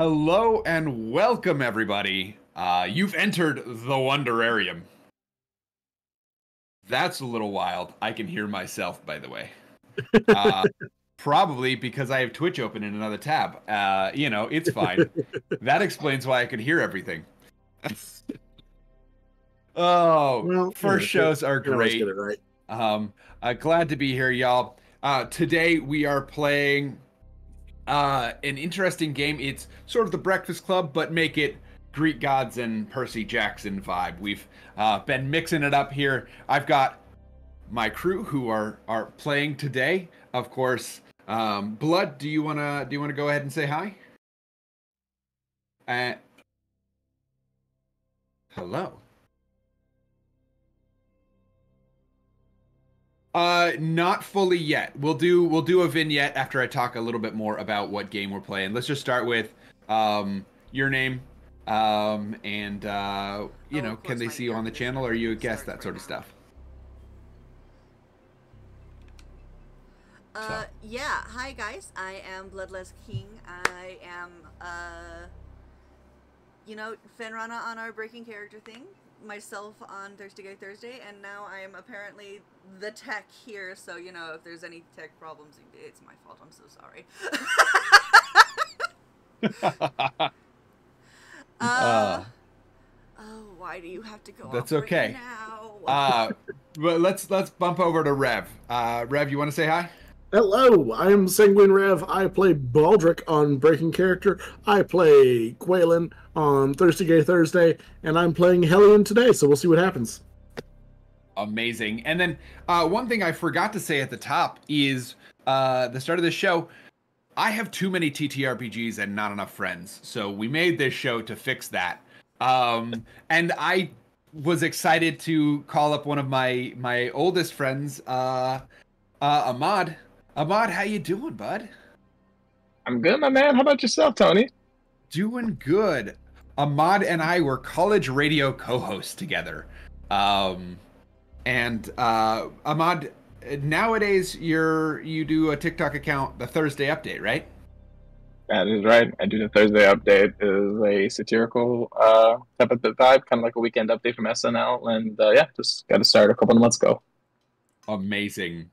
Hello and welcome, everybody. You've entered the Wonderarium. That's a little wild. I can hear myself, by the way. Uh, Probably because I have Twitch open in another tab. It's fine. That explains why I could hear everything. Oh, Well, first shows are you can always get great. it right. Glad to be here, y'all. Today we are playing an interesting game. It's sort of the Breakfast Club, but make it Greek gods and Percy Jackson vibe. We've been mixing it up here. I've got my crew who are playing today. Of course, Blood. Do you wanna go ahead and say hi? Uh, Hello. Not fully yet. We'll do a vignette after I talk a little bit more about what game we're playing. Let's just start with your name, and can they see you on the channel? Or are you a guest? That sort of stuff. Yeah. Hi, guys. I am Bloodless King. I am, Fenrana on our breaking character thing, myself on Thursday, and now I am apparently the tech here, so, if there's any tech problems, it's my fault. I'm so sorry. Why do you have to go That's off okay. right now? But let's bump over to Rev. Rev, you want to say hi? Hello, I am Sanguine Rev. I play Baldric on Breaking Character. I play Quaylen on Thursday, and I'm playing Hellion today, so we'll see what happens. Amazing. And then one thing I forgot to say at the top is the start of the show. I have too many TTRPGs and not enough friends, so we made this show to fix that. And I was excited to call up one of my oldest friends, Ahmad. Ahmad, how you doing, bud? I'm good, my man. How about yourself, Tony? Doing good. Ahmad and I were college radio co-hosts together. Ahmad, nowadays you do a TikTok account, the Thursday Update, right? That is right. I do the Thursday update. It is a satirical type of vibe, kind of like a weekend update from SNL. And just got to start a couple of months ago. Amazing.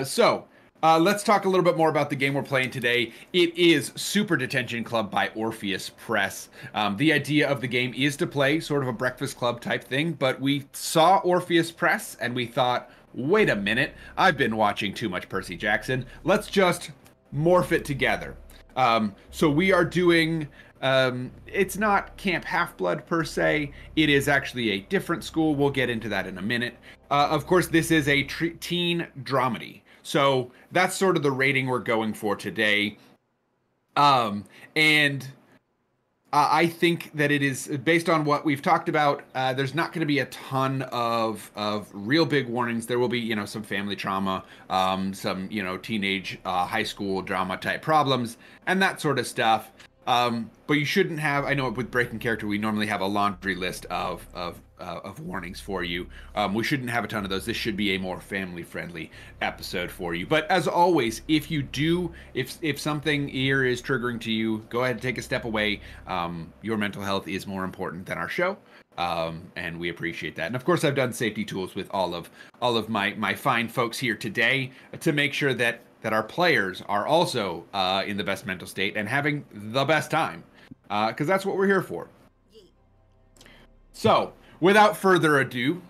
So let's talk a little bit more about the game we're playing today. It is Super Detention Club by Orpheus Press. The idea of the game is to play sort of a Breakfast Club type thing, but we saw Orpheus Press and we thought, wait a minute, I've been watching too much Percy Jackson. Let's just morph it together. So we are doing, it's not Camp Half-Blood per se. It is actually a different school. We'll get into that in a minute. Of course, this is a teen dramedy. So that's sort of the rating we're going for today. I think that it is based on what we've talked about. There's not going to be a ton of real big warnings. There will be, some family trauma, some, teenage, high school drama type problems and that sort of stuff. But you shouldn't have. I know with Breaking Character, we normally have a laundry list of warnings for you. We shouldn't have a ton of those. This should be a more family-friendly episode for you. But as always, if you do, if something here is triggering to you, go ahead and take a step away. Your mental health is more important than our show. And we appreciate that. And of course, I've done safety tools with all of my fine folks here today to make sure that our players are also in the best mental state and having the best time, because that's what we're here for. So, without further ado,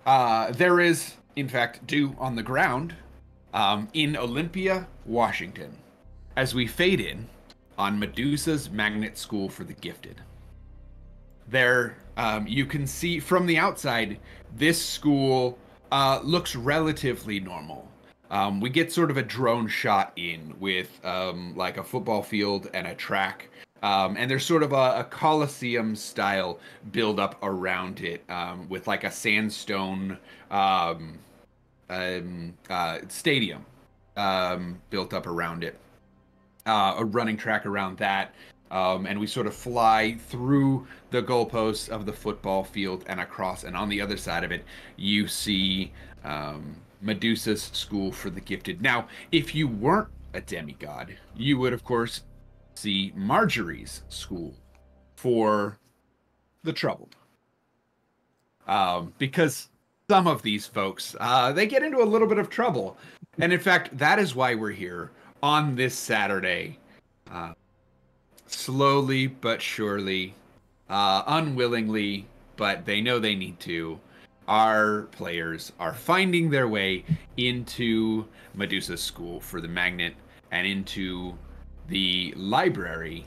there is, in fact, dew on the ground in Olympia, Washington, as we fade in on Medusa's Magnet School for the Gifted. There, you can see from the outside, this school looks relatively normal. We get sort of a drone shot in with like a football field and a track. And there's sort of a Colosseum style build up around it with like a sandstone stadium built up around it. A running track around that. And we sort of fly through the goalposts of the football field and across. And on the other side of it, you see Medusa's School for the Gifted. Now, if you weren't a demigod, you would, of course, see Marjorie's school for the troubled. Because some of these folks, they get into a little bit of trouble. And in fact, that is why we're here on this Saturday. Slowly but surely, unwillingly, but they know they need to, our players are finding their way into Medusa's school for the magnet and into the library,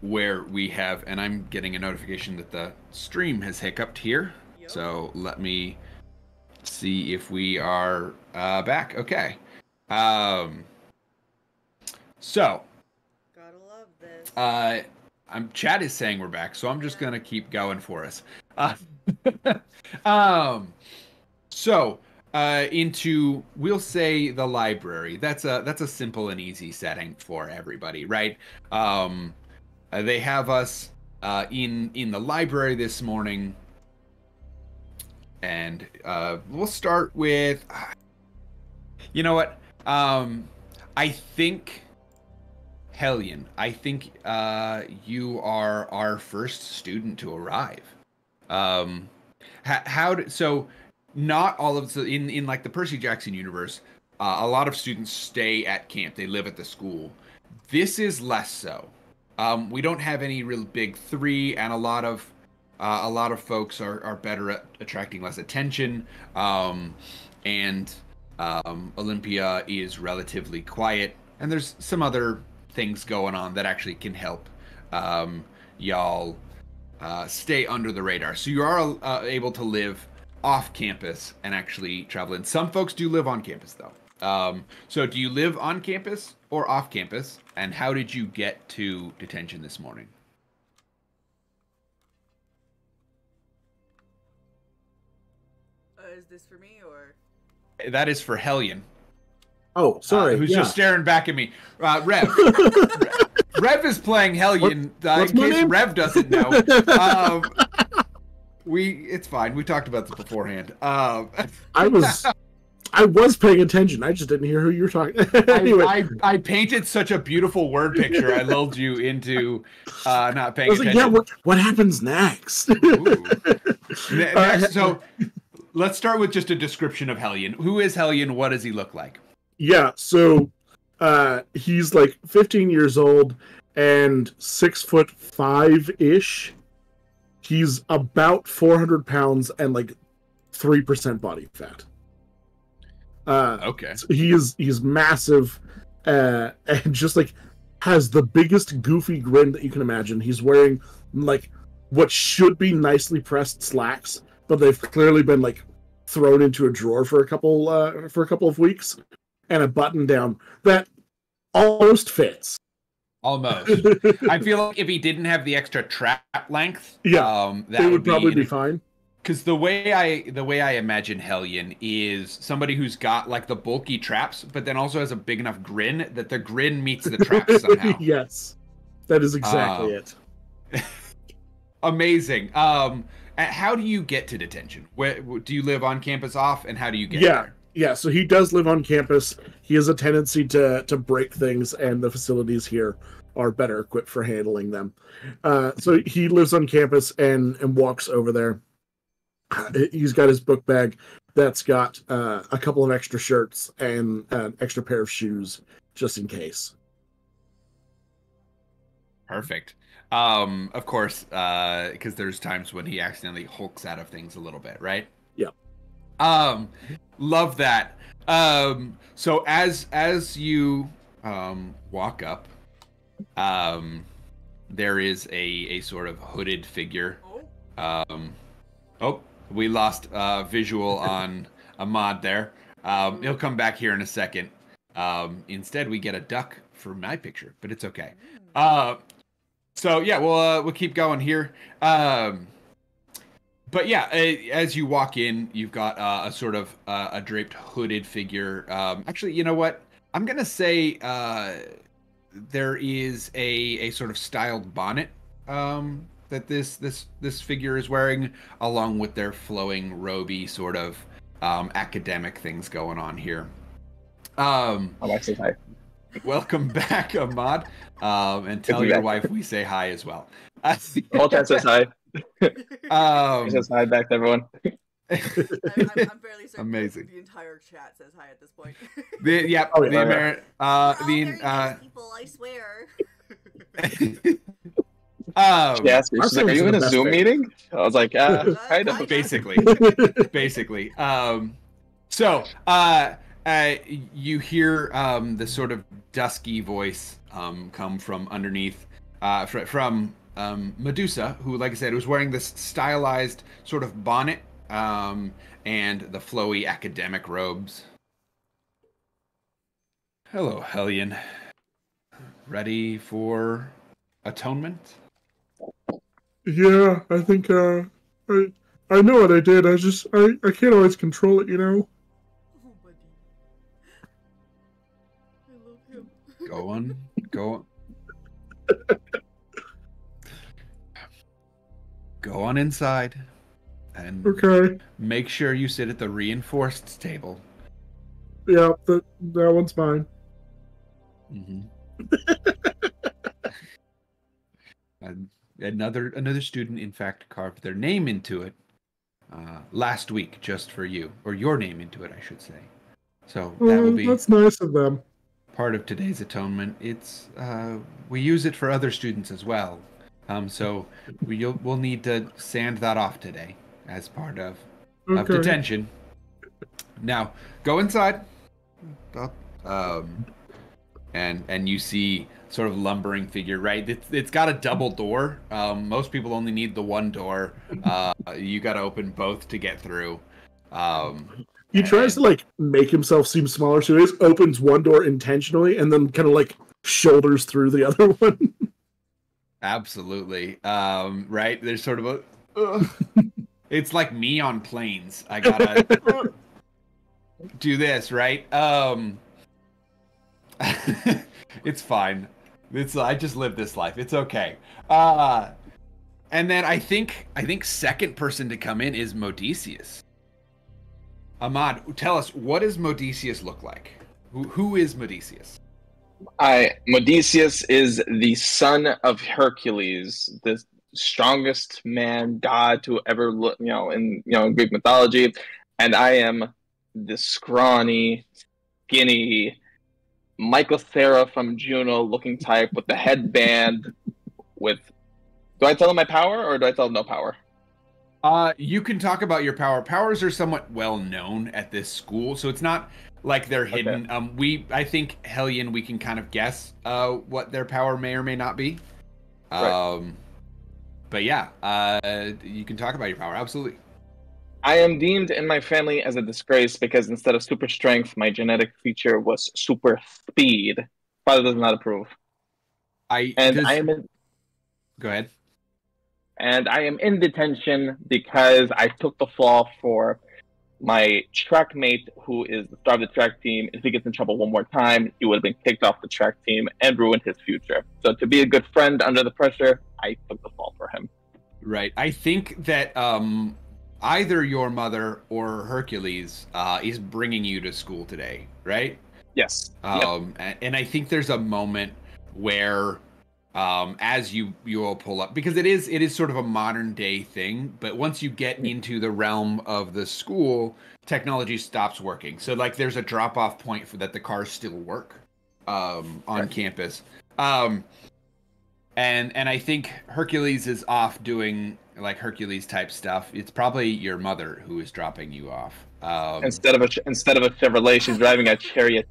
where we have, and I'm getting a notification that the stream has hiccuped here. Yep. So let me see if we are back. Okay. So Gotta love this. Chat is saying we're back, so I'm just gonna keep going for us. Into, we'll say, the library. That's a simple and easy setting for everybody, right? They have us in the library this morning, and we'll start with. You know what? I think. Hellion, I think you are our first student to arrive. So not all of in like the Percy Jackson universe, a lot of students stay at camp. They live at the school. This is less so. We don't have any real big three, and a lot of folks are better at attracting less attention. Olympia is relatively quiet, and there's some other things going on that actually can help y'all stay under the radar. So you are able to live off campus and actually travel in. Some folks do live on campus, though. So do you live on campus or off campus? And how did you get to detention this morning? Is this for me or? That is for Hellion. Oh, sorry. Who's just staring back at me. Rev. Rev is playing Hellion. What's in my case name? Rev doesn't know. It's fine. We talked about this beforehand. I was paying attention. I just didn't hear who you were talking. Anyway, I painted such a beautiful word picture. I lulled you into not paying I was like, attention. yeah, what happens next? Next, so let's start with just a description of Hellion. Who is Hellion? What does he look like? Yeah, so he's like 15 years old and 6'5" He's about 400 pounds and like 3% body fat. Okay. So he's massive, and just like has the biggest goofy grin that you can imagine. He's wearing like what should be nicely pressed slacks, but they've clearly been like thrown into a drawer for a couple of weeks, and a button down that almost fits. Almost. I feel like if he didn't have the extra trap length, that would probably be fine. Because the way I imagine Hellion is somebody who's got like the bulky traps, but then also has a big enough grin that the grin meets the traps somehow. Yes, that is exactly it. Amazing. How do you get to detention? Where do you live on campus off, and how do you get there? Yeah, so he does live on campus. He has a tendency to break things, and the facilities here are better equipped for handling them. So he lives on campus and walks over there. He's got his book bag that's got a couple of extra shirts and an extra pair of shoes, just in case. Perfect. Of course, because there's times when he accidentally hulks out of things a little bit, right? Yeah. Love that. So as you walk up, there is a sort of hooded figure. We lost visual on Ahmad there. He'll come back here in a second. Instead, we get a duck for my picture, but it's okay. So yeah, we'll keep going here. But yeah, as you walk in, you've got a sort of a draped hooded figure. Actually, you know what? I'm gonna say there is a sort of styled bonnet that this figure is wearing, along with their flowing roby sort of academic things going on here. I'm actually high. Welcome back, Ahmad. And tell your wife we say hi as well. The whole chat says hi. He says um, hi back to everyone. I'm fairly certain Amazing. the entire chat says hi at this point. Yeah, Oh, yeah. the Ameri- We're all very nice people, I swear. She asked me, Our she's like, "Are fans you are in the a best Zoom fans. meeting?" I was like, "Kind Kinda. of." basically. You hear the sort of dusky voice come from underneath, from Medusa, who, like I said, was wearing this stylized sort of bonnet and the flowy academic robes. Hello, Hellion. Ready for atonement? Yeah, I think I know what I did. I can't always control it, you know. Oh, buddy. I love him. Go on. Go on inside and Okay. make sure you sit at the reinforced table. Yeah, that one's mine. Mm-hmm. And another student, in fact, carved their name into it last week, just for you, or your name into it, I should say. So that will be That's nice of them. part of today's atonement. It's we use it for other students as well. So we'll need to sand that off today as part of Okay. detention. Now go inside. Um, and you see sort of lumbering figure, right? It's got a double door. Most people only need the one door. You got to open both to get through. He tries to like make himself seem smaller, so he just opens one door intentionally and then kind of like shoulders through the other one. Absolutely. Right? There's sort of a. It's like me on planes. I gotta do this, right? It's fine. I just live this life. It's okay. And then I think second person to come in is Modesius. Ahmad, tell us, what does Modesius look like? Who is Modesius? Modesius is the son of Hercules, the strongest man god to ever look, in Greek mythology, and I am the scrawny, skinny Michael Cera from Juno looking type with the headband. Do I tell him my power or do I tell him no power? You can talk about your power. Powers are somewhat well known at this school, so it's not like they're hidden. Okay. I think Hellion, we can kind of guess what their power may or may not be. Right. But yeah, you can talk about your power. Absolutely. I am deemed in my family as a disgrace because instead of super strength, my genetic feature was super speed. Father does not approve. I am in. Go ahead. And I am in detention because I took the fall for my track mate, who is the star of the track team. If he gets in trouble one more time, he would have been kicked off the track team and ruined his future. So to be a good friend under the pressure, I took the fall for him. Right. I think that either your mother or Hercules is bringing you to school today, right? Yes. And I think there's a moment where as you all pull up, because it is sort of a modern day thing, but once you get into the realm of the school, technology stops working. So like there's a drop off point for that the cars still work on campus. And I think Hercules is off doing like Hercules type stuff. It's probably your mother who is dropping you off. Instead of a Chevrolet, she's driving a Chariot.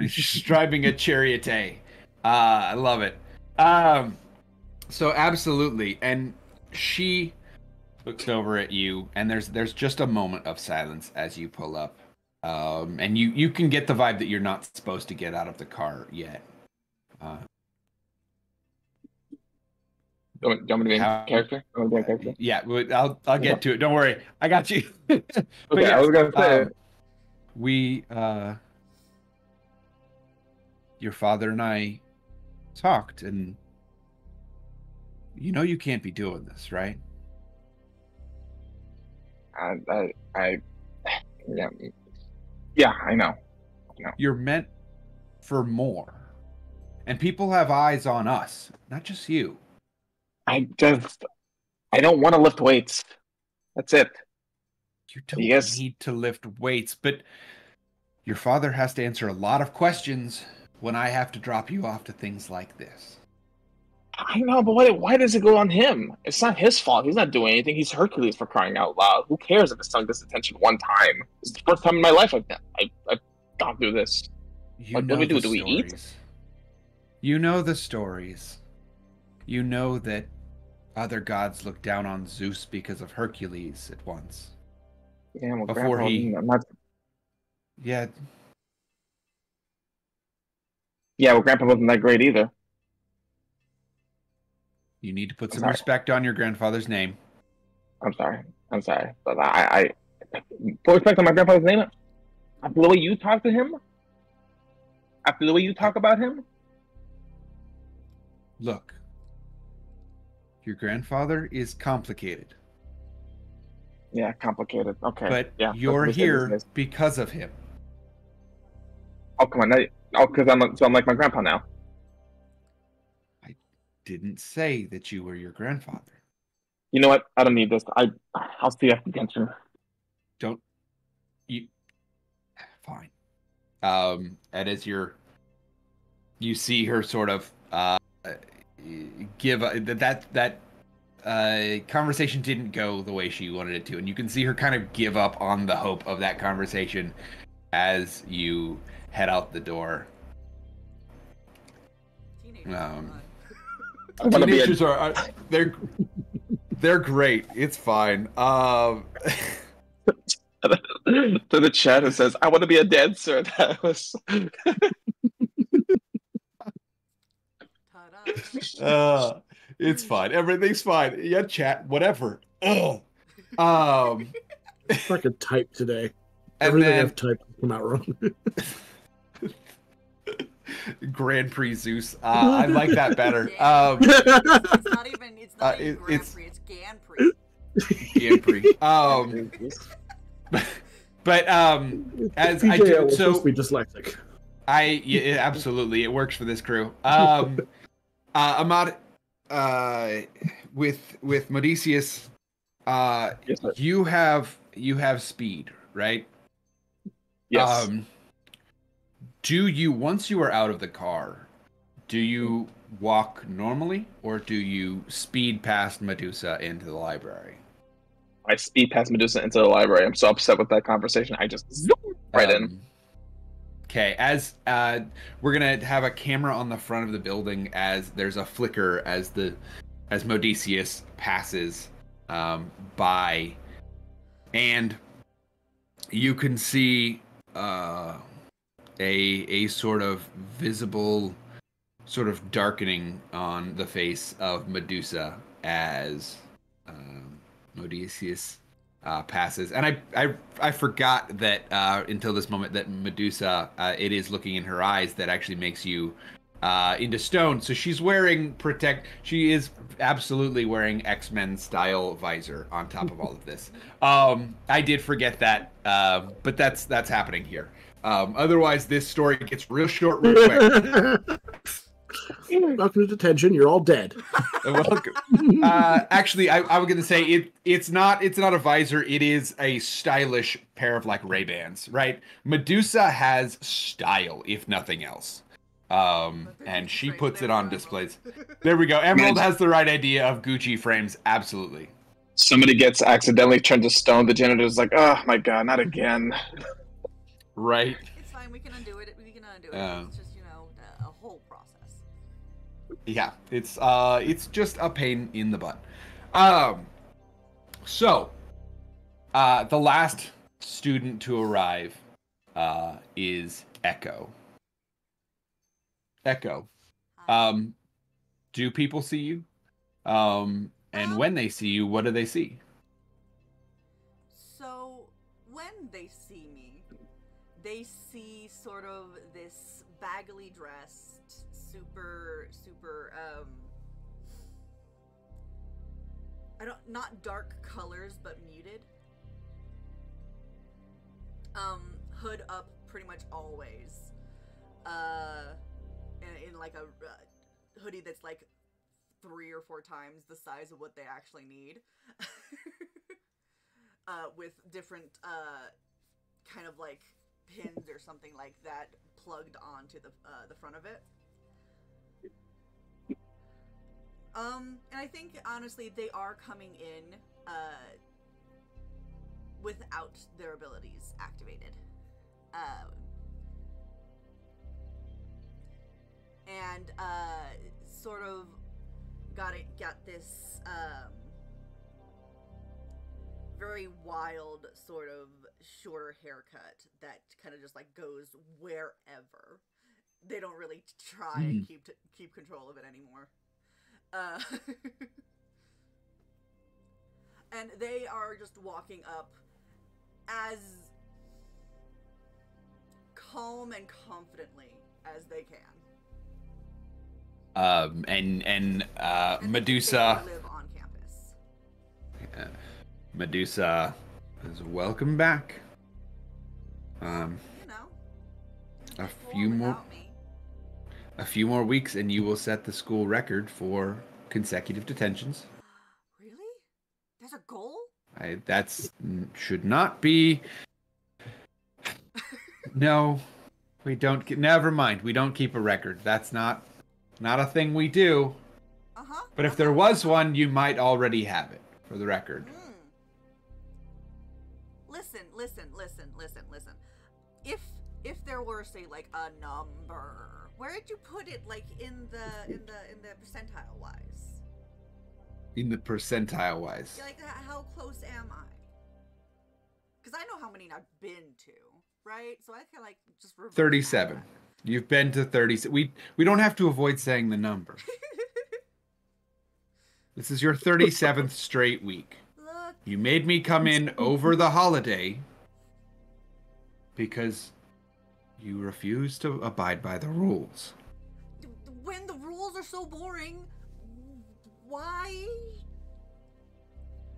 She's driving a Chariot. I love it. So absolutely, and she looks over at you, and there's just a moment of silence as you pull up, and you can get the vibe that you're not supposed to get out of the car yet. Do you want me to be in character? Yeah, I'll get to it. Don't worry, I got you. Okay, yeah, I was gonna say your father and I talked, and you can't be doing this, right? Yeah, I know. You're meant for more. And people have eyes on us, not just you. I don't want to lift weights. That's it. You don't Yes. need to lift weights, but your father has to answer a lot of questions when I have to drop you off to things like this. I know, but why does it go on him? It's not his fault. He's not doing anything. He's Hercules, for crying out loud. Who cares if his son gets attention one time? It's the first time in my life I've gone through this. You Like, what do know we do? the Do we eat? stories. You know the stories. You know that other gods look down on Zeus because of Hercules at once. Yeah, well, Before Grandpa, he... I'm not. Yeah, Yeah, well, Grandpa wasn't that great either. you need to put I'm some sorry. respect on your grandfather's name. I'm sorry, but I put respect on my grandfather's name. After the way you talk to him, after the way you talk about him. Look, your grandfather is complicated, Yeah, complicated. Okay. but Yeah, that's you're what they say these here days. because of him. Oh, come on. Now, oh, because I'm like my grandpa now. I didn't say that you were your grandfather. You know what? I don't need this. I'll see you after detention. Don't you? Fine. And as you see her sort of give that conversation didn't go the way she wanted it to, and you can see her kind of give up on the hope of that conversation as you head out the door. Teenagers are they're great. It's fine. To the chat, it says, "I want to be a dancer." That was. It's fine. Everything's fine. Yeah, chat, whatever. Ugh. It's like a type today. And Everything then I've typed has come out wrong. Grand Prix Zeus. I like that better. It's not even Grand Prix. It's Gan Prix. Grand Prix. But as PJ I do, was so supposed to be dyslexic. yeah, absolutely, it works for this crew. Ahmad, with Modicius, Yes, sir. you have speed, right? Yes. Do you, once you are out of the car, do you walk normally, or do you speed past Medusa into the library? I speed past Medusa into the library. I'm so upset with that conversation. I just zoom right in. Okay, as we're gonna have a camera on the front of the building as there's a flicker as Modicius passes by, and you can see a sort of visible sort of darkening on the face of Medusa as Modicius passes. And I forgot that until this moment that Medusa, it is looking in her eyes that actually makes you into stone. So she's wearing she is absolutely wearing X-Men style visor on top of all of this. I did forget that, but that's happening here. Otherwise, this story gets real short real quick. Welcome to detention. You're all dead. Welcome. Actually, I was going to say it's not a visor. It is a stylish pair of like Ray-Bans, right? Medusa has style, if nothing else. And she puts it on displays. There we go. Emerald has the right idea of Gucci frames. Absolutely. Somebody gets accidentally turned to stone. The janitor's like, "Oh my god, not again." Right. It's fine. We can undo it. It's just a whole process. Yeah, it's just a pain in the butt. So the last student to arrive is Echo. Echo. Do people see you? And when they see you, what do they see? So when they see me, they see sort of this baggily dressed, super not dark colors, but muted. Hood up pretty much always. in like a hoodie that's like 3 or 4 times the size of what they actually need. With different kind of like pins or something like that plugged onto the front of it. And I think honestly they are coming in without their abilities activated. And sort of got this very wild sort of shorter haircut that kind of just like goes wherever. They don't really try and keep control of it anymore. And they are just walking up as calm and confidently as they can. And Medusa. They live on campus. Medusa is welcome back. You know, a few more weeks, and you will set the school record for consecutive detentions. Really? There's a goal? Should not be. No, we don't. Never mind. We don't keep a record. That's not a thing we do. But if there was one, you might already have it, for the record. Listen. If there were, say, like a number, where did you put it, like in the percentile wise? In the percentile wise. Yeah, like how close am I? Because I know how many I've been to, right? So I can like just 37. You've been to 30. We don't have to avoid saying the number. This is your 37th straight week. Look. You made me come in over the holiday because you refuse to abide by the rules. When the rules are so boring, why?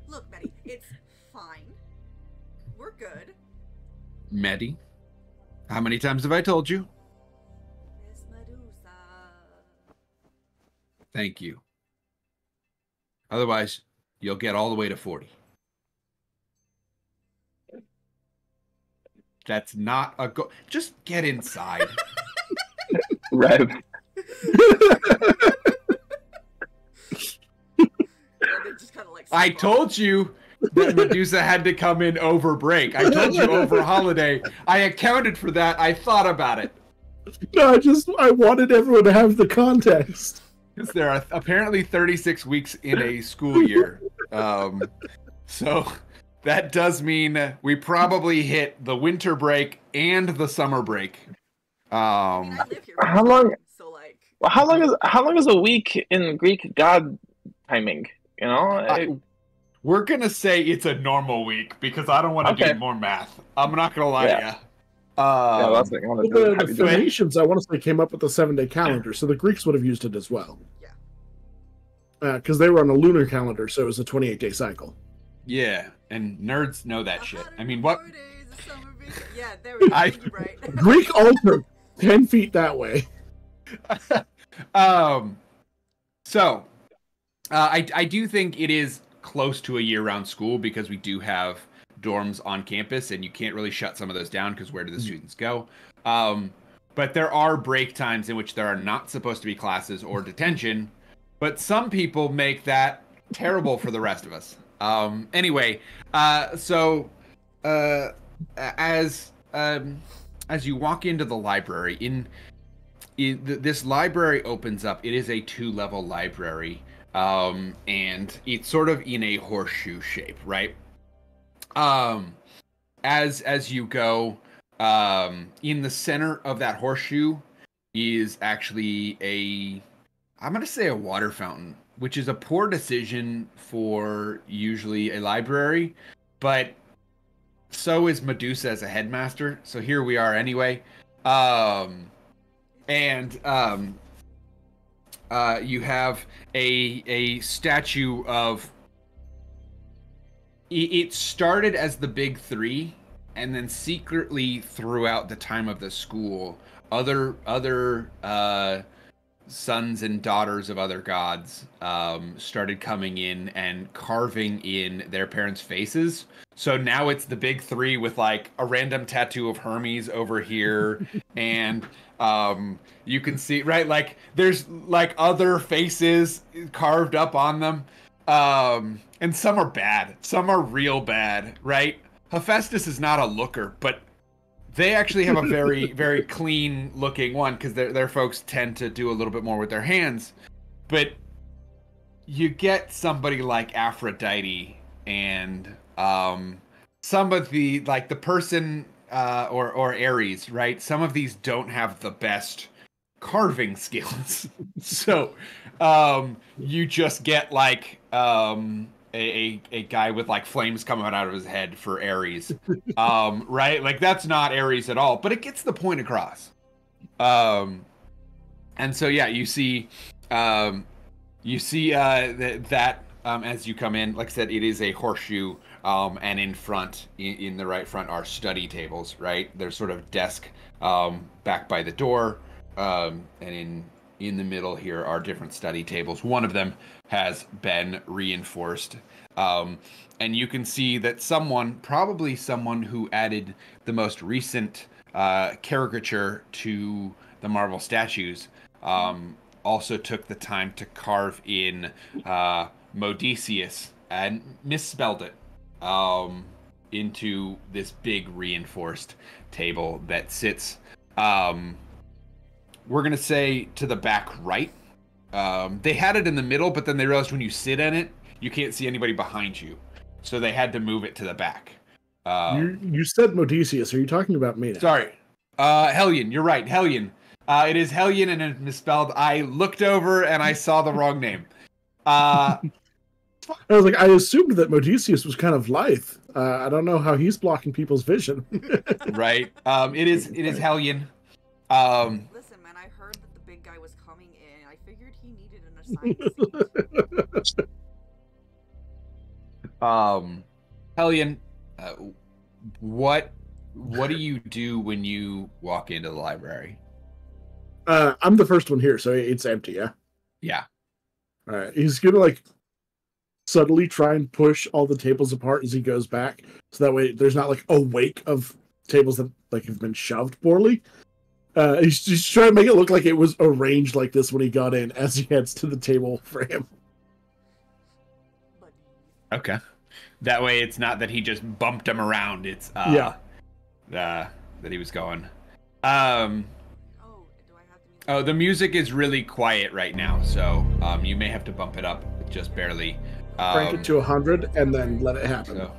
Look, Betty, it's fine. We're good. Medi, how many times have I told you? Miss Medusa. Thank you. Otherwise, you'll get all the way to 40. That's not a go. Just get inside. Rev. I told you that Medusa had to come in over break. I told you over holiday. I accounted for that. I thought about it. No, I wanted everyone to have the context. Because there are apparently 36 weeks in a school year. So that does mean we probably hit the winter break and the summer break. I mean, I live here, how long? So like, Well, how long is a week in Greek god timing? You know, we're gonna say it's a normal week because I don't want to do more math. I'm not gonna lie to you. That's what I want to do. The Phoenicians, I want to say, came up with a 7-day calendar, so the Greeks would have used it as well. Yeah. Because they were on a lunar calendar, so it was a 28-day cycle. Yeah, and nerds know that shit. I mean, what? Yeah, there we go. You're right. Greek altar, 10 feet that way. So, I do think it is close to a year-round school because we do have dorms on campus, and you can't really shut some of those down because where do the students go? But there are break times in which there are not supposed to be classes or detention, but some people make that terrible for the rest of us. Anyway, so as you walk into the library, this library opens up. It is a 2-level library, and it's sort of in a horseshoe shape, right? As you go, in the center of that horseshoe is actually I'm going to say a water fountain, which is a poor decision for usually a library, but so is Medusa as a headmaster. So here we are anyway. You have a statue of. It started as the big three, and then secretly throughout the time of the school, other sons and daughters of other gods started coming in and carving in their parents' faces. So now it's the big three with like a random tattoo of Hermes over here, and you can see right like there's like other faces carved up on them, and some are bad, some are real bad, right? Hephaestus is not a looker, but they actually have a very, very clean looking one because their folks tend to do a little bit more with their hands. But you get somebody like Aphrodite and some of the like the person or Ares, right? Some of these don't have the best carving skills. So you just get like a guy with like flames coming out of his head for Ares, right? Like that's not Ares at all, but it gets the point across. And so yeah, you see that as you come in, like I said, it is a horseshoe, and in front, in the right front, are study tables, right? There's sort of desk back by the door, and in the middle here are different study tables. One of them has been reinforced. And you can see that probably someone who added the most recent caricature to the marble statues, also took the time to carve in Modicius and misspelled it into this big reinforced table that sits, we're going to say, to the back right. They had it in the middle, but then they realized when you sit in it, you can't see anybody behind you. So they had to move it to the back. You said Modicius. Are you talking about me now? Sorry. Hellion. You're right. Hellion. It is Hellion and it's misspelled. I looked over and I saw the wrong name. I was like, I assumed that Modicius was kind of lithe. I don't know how he's blocking people's vision. Right. It is Hellion. Listen, man, I heard that the big guy was coming in. I figured he needed an assignment seat. Hellion, what do you do when you walk into the library? I'm the first one here, so it's empty, yeah? Yeah. All right. He's going to, like, subtly try and push all the tables apart as he goes back, so that way there's not, like, a wake of tables that, like, have been shoved poorly. He's just trying to make it look like it was arranged like this when he got in, as he heads to the table for him. Okay. That way it's not that he just bumped him around. It's that he was going. Oh, the music is really quiet right now, so you may have to bump it up just barely. Crank it to 100 and then let it happen. So,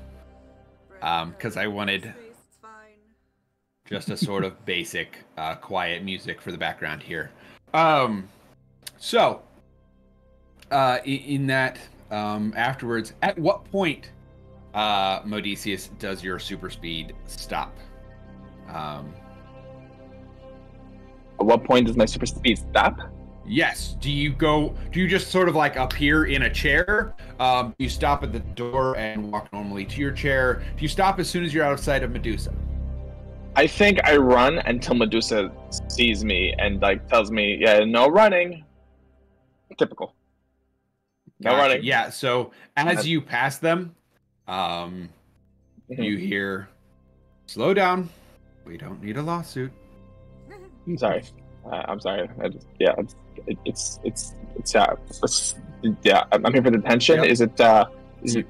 because I wanted just a sort of basic quiet music for the background here. So in that afterwards, at what point, Modicius, does your super speed stop? At what point does my super speed stop? Yes. Do you just sort of like appear in a chair? Do you stop at the door and walk normally to your chair? Do you stop as soon as you're out of sight of Medusa? I think I run until Medusa sees me and like tells me, yeah, no running. Typical. No Gotcha. running. Yeah, so as you pass them, you hear, slow down. We don't need a lawsuit. I'm sorry. I'm sorry. I'm here for detention. Yep. Is it?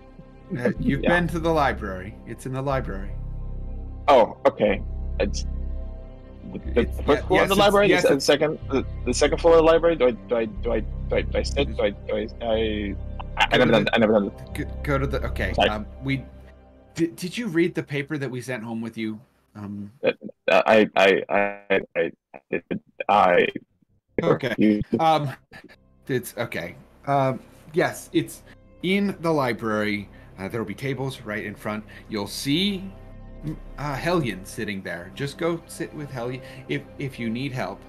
You've been to the library. It's in the library. Oh, okay. It's the first floor of the library. The second floor of the library. Do I sit? I never done that. Go to the. Okay. Did you read the paper that we sent home with you? Okay. It's okay. Yes, it's in the library. There will be tables right in front. You'll see Hellion sitting there. Just go sit with Hellion if you need help.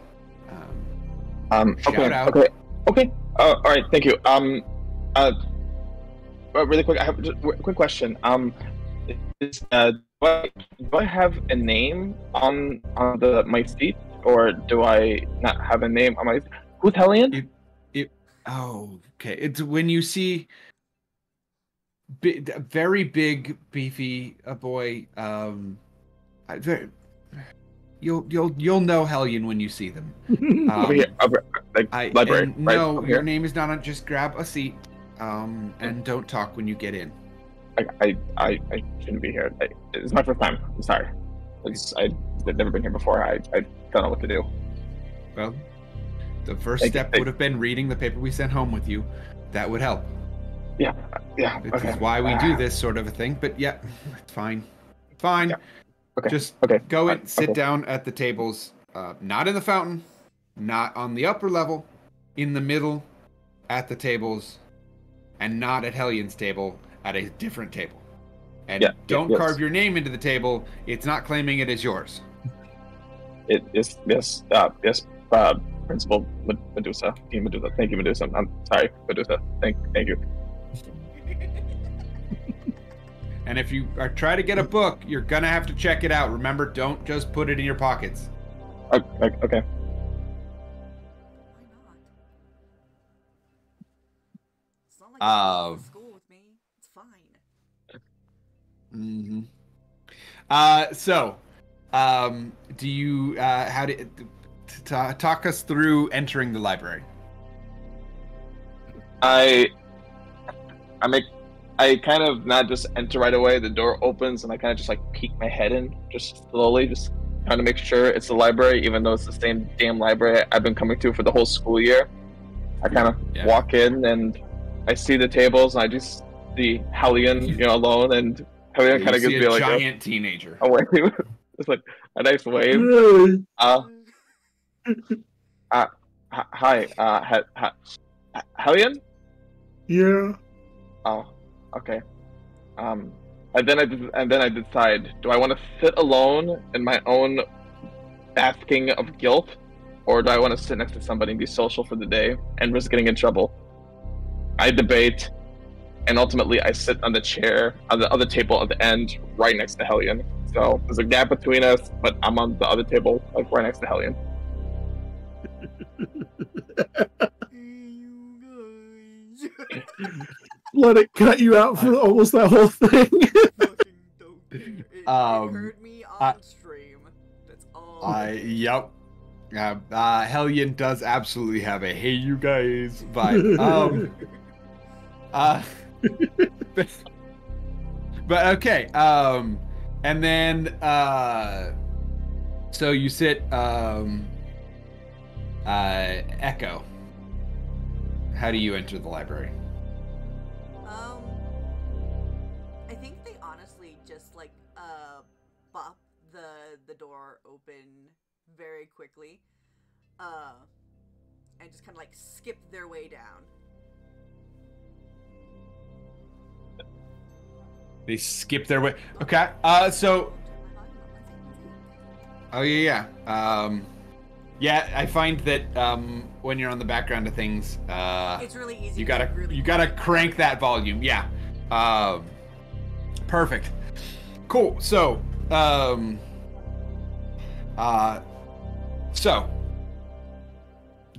Shout out. Okay. All right. Thank you. Really quick. I have just a quick question. Do I have a name on my feet? or do I not have a name? Am I? Who's Hellion? Oh, okay. It's when you see very big, beefy boy. Very, you'll know Hellion when you see them. Over here, like library, right? No, Over your here? name is not on. Just grab a seat, and don't talk when you get in. I shouldn't be here. It's my first time. I'm sorry. I've never been here before. I don't know what to do. Well, the first step would have been reading the paper we sent home with you. That would help. Yeah. This is why we do this sort of a thing. But yeah, it's fine. Fine. Yeah. Okay. Just okay. go in, sit down at the tables. Not in the fountain, not on the upper level, in the middle, at the tables, and not at Hellion's table, at a different table. And don't carve your name into the table. It's not claiming it as yours. It is yes, Principal Medusa. Medusa. Thank you, Medusa. I'm sorry, Medusa. Thank you. And if you try to get a book, you're gonna have to check it out. Remember, don't just put it in your pockets. Okay. Why not? It's not like it's to school with me. It's fine. Do you how to talk us through entering the library? I kind of not just enter right away. The door opens and I kind of just like peek my head in, just slowly, just trying to make sure it's the library, even though it's the same damn library I've been coming to for the whole school year. I kind of walk in and I see the tables and I just see Hellion, alone, and Hellion kind of gives me like a giant teenager. A wave. It's like a nice wave. Hi, Hellion? Yeah. Oh, okay. And then I decide: do I want to sit alone in my own basking of guilt, or do I want to sit next to somebody and be social for the day and risk getting in trouble? I debate, and ultimately I sit on the chair on the other table at the end, right next to Hellion. So there's a gap between us, but I'm on the other table, like right next to Hellion. Let it cut you out for almost that whole thing. It hurt me on stream. That's all. Yep. Hellion does absolutely have a "hey you guys" vibe. But okay. And then so you sit Echo. How do you enter the library? I think they honestly just like bop the door open very quickly, and just kind of like skip their way down. They skip their way. Okay. So. Oh yeah. Yeah, I find that when you're on the background of things, it's really easy. You gotta crank that volume. Yeah. Perfect. Cool. So,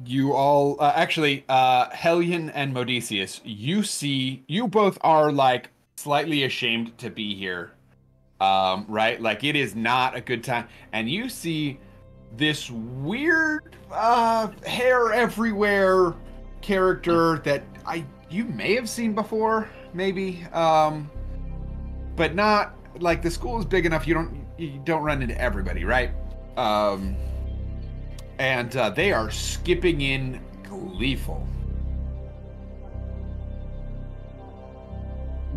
you all actually, Hellion and Modious, you both are like slightly ashamed to be here, right? Like it is not a good time, and you see this weird hair everywhere character that you may have seen before, maybe, but not like the school is big enough you don't run into everybody, right? And they are skipping in gleeful.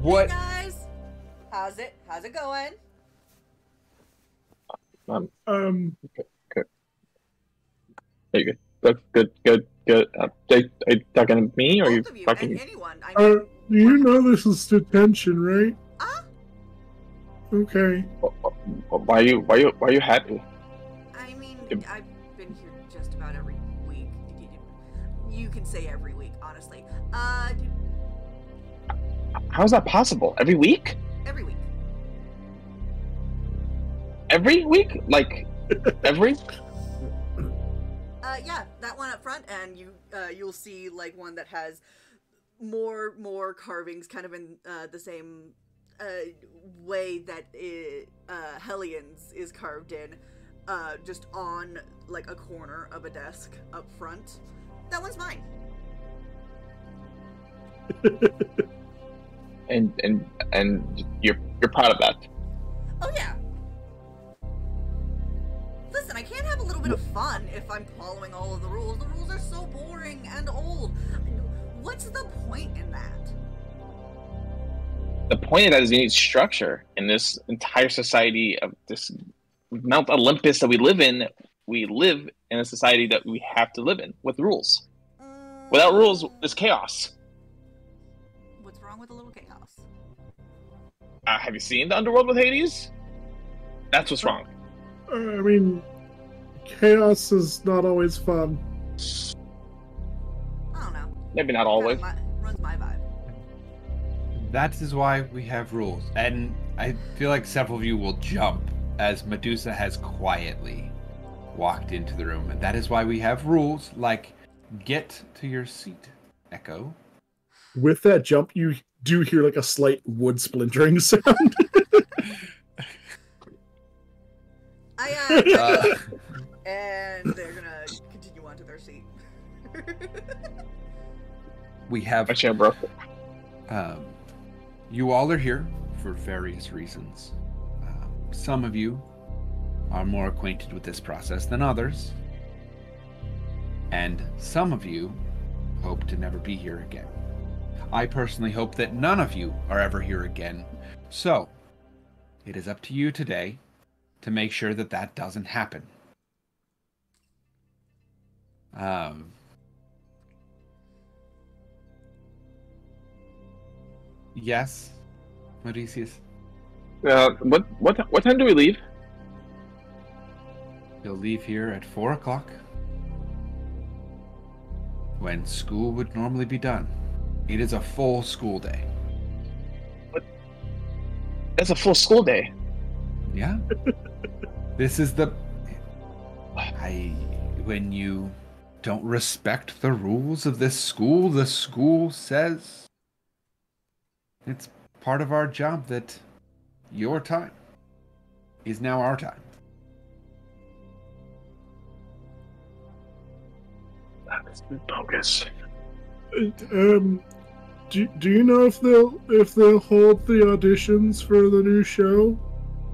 What? Hey guys, how's it going? Okay. There you go. Good. Are you talking to me, or are you Both of you, talking? anyone? You know this is detention, right? Okay. Why are you happy? I mean, I've been here just about every week. You can say every week, honestly. How is that possible? Every week? Every week. Every week? Like every? Yeah, that one up front, and you'll see like one that has more carvings, kind of in the same way that Hellions is carved in, just on like a corner of a desk up front. That one's mine. and you're proud of that. Oh yeah. Listen, I can't have a little bit of fun if I'm following all of the rules. The rules are so boring and old. What's the point in that? The point of that is you need structure in this entire society of this Mount Olympus that we live in. We live in a society that we have to live in with rules. Without rules, there's chaos. What's wrong with a little chaos? Have you seen the underworld with Hades? That's what's wrong. I mean, chaos is not always fun. I don't know. Maybe not always. Runs my vibe. That is why we have rules. And I feel like several of you will jump as Medusa has quietly walked into the room. And that is why we have rules like get to your seat, Echo. With that jump, you do hear like a slight wood splintering sound. And they're gonna continue on to their seat. We have... My chair broke. You all are here for various reasons. Some of you are more acquainted with this process than others. And some of you hope to never be here again. I personally hope that none of you are ever here again. So, it is up to you today to make sure that that doesn't happen. Yes, Mauritius. What time do we leave? You'll leave here at 4 o'clock, when school would normally be done. It is a full school day. What? That's a full school day. Yeah. This is the... When you don't respect the rules of this school, the school says it's part of our job that your time is now our time. That's bogus. Do you know if they'll hold the auditions for the new show?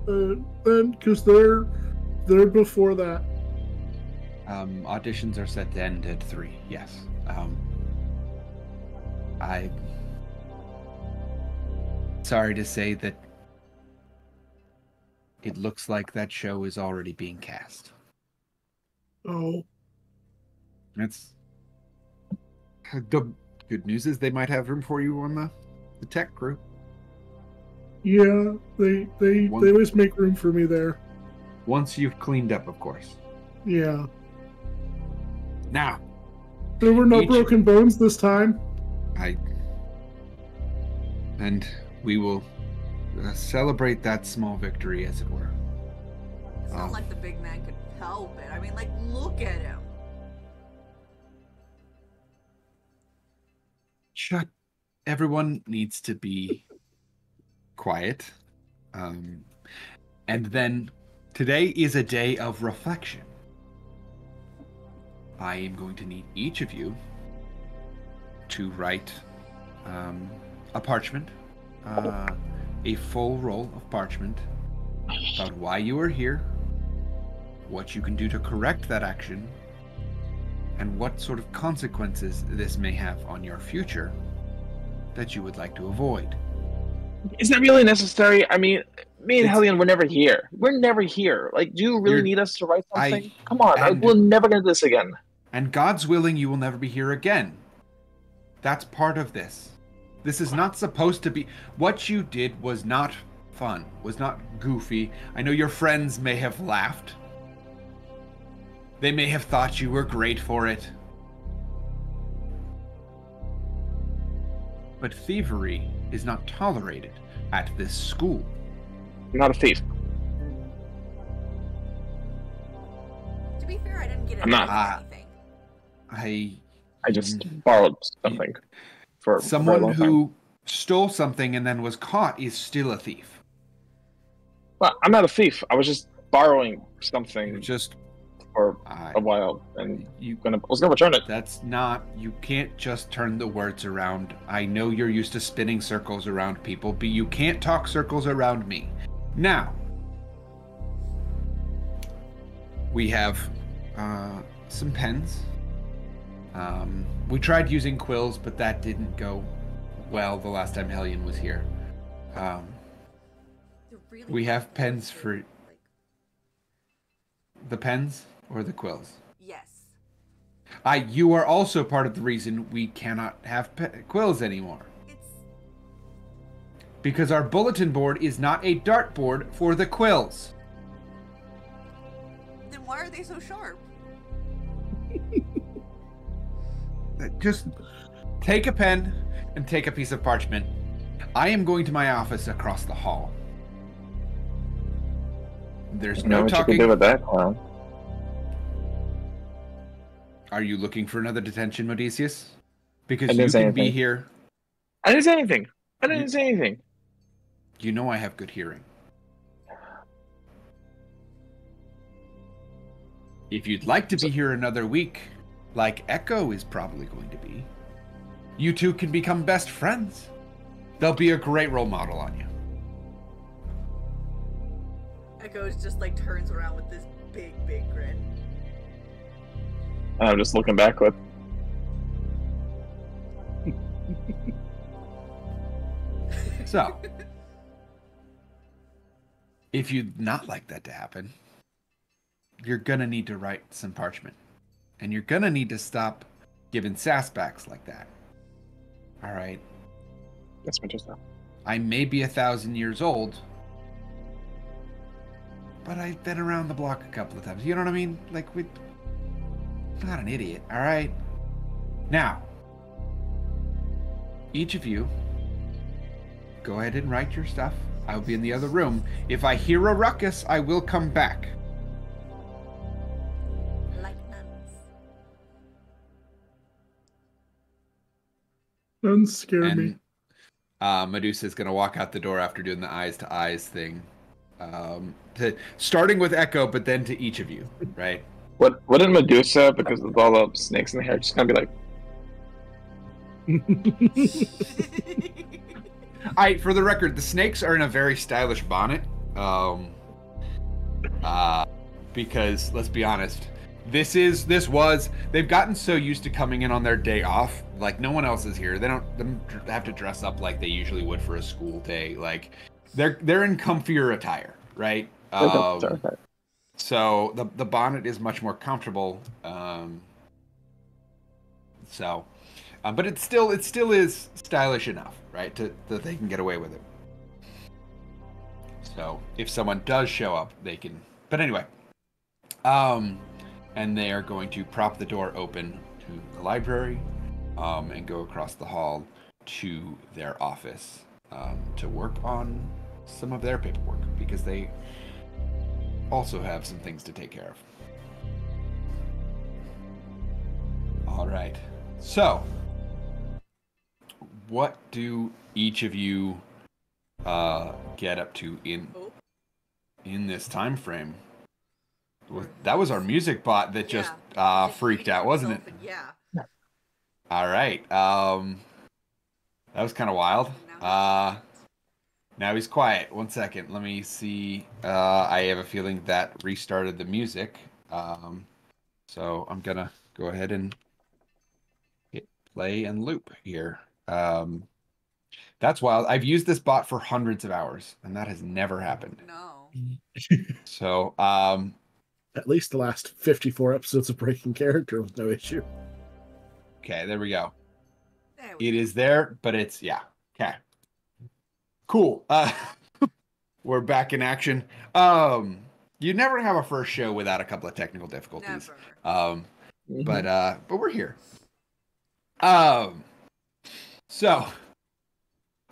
Then, because they're before that. Auditions are set to end at 3. Yes. I'm sorry to say that it looks like that show is already being cast. Oh. It's the good news is they might have room for you on the tech crew. Yeah, they always make room for me there. Once you've cleaned up, of course. Yeah. Now, there were no broken bones this time. And we will celebrate that small victory, as it were. It's not like the big man could help it. I mean, like, look at him. Shut. Everyone needs to be quiet. And then today is a day of reflection. I am going to need each of you to write a parchment, a full roll of parchment about why you are here, what you can do to correct that action, and what sort of consequences this may have on your future that you would like to avoid. Is that really necessary? I mean, me and Hellion were never here. We're never here. Like, do you really need us to write something? Come on, we're never going to do this again. And God's willing, you will never be here again. That's part of this. This is not supposed to be... What you did was not fun, was not goofy. I know your friends may have laughed. They may have thought you were great for it. But thievery is not tolerated at this school. I'm not a thief. To be fair, I didn't get I'm not. anything. I just borrowed something for a very someone long time. who stole something and then was caught is still a thief. Well, I'm not a thief. I was just borrowing something Just for a while, and I was gonna return it. That's not. You can't just turn the words around. I know you're used to spinning circles around people, but you can't talk circles around me. Now, we have some pens. We tried using quills, but that didn't go well the last time Hellion was here. We have pens for the pens or the quills. Yes. You are also part of the reason we cannot have quills anymore. Because our bulletin board is not a dartboard for the quills. Then why are they so sharp? Just take a pen and take a piece of parchment. I am going to my office across the hall. There's no what talking. You can do with that, clown. Are you looking for another detention, Modesius? Because I didn't you say can be anything. here. I didn't say anything. I didn't say anything. You know I have good hearing. If you'd like to be here another week, like Echo is probably going to be, you two can become best friends. They'll be a great role model on you. Echo just like turns around with this big grin. And I'm just looking back with. So, if you'd not like that to happen, you're gonna need to write some parchment. And you're gonna need to stop giving sassbacks like that. Alright? That's interesting. I may be 1,000 years old, but I've been around the block a couple of times. You know what I mean? Like, I'm not an idiot, alright? Now, each of you, go ahead and write your stuff. I'll be in the other room. If I hear a ruckus, I will come back. Like nuns. Don't scare me. Medusa's going to walk out the door after doing the eyes-to-eyes thing. Starting with Echo, but then to each of you, right? Wouldn't Medusa, because of all the snakes in the hair, just gonna be like... For the record, the snakes are in a very stylish bonnet. Because, let's be honest, they've gotten so used to coming in on their day off. Like, no one else is here. They don't have to dress up like they usually would for a school day. Like, they're in comfier attire, right? So the bonnet is much more comfortable. But it still is stylish enough, right, that they can get away with it. So if someone does show up, they can. But anyway, and they are going to prop the door open to the library, and go across the hall to their office, to work on some of their paperwork, because they also have some things to take care of. All right. So, what do each of you get up to in this time frame? That was our music bot that just freaked out, wasn't it? Yeah. All right. That was kind of wild. Now he's quiet. 1 second. Let me see. I have a feeling that restarted the music. So I'm going to go ahead and hit play and loop here. That's wild. I've used this bot for hundreds of hours, and that has never happened. No. So, at least the last 54 episodes of Breaking Character with no issue. Okay, there we go. It is there, but it's, yeah. Okay. Cool. We're back in action. You never have a first show without a couple of technical difficulties. Never. But we're here. So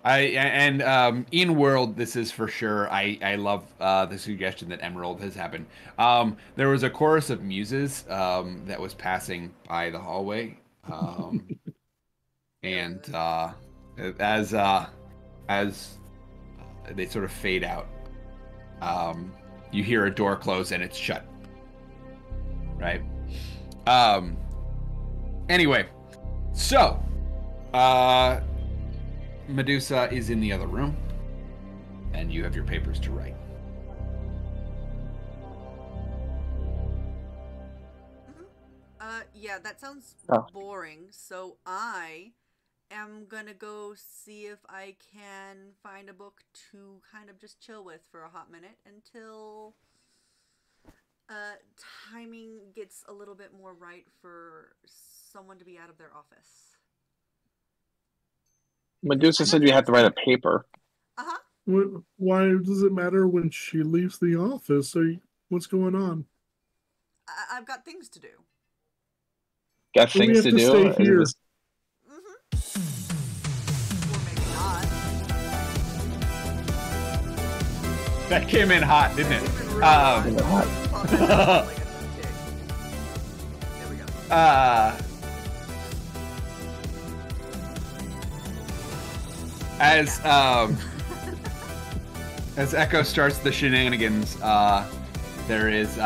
In world, this is for sure. I love the suggestion that Emerald has happened. There was a chorus of muses that was passing by the hallway, and as they sort of fade out, you hear a door close and it's shut. Right. Anyway, so Medusa is in the other room, and you have your papers to write. Yeah, that sounds boring. So I am gonna go see if I can find a book to kind of just chill with for a hot minute until timing gets a little bit more right for someone to be out of their office. Medusa said you have to write a paper. Uh-huh. Why does it matter when she leaves the office? What's going on? I've got things to do. Got things to do? Stay here. Or maybe not. That came in hot, didn't it? There we go. As Echo starts the shenanigans, there is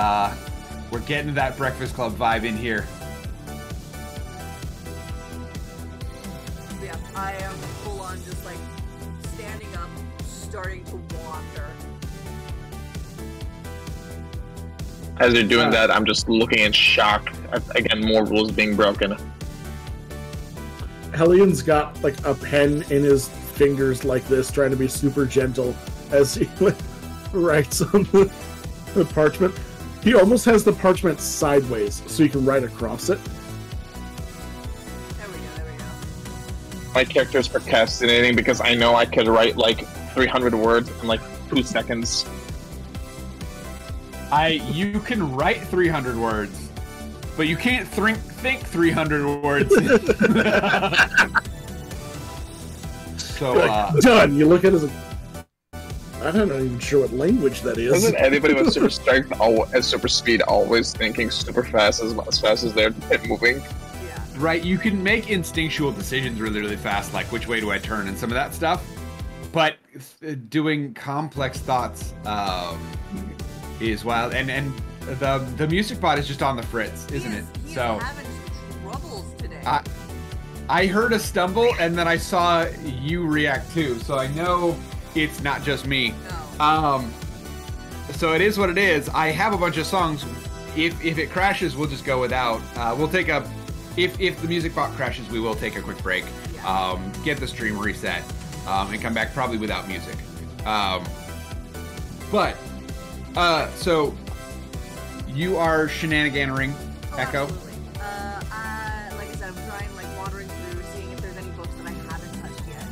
we're getting that Breakfast Club vibe in here. Yeah, I am full on just like standing up, starting to wander. As you're doing that, I'm just looking in shock at, again, more rules being broken. Hellion's got like a pen in his fingers like this, trying to be super gentle as he writes on the parchment. He almost has the parchment sideways so you can write across it. There we go. My character is procrastinating because I know I could write like 300 words in like 2 seconds. You can write 300 words, but you can't think 300 words. So done. You look at it as I'm not even sure what language that is. Isn't anybody with super strength and super speed always thinking super fast as fast as they're moving? Yeah. Right, you can make instinctual decisions really, really fast, like which way do I turn and some of that stuff. But doing complex thoughts is wild, and the music bot is just on the fritz, isn't it? He's So having some troubles today. I heard a stumble, and then I saw you react too, so I know it's not just me. No. So it is what it is. I have a bunch of songs. If it crashes, we'll just go without. We'll take a. If the music bot crashes, we will take a quick break. Yeah. Get the stream reset, and come back probably without music. So you are shenaniganering, Echo. Absolutely. Like I said, I'm trying, like, wandering through, seeing if there's any books that I haven't touched yet.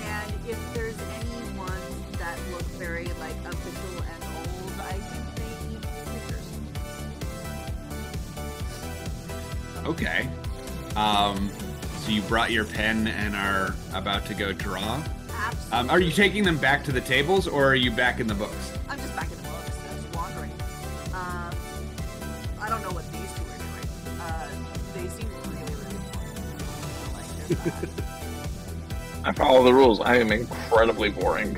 And if there's any ones that look very, like, official and old, I think they need pictures. Okay. So you brought your pen and are about to go draw? Absolutely. Are you taking them back to the tables, or are you back in the books? I'm just back in the books. I'm just wandering. I don't know what these two are doing. They seem really, really boring. Like, they're bad. I follow the rules. I am incredibly boring.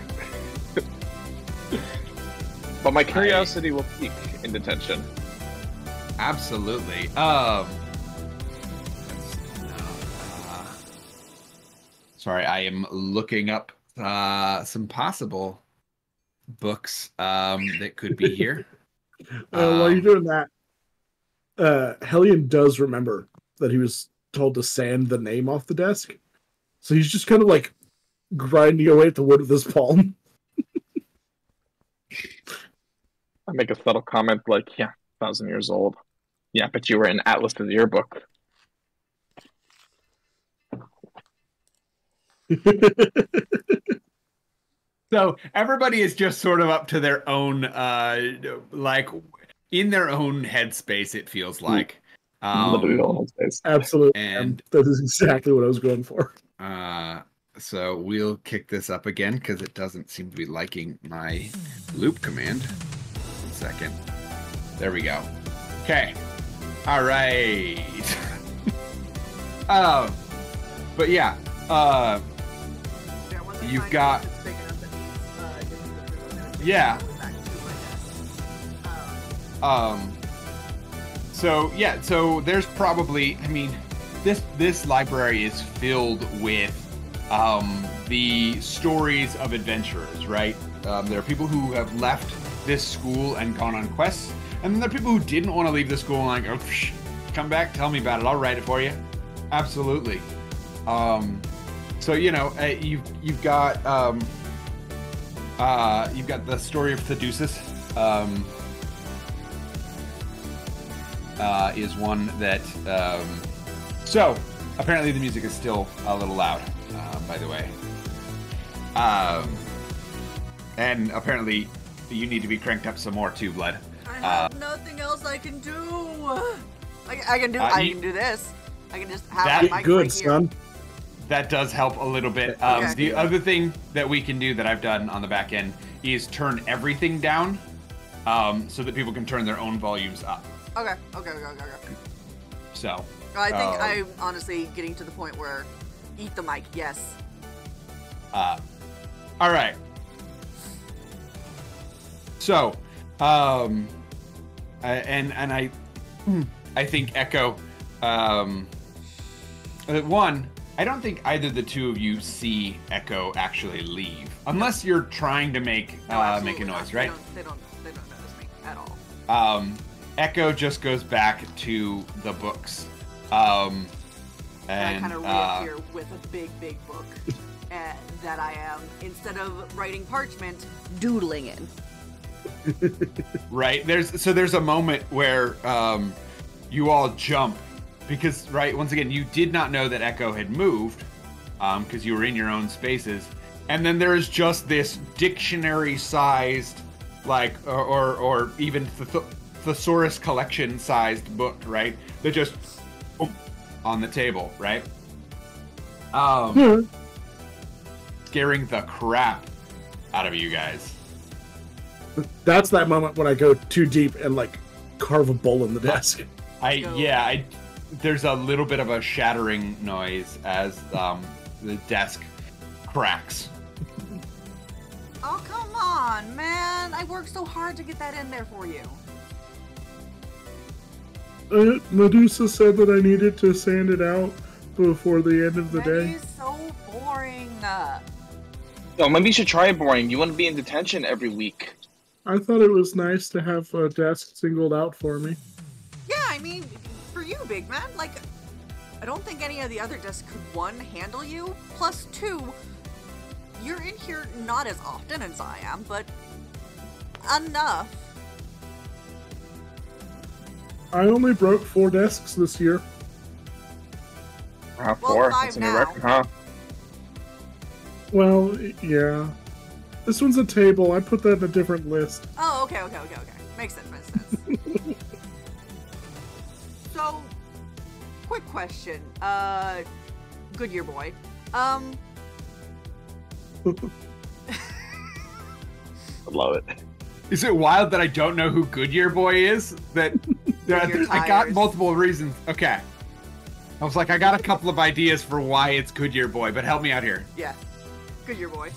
But my curiosity will peak in detention. Absolutely. Sorry, I am looking up some possible books that could be here. While you're doing that, Hellion does remember that he was told to sand the name off the desk. So he's just kind of like grinding away at the wood with his palm. I make a subtle comment like, yeah, 1,000 years old. Yeah, but you were in Atlas's yearbook. So everybody is just sort of up to their own, like in their own headspace. It feels like Literally all in space. Absolutely. And that is exactly what I was going for. So we'll kick this up again because it doesn't seem to be liking my loop command. 1 second. There we go. Okay. All right. But yeah. You've got. Yeah. So yeah. So there's probably. I mean, this library is filled with the stories of adventurers, right? There are people who have left this school and gone on quests, and then there are people who didn't want to leave the school and like, oh, come back, tell me about it, I'll write it for you. Absolutely. So you know, you've got the story of Thaddeus. Is one that. So apparently the music is still a little loud. By the way. And apparently you need to be cranked up some more too, Blood. I have nothing else I can do. I can do this. I can just have my mic good, right here. son. That does help a little bit. Okay. The other thing that we can do that I've done on the back end is turn everything down so that people can turn their own volumes up. Okay. So. I think I'm honestly getting to the point where eat the mic, yes. All right. So, and I think Echo. One, I don't think either the two of you see Echo actually leave, unless you're trying to make a noise, right? They don't notice me at all. Echo just goes back to the books. And I kind of reappear with a big book that I am, instead of writing parchment, doodling in. Right. There's a moment where you all jump because, right, once again, you did not know that Echo had moved because you were in your own spaces, and then there's just this dictionary-sized, like, or even thesaurus collection-sized book, right? That just on the table, right? Scaring the crap out of you guys. That's that moment when I go too deep and like carve a bowl in the desk. There's a little bit of a shattering noise as the desk cracks. Oh, come on, man. I worked so hard to get that in there for you. Medusa said that I needed to sand it out before the end of the day. That is so boring. Yo, maybe you should try boring. You want to be in detention every week. I thought it was nice to have a desk singled out for me. Yeah, I mean, for you, big man, like, I don't think any of the other desks could, one, handle you, plus two, you're in here not as often as I am, but enough. I only broke 4 desks this year. Wow, Well, 4. 5 That's a new now. record, huh? Well, yeah. This one's a table. I put that in a different list. Oh, okay. Makes sense. So, quick question. Goodyear boy. I love it. Is it wild that I don't know who Goodyear Boy is? I got multiple reasons. Okay. I was like, I got a couple of ideas for why it's Goodyear Boy, but help me out here. Yeah. Goodyear boy.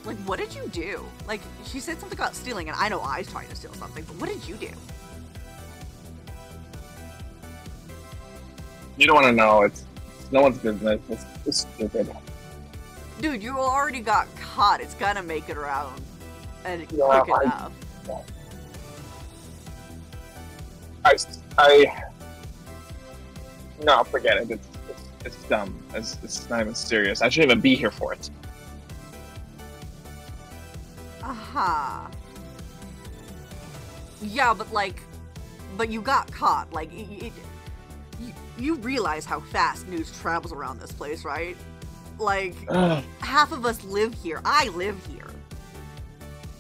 Like, what did you do? Like, she said something about stealing, and I know I was trying to steal something, but what did you do? You don't want to know. It's no one's business. It's stupid. Dude, you already got caught. It's gonna make it around and quick enough. No, forget it. It's dumb. It's not even serious. I shouldn't even be here for it. Aha. Yeah, but you got caught. Like, you realize how fast news travels around this place, right? Like, half of us live here. I live here.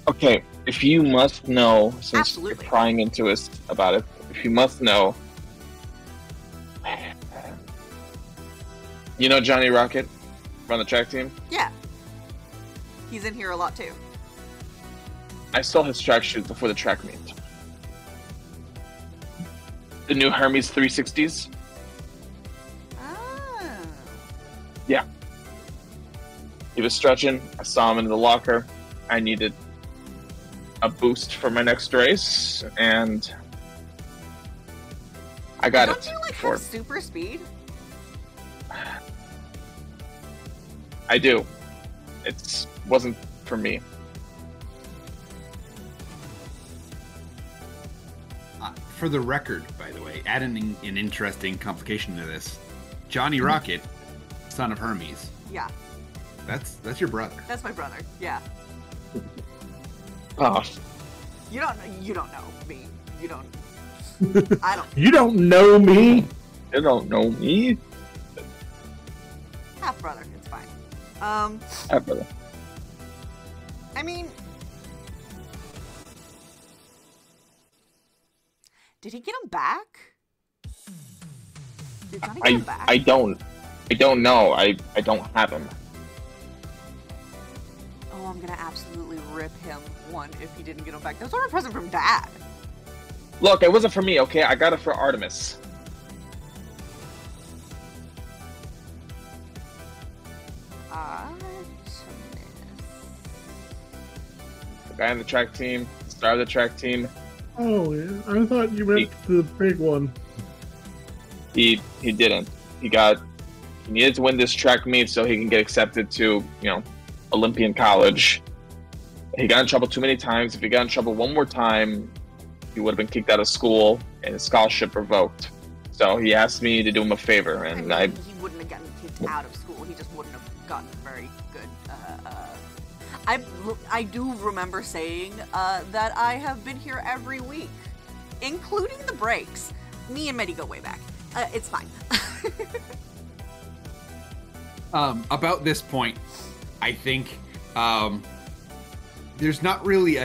Okay, if you must know, since Absolutely. you're prying into us about it, if you must know, you know Johnny Rocket from the track team? Yeah. He's in here a lot too. I stole his track shoes before the track meet. The new Hermes 360s. Ah. Yeah. He was stretching. I saw him in the locker. I needed a boost for my next race, and I got Don't it. you like for have super speed? I do. It wasn't for me. For the record, by the way, adding an interesting complication to this, Johnny Rocket, son of Hermes. Yeah. That's your brother. That's my brother. Yeah. Oh, You don't know me. You don't. I don't. You don't know me. you don't know me? Half brother. It's fine. Brother. I mean, did he get him back? Did Johnny get him back? I don't know. I don't have him. Oh, I'm gonna absolutely rip him one if he didn't get him back. That was a present from Dad. Look, it wasn't for me, okay? I got it for Artemis. The guy on the track team, the star of the track team. Oh, yeah. I thought you meant the big one. He didn't. He needed to win this track meet so he can get accepted to, Olympian College. He got in trouble too many times. If he got in trouble one more time, he would have been kicked out of school and his scholarship revoked. So he asked me to do him a favor, and I mean, he wouldn't have gotten kicked out of school. He just wouldn't have gotten very good. I do remember saying that I have been here every week, including the breaks. Me and Medi go way back. It's fine. About this point, I think there's not really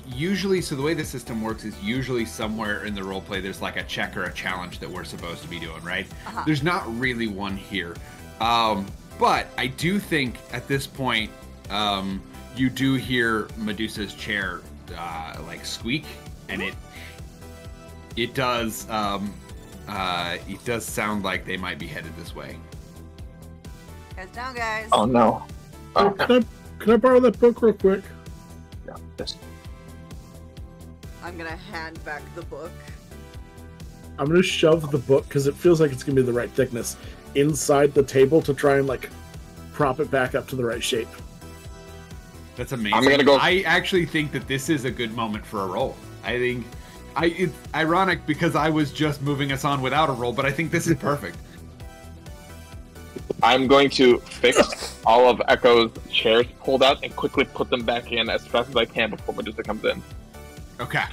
usually, so the way the system works is usually somewhere in the roleplay there's like a check or a challenge that we're supposed to be doing, right? Uh-huh. There's not really one here. But I do think at this point, you do hear Medusa's chair squeak, and it does sound like they might be headed this way. Heads down, guys. Oh no. Oh, Can I borrow that book real quick? no. This- I'm gonna hand back the book. I'm gonna shove the book because it feels like it's gonna be the right thickness inside the table to try and prop it back up to the right shape. That's amazing. I'm gonna go. I actually think that this is a good moment for a roll. I think it's ironic because I was just moving us on without a roll, but I think this is perfect. I'm going to fix all of Echo's chairs pulled out and quickly put them back in as fast as I can before Medusa comes in. Okay.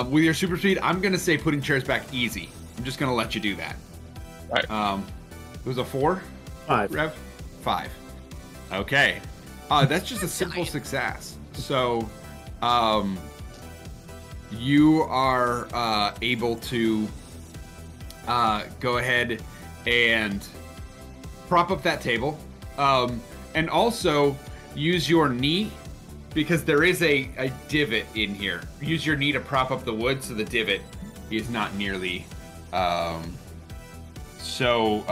With your super speed, I'm gonna say putting chairs back easy. I'm just gonna let you do that. All right. It was a 4? 5. Rev? 5. Okay. That's just a simple success. So, you are able to go ahead and prop up that table, and also use your knee, because there is a divot in here. Use your knee to prop up the wood so the divot is not nearly so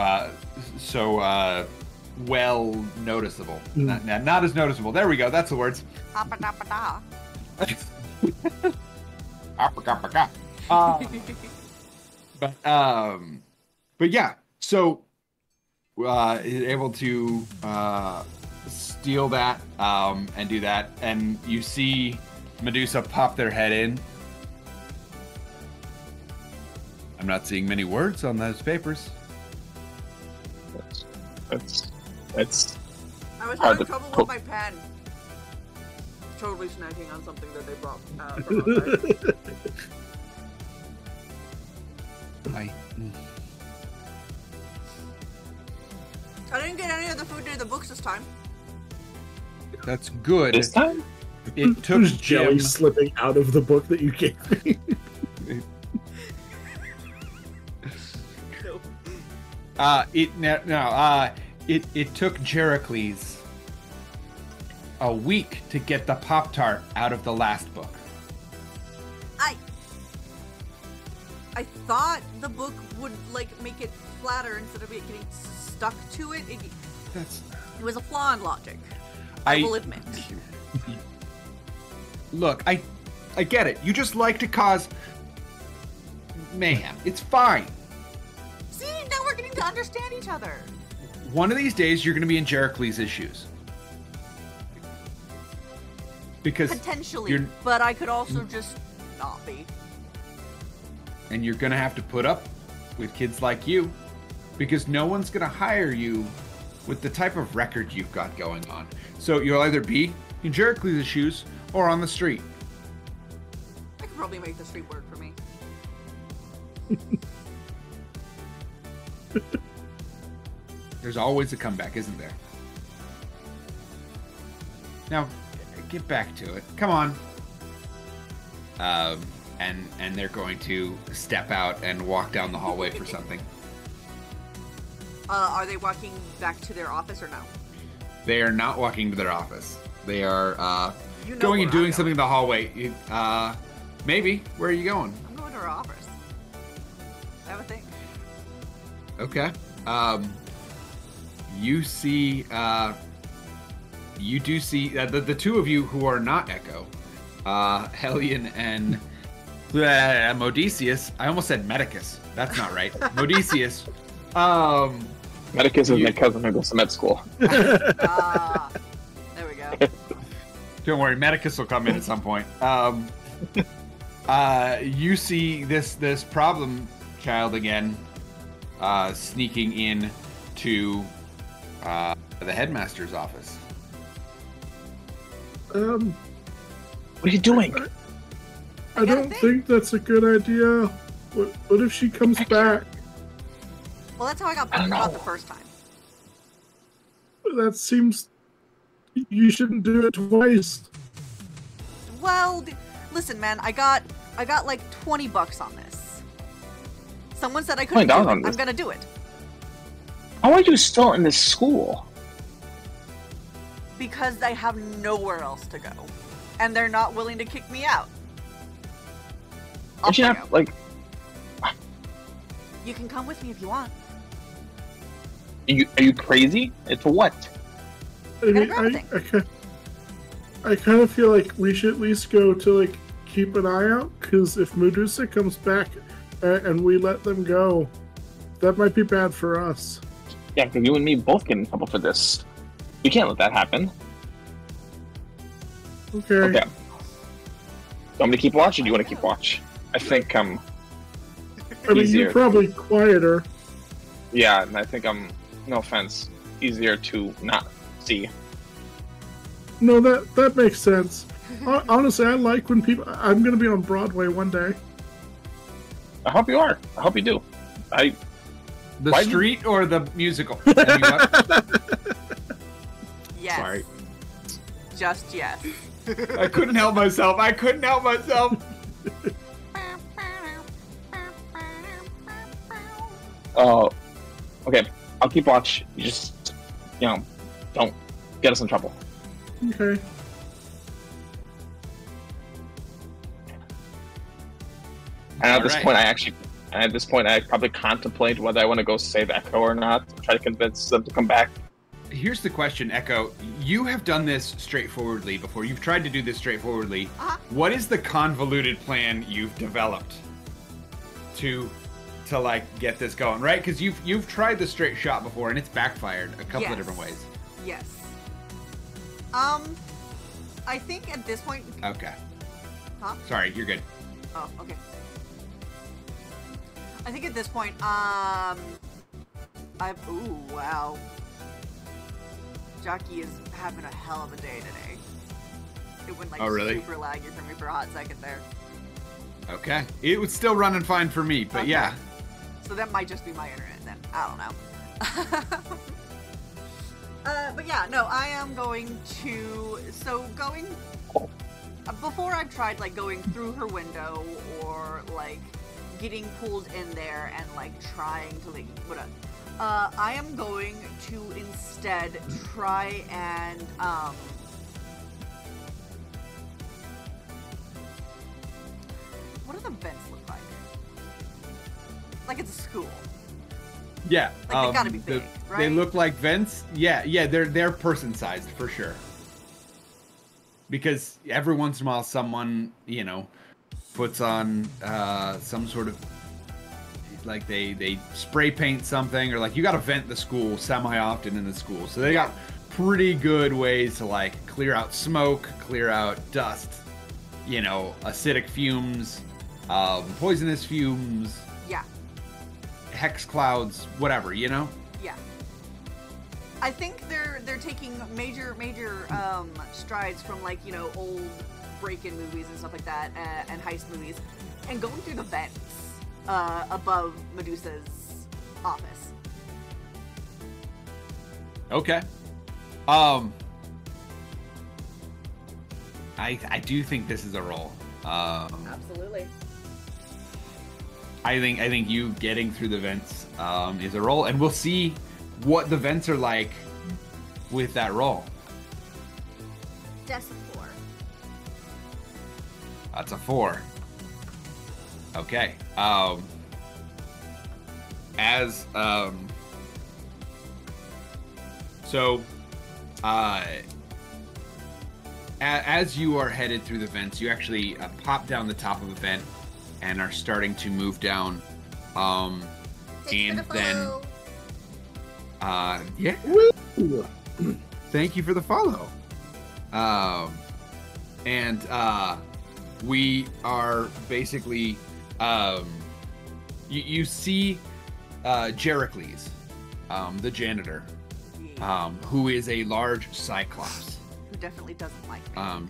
well noticeable. Not as noticeable. There we go. That's the words. Appa-da-pa-da. But yeah. So able to steal that and do that, and you see Medusa pop their head in. I'm not seeing many words on those papers. That's I was hard having to trouble put- with my pen. Totally snacking on something that they brought from outside. I didn't get any of the food near the books this time. That's good. this time. It took There's jelly Jim. slipping out of the book that you gave me. It took Jericles a week to get the Pop-Tart out of the last book. I thought the book would like make it flatter instead of it getting stuck to it. It was a flaw in logic. I will admit. Look, I get it. You just like to cause mayhem. It's fine. See, now we're getting to understand each other. One of these days, you're going to be in Jericles' shoes. Because potentially, but I could also just not be. And you're going to have to put up with kids like you, because no one's going to hire you with the type of record you've got going on. So you'll either be in Jericles' shoes or on the street. I could probably make the street work for me. There's always a comeback, isn't there? Now, get back to it. Come on. And they're going to step out and walk down the hallway for something. Are they walking back to their office or no? They are not walking to their office. They are going and doing something in the hallway. Maybe. Where are you going? I'm going to our office. I have a thing. Okay. You see, you do see the two of you who are not Echo, Hellion and Modious. I almost said Medicus. That's not right. Modious. Medicus is my cousin who goes to med school. There we go. Don't worry, Medicus will come in at some point. You see this problem child again, sneaking in to the headmaster's office. What are you doing? I don't think that's a good idea. What if she comes back? Well, that's how I got put out the first time. That seems... You shouldn't do it twice. Well, listen, man, I got like $20 on this. Someone said I couldn't do it. I'm gonna do it. How are you still in this school? Because I have nowhere else to go. And they're not willing to kick me out. But you have, like... You can come with me if you want. Are you crazy? It's what? I mean, I kind of feel like we should at least go to, like, keep an eye out, because if Medusa comes back and we let them go, that might be bad for us. Yeah, because you and me both get in trouble for this. You can't let that happen. Okay. Okay. Do you want me to keep watch, or do you want to keep watch? I think I mean, you're probably quieter. Yeah, and I think I'm, no offense, easier to not see. No, that makes sense. Honestly, I like when people... I'm going to be on Broadway one day. I hope you are. I hope you do. The street or the musical? Yes. Sorry. Just yes. I couldn't help myself. Oh, okay. I'll keep watch. You just, don't get us in trouble. Okay. And at this point, I probably contemplate whether I want to go save Echo or not. Try to convince them to come back. Here's the question, Echo. You have done this straightforwardly before. You've tried to do this straightforwardly. What is the convoluted plan you've developed to like get this going, right? Because you've tried the straight shot before and it's backfired a couple of different ways. Yes. I think at this point. Okay. Huh? Sorry, you're good. Oh, okay. I think at this point, ooh, wow. Jockey is having a hell of a day today. It went like super laggy for me for a hot second there. Okay. It was still running fine for me, but yeah. So that might just be my internet then. I don't know. But yeah, no, I am going to... before I've tried, like, going through her window or, like, getting pulled in there and like trying to like whatever. I am going to instead try and what do the vents look like? Like it's a school. Yeah, like they gotta be big, right? They look like vents. Yeah, they're person sized for sure. Because every once in a while, someone puts on some sort of like they spray paint something, or like you got to vent the school semi often in the school, so they got pretty good ways to like clear out smoke, clear out dust, acidic fumes, poisonous fumes. Yeah. Hex clouds, whatever, Yeah. I think they're taking major strides from like old break-in movies and stuff like that, and heist movies, and going through the vents above Medusa's office. Okay. I do think this is a roll. Absolutely. I think you getting through the vents is a roll, and we'll see what the vents are like with that roll. That's a 4. That's a 4. Okay. As you are headed through the vents, you actually pop down the top of a vent and are starting to move down. Yeah. Woo! Thank you for the follow. We are basically, you see Jericles, the janitor, who is a large cyclops. Who definitely doesn't like me.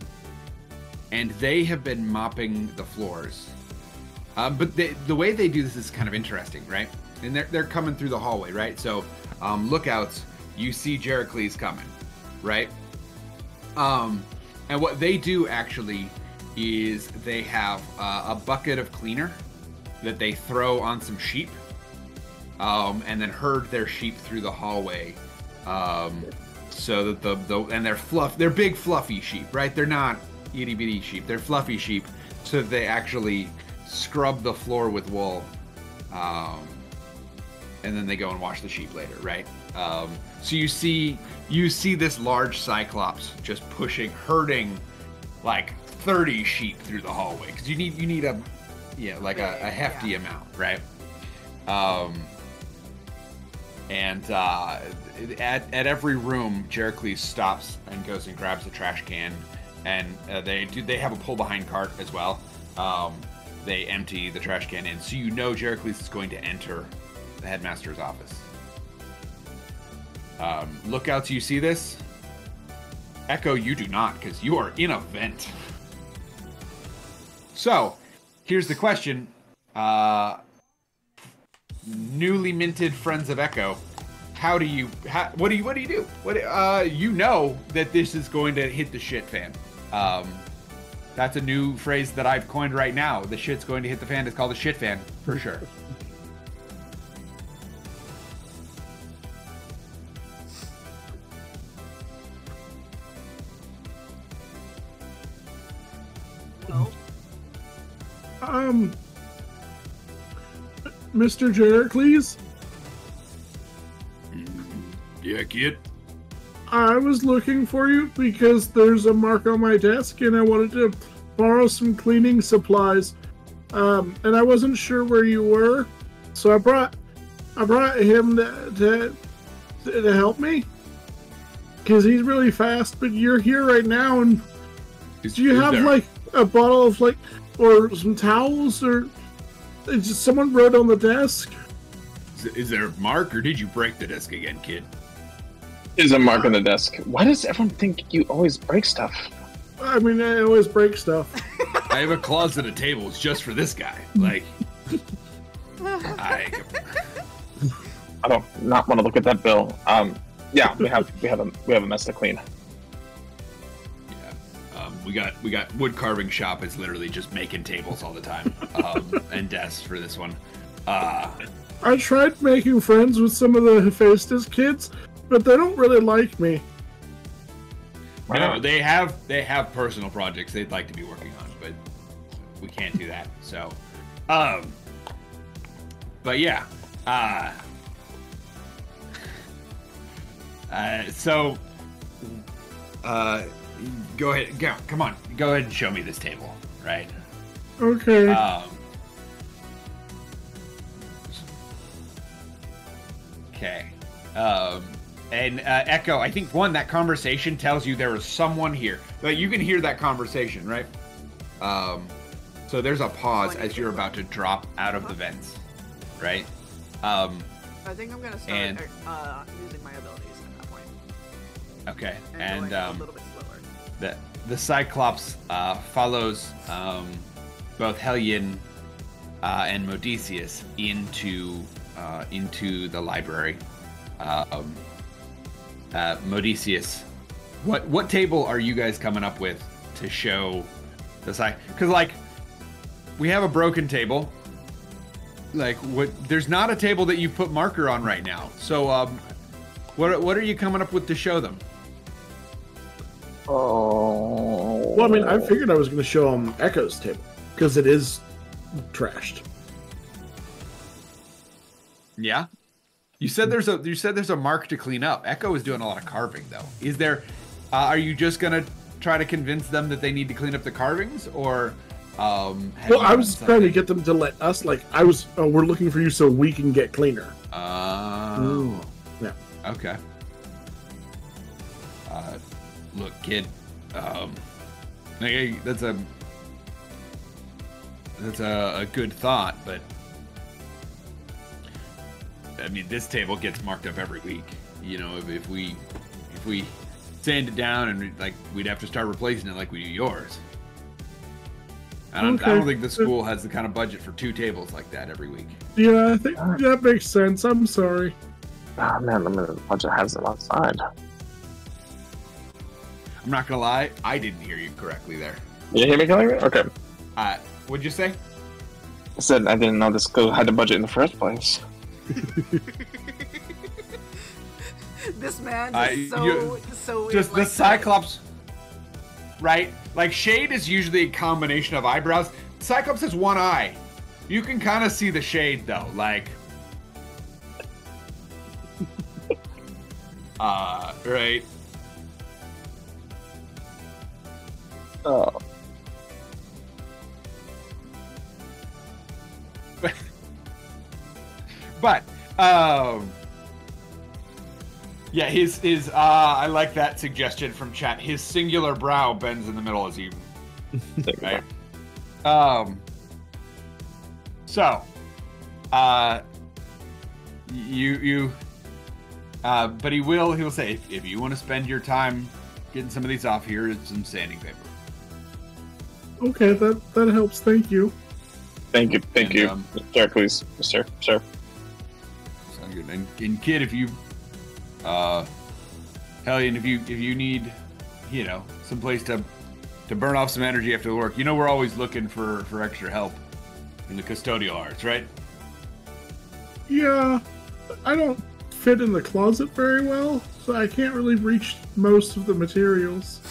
And they have been mopping the floors. But the way they do this is kind of interesting, right? And they're coming through the hallway, right? So, lookouts, you see Jericles coming, right? And what they do actually is they have a bucket of cleaner that they throw on some sheep, and then herd their sheep through the hallway, so that they're big fluffy sheep, right? They're not itty bitty sheep; they're fluffy sheep, so that they actually scrub the floor with wool, and then they go and wash the sheep later, right? So you see this large cyclops just herding like 30 sheep through the hallway, because you need a hefty amount, right? At every room, Jericles stops and goes and grabs a trash can, and they have a pull behind cart as well. They empty the trash can in, so Jericles is going to enter the headmaster's office. Lookouts, you see this? Echo, you do not, because you are in a vent. So, here's the question. Newly minted friends of Echo, what do you do? You know that this is going to hit the shit fan. That's a new phrase that I've coined right now. The shit's going to hit the fan. It's called the shit fan, for sure. Mr. Jericles? Yeah, kid? I was looking for you because there's a mark on my desk and I wanted to borrow some cleaning supplies. And I wasn't sure where you were, so I brought him to help me. Because he's really fast, but you're here right now, and do you have like a bottle of like, or some towels, or just someone wrote on the desk? Is there a mark, or did you break the desk again, kid? There's a mark on the desk. Why does everyone think you always break stuff? I mean, I always break stuff. I have a closet of tables just for this guy. Like, I don't not want to look at that bill. Yeah, we have a mess to clean. Yeah. we got wood carving shop is literally just making tables all the time, and desks for this one. I tried making friends with some of the Hephaestus kids, but they don't really like me. You know, they have personal projects they'd like to be working on, but we can't do that. So, but yeah, so, go ahead, come on, go ahead and show me this table, right? Okay. Okay. And Echo, I think that conversation tells you there was someone here. Like, you can hear that conversation, right? So there's a pause as you're about to drop out of the vents, right? I think I'm gonna start using my abilities at that point. Okay, and going a little bit slower. The Cyclops follows both Hellion and Modious into the library. Modious, what table are you guys coming up with to show the side? Because like we have a broken table. Like there's not a table that you put marker on right now. So what are you coming up with to show them? Oh. Well, I mean, I figured I was going to show them Echo's table because it is trashed. Yeah. You said there's a mark to clean up. Echo is doing a lot of carving though. Is there? Are you just gonna try to convince them that they need to clean up the carvings, or? Well, I was trying to get them to let us. Like we're looking for you so we can get cleaner. Oh. Yeah. Okay. Look, kid. That's a good thought, but. I mean, this table gets marked up every week. You know, if we sand it down and like we'd have to start replacing it like we do yours. I don't think the school has the kind of budget for 2 tables like that every week. Yeah, I think that makes sense. I'm sorry. Oh man, the budget has them outside. I'm not gonna lie, I didn't hear you correctly there. You hear me correctly? Okay. What'd you say? I said I didn't know the school had the budget in the first place. This man is so just the Cyclops, right? Like shade is usually a combination of eyebrows. Cyclops has one eye. You can kind of see the shade though, like right. Oh. But yeah, his I like that suggestion from chat. His singular brow bends in the middle as he right. So but he'll say if you want to spend your time getting some of these off, here is some sanding paper. Okay, that helps. Thank you. Thank you. Sir, please. Sir. Sounds good. And kid, if you Hellion, if you need, some place to burn off some energy after the work, we're always looking for extra help in the custodial arts, right? Yeah, I don't fit in the closet very well, so I can't really reach most of the materials.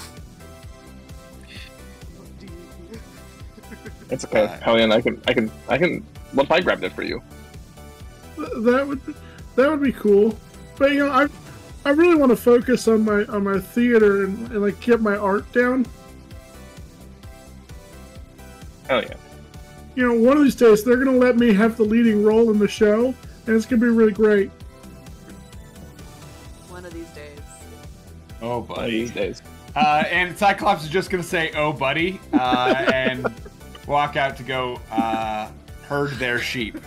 It's okay, Hellion. I can. What if I grabbed it for you? That would be cool. But I really want to focus on my theater and like get my art down. Hell yeah. One of these days they're gonna let me have the leading role in the show, and it's gonna be really great. One of these days. Oh, buddy. One of these days. And Cyclops is just gonna say, "Oh, buddy," and walk out to go herd their sheep.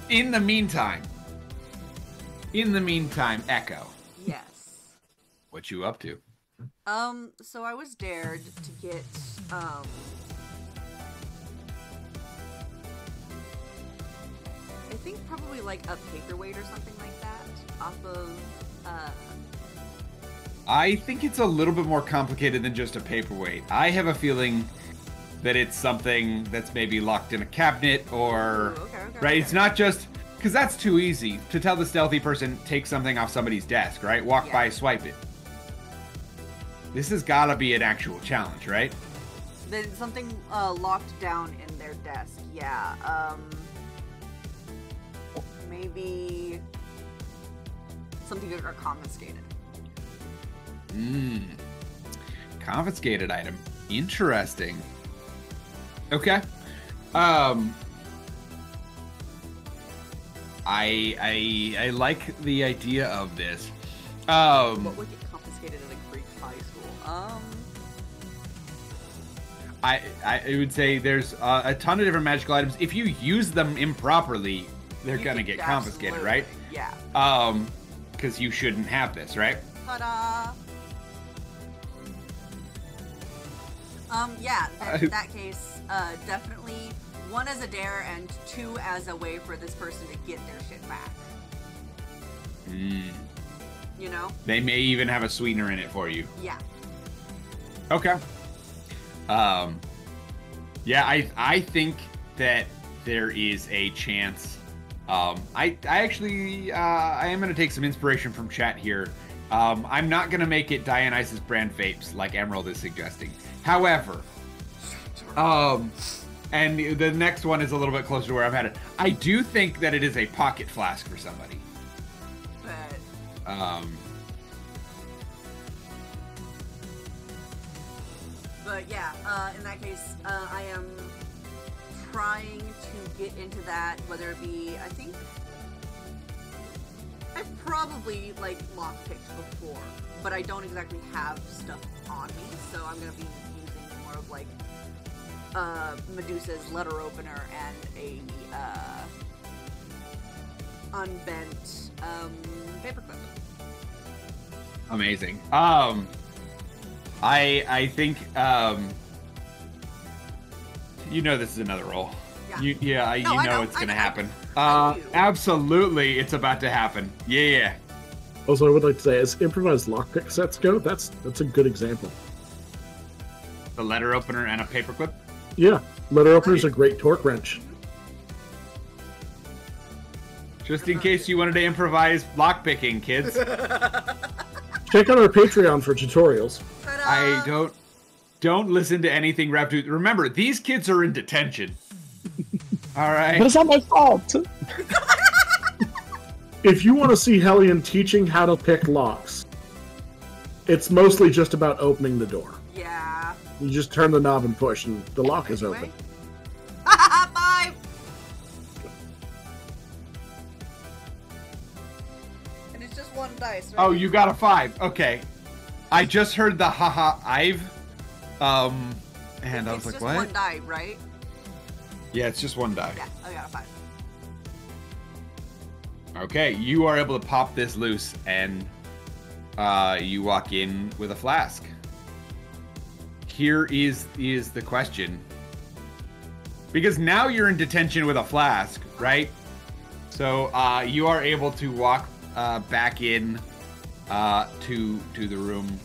In the meantime, Echo. Yes. What you up to? So I was dared to get I think probably like a paperweight or something like that off of I think it's a little bit more complicated than just a paperweight. I have a feeling that it's something that's maybe locked in a cabinet or... Ooh, okay, right? okay. It's not just... Because that's too easy to tell the stealthy person, take something off somebody's desk, right? Walk by, swipe it. This has got to be an actual challenge, right? Then something locked down in their desk. Yeah. Maybe something that got confiscated. Confiscated item. Interesting. Okay. I like the idea of this. What would get confiscated at a Greek high school? I would say there's a ton of different magical items. If you use them improperly, they're gonna get confiscated, right? Yeah. Because you shouldn't have this, right? Ta-da! Yeah, in that case, definitely 1 as a dare and 2 as a way for this person to get their shit back. You know? They may even have a sweetener in it for you. Yeah. Okay. Yeah, I think that there is a chance. I actually I am going to take some inspiration from chat here. I'm not going to make it Dionysus brand vapes like Emerald is suggesting. However, and the next one is a little bit closer to where I'm headed. I do think that it is a pocket flask for somebody. But yeah, in that case, I am trying to get into that, whether it be, I think I've probably like lockpicked before, but I don't exactly have stuff on me, so I'm gonna be using more of like Medusa's letter opener and a unbent paperclip. Amazing. I think you know this is another roll. Yeah. You know it's gonna happen. Absolutely, it's about to happen. Yeah. Also, I would like to say, as improvised lockpick sets go, that's a good example. The letter opener and a paperclip. Yeah, letter opener's a great torque wrench. Just in case you wanted to improvise lockpicking, kids. Check out our Patreon for tutorials. I don't listen to anything Rap to. Remember, these kids are in detention. All right. But it's not my fault. If you want to see Hellion teaching how to pick locks, it's mostly just about opening the door. Yeah. You just turn the knob and push, and the lock is open. 5! And it's just 1 dice, right? Oh, you got a 5. Okay. I just heard the haha I've and I was like, what? It's just 1 die, right? Yeah, it's just 1 die. Yeah, I got a 5. Okay, you are able to pop this loose and you walk in with a flask. Here is the question. Because now you're in detention with a flask, right? So you are able to walk back in to the room.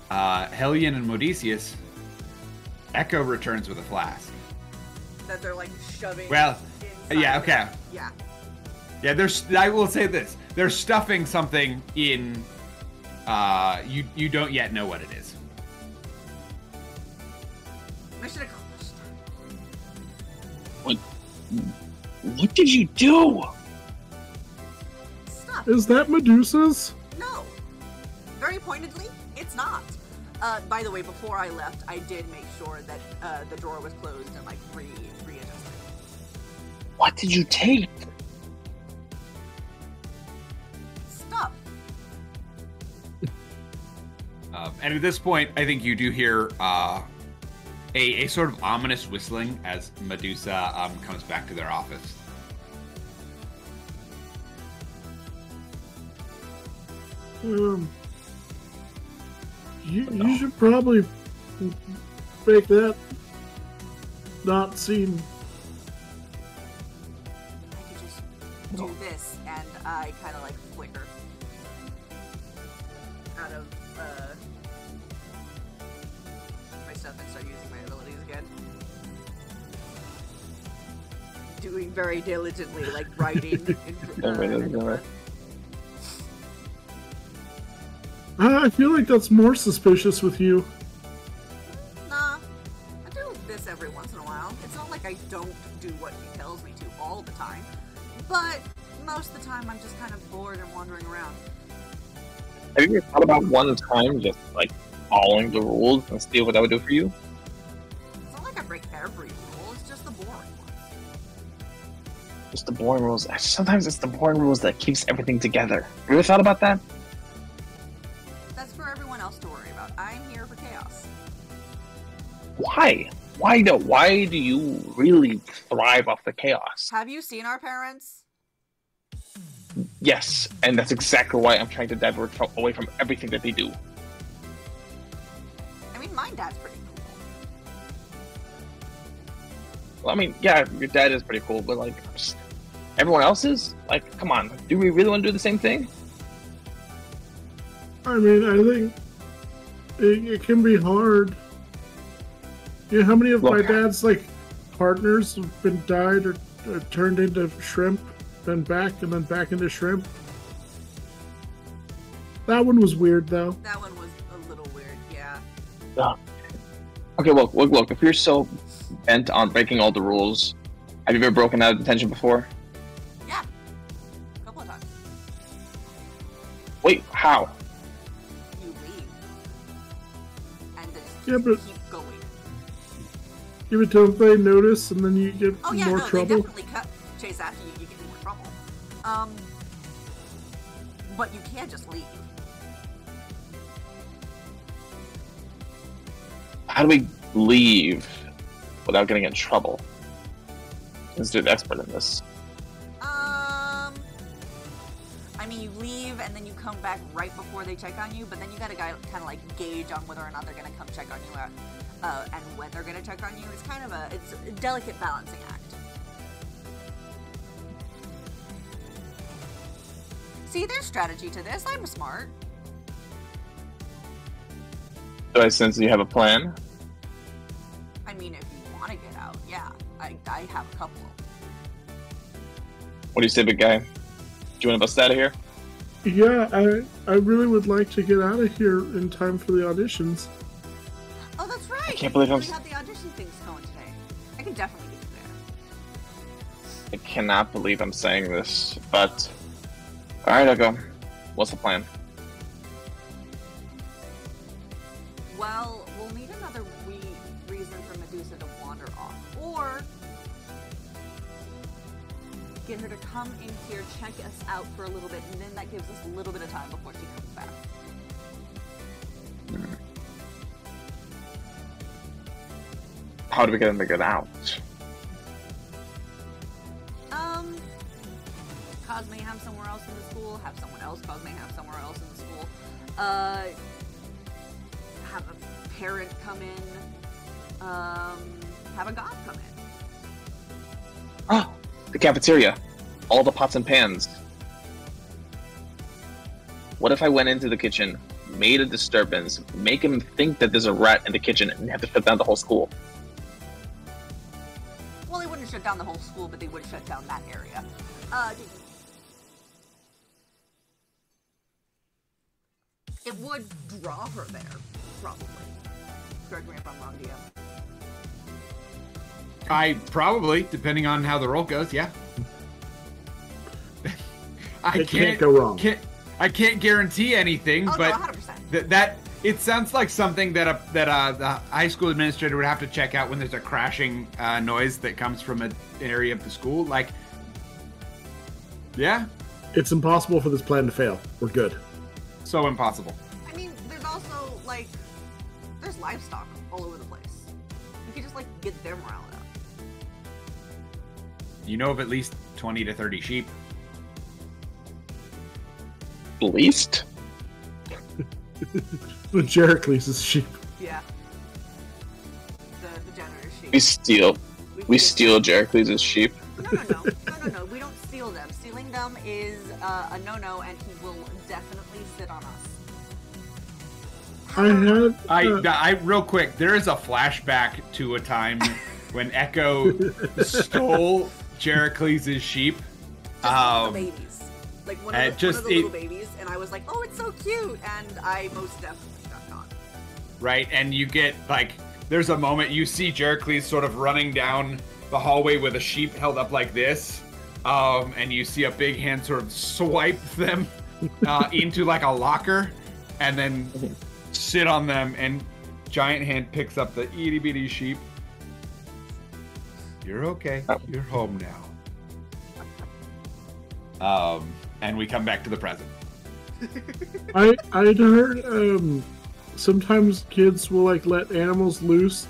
Hellion and Modious, Echo returns with a flask. That they're like shoving. Well, yeah, okay. Yeah. Yeah, I will say this. They're stuffing something in, you don't yet know what it is. Mission accomplished. What did you do? Stop. Is that Medusa's? No. Very pointedly, it's not. By the way, before I left, I did make sure that the drawer was closed and like readjusted. What did you take? Stop. And at this point, I think you do hear a sort of ominous whistling as Medusa comes back to their office. You should probably make that not seem. I could just do this, and I kind of like flicker out of my stuff and start using my abilities again. Doing very diligently, like writing in front. I feel like that's more suspicious with you. Nah, I do this every once in a while. It's not like I don't do what he tells me to all the time, but most of the time I'm just kind of bored and wandering around. Have you ever thought about one time just like following the rules and see what that would do for you? It's not like I break every rule, it's just the boring ones. Just the boring rules. Sometimes it's the boring rules that keeps everything together. Have you ever thought about that? That's for everyone else to worry about. I'm here for chaos. Why? Why though? Why do you really thrive off the chaos? Have you seen our parents? Yes, and that's exactly why I'm trying to divert away from everything that they do. I mean, my dad's pretty cool. Well, I mean, yeah, your dad is pretty cool, but like, everyone else is? Like, come on, do we really want to do the same thing? I mean, I think it can be hard. You know, how many of my dad's like partners have been died or turned into shrimp, then back, and then back into shrimp? That one was weird, though. That one was a little weird, yeah. Okay, look. If you're so bent on breaking all the rules, have you ever broken out of detention before? Yeah, a couple of times. Wait, how? You leave, and then Yeah, but keep going. even don't they notice, and then you get Oh yeah, more no, trouble? they definitely chase after you. You get more trouble. But you can't just leave. How do we leave without getting in trouble? Let's do the expert in this. I mean, you leave and then you come back right before they check on you, but then you gotta kind of like gauge on whether or not they're gonna come check on you and when they're gonna check on you. It's kind of a delicate balancing act. See, there's strategy to this. I'm smart. Do I sense you have a plan? I mean, if you want to get out, yeah. I have a couple. What do you say, big guy? Do you want to bust out of here? Yeah, I really would like to get out of here in time for the auditions. Oh, that's right. I can't believe we have the audition things going today. I can definitely get you there. I cannot believe I'm saying this, but... Alright, I'll go. What's the plan? Well, we'll need another reason for Medusa to wander off. Or get her to come in here, check us out for a little bit, and then that gives us a little bit of time before she comes back. How do we get them to get out? Cause mayhem somewhere else in the school, have someone else cause mayhem somewhere else in the school, have a parent come in, have a god come in. Oh, the cafeteria. All the pots and pans. What if I went into the kitchen, made a disturbance, make him think that there's a rat in the kitchen, and have to shut down the whole school? Well, they wouldn't shut down the whole school, but they would shut down that area. It would draw her there, probably. Correct me if I'm wrong, DM. Probably, depending on how the roll goes, yeah. It can't go wrong. I can't guarantee anything, Oh, but no, 100%. that it sounds like something that the high school administrator would have to check out when there's a crashing noise that comes from an area of the school. Like, yeah, It's impossible for this plan to fail. We're good. so impossible. I mean, there's also, like, there's livestock all over the place. You could just, like, get their morale up. You know of at least 20 to 30 sheep. Least? The Jericles' sheep. Yeah. The janitor's sheep. We steal Jericles' sheep. No. We don't steal them. Stealing them is a no-no, and he will definitely sit on us. I real quick, there is a flashback to a time when Echo stole Jericles' sheep. Just one of the babies. Like one of the little babies, and I was like, oh, it's so cute, and I most definitely got caught. Right, and you get, like, there's a moment you see Jericles sort of running down the hallway with a sheep held up like this, and you see a big hand sort of swipe them into like a locker, and then sit on them, and giant hand picks up the itty bitty sheep. You're okay. You're home now. And we come back to the present. I'd heard sometimes kids will like let animals loose,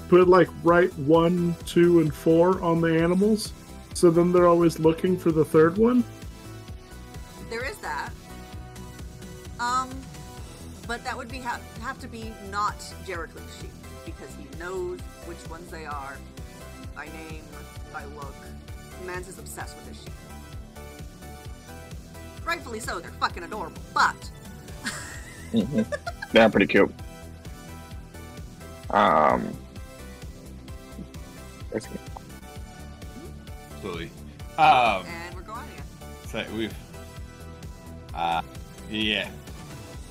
put like write 1, 2, and 4 on the animals, so then they're always looking for the third one. There is that. But that would be have to be not Jericles' sheep, because he knows which ones they are by name, by look. Mans is obsessed with his sheep. Rightfully so, they're fucking adorable, but... They're pretty cute. Absolutely. And we're going again. So we've... yeah.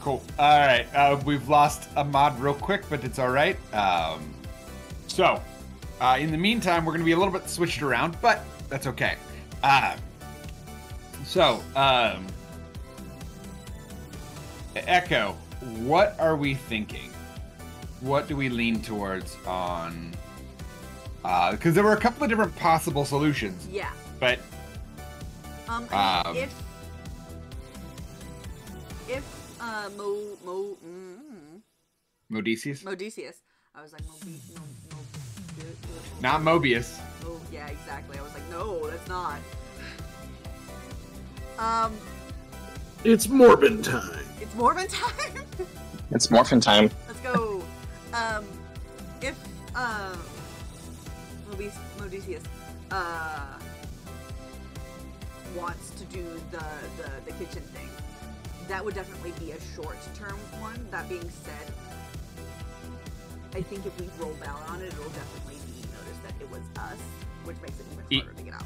Cool. Alright, we've lost a mod real quick, but it's alright. In the meantime, we're going to be a little bit switched around, but that's okay. Echo, what are we thinking? What do we lean towards on... because there were a couple of different possible solutions. Yeah. But... I mean, if Modicious? Modicious. I was like, Not Mobius. Yeah, exactly. I was like, no, that's not. It's Morbin time. It's Morbin time? It's morphin time. Let's go. If, Modicious, wants to do the kitchen thing, that would definitely be a short-term one. That being said, I think if we roll down on it, it'll definitely be noticed that it was us, which makes it even harder to get out.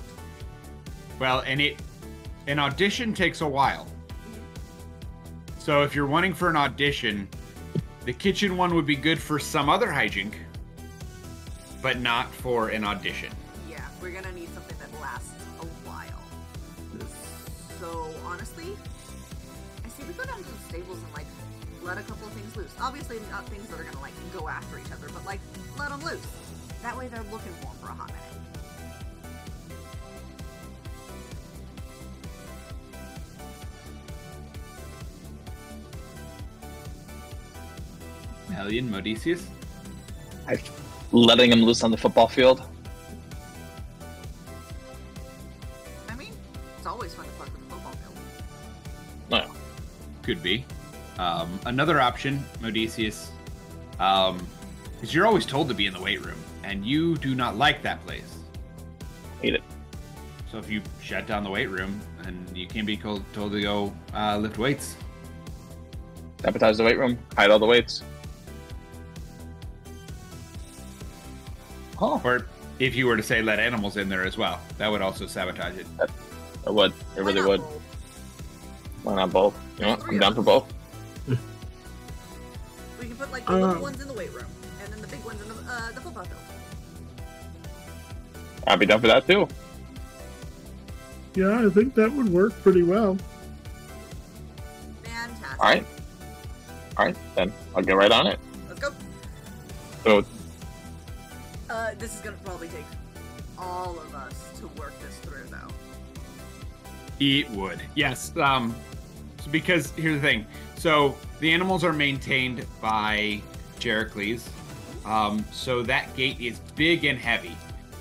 Well, and an audition takes a while. So if you're wanting for an audition, the kitchen one would be good for some other hijink, but not for an audition. Yeah, we're gonna need something that lasts a while. So honestly, I say we go down to the stables and like let a couple of things loose. Obviously not things that are gonna like go after each other, but like let them loose. That way they're looking for them for a hot minute. Hellion, Modious? Letting him loose on the football field. I mean, it's always fun to fuck with the football field. No. Could be. Another option, Modicious, is you're always told to be in the weight room, and you do not like that place. Hate it. So if you shut down the weight room, and you can't be told to go lift weights. Sabotage the weight room. Hide all the weights. Oh. Or if you were to say let animals in there as well, that would also sabotage it. It would. It really would. Both? Why not both? You know what? I'm down for both. We can put like the little ones in the weight room, and then the big ones in the football field. I'd be down for that too. Yeah, I think that would work pretty well. Fantastic. Alright, then I'll get right on it. Let's go. So, This is gonna probably take all of us to work this through, though. It would. Yes. So because here's the thing. So the animals are maintained by Jericles. So that gate is big and heavy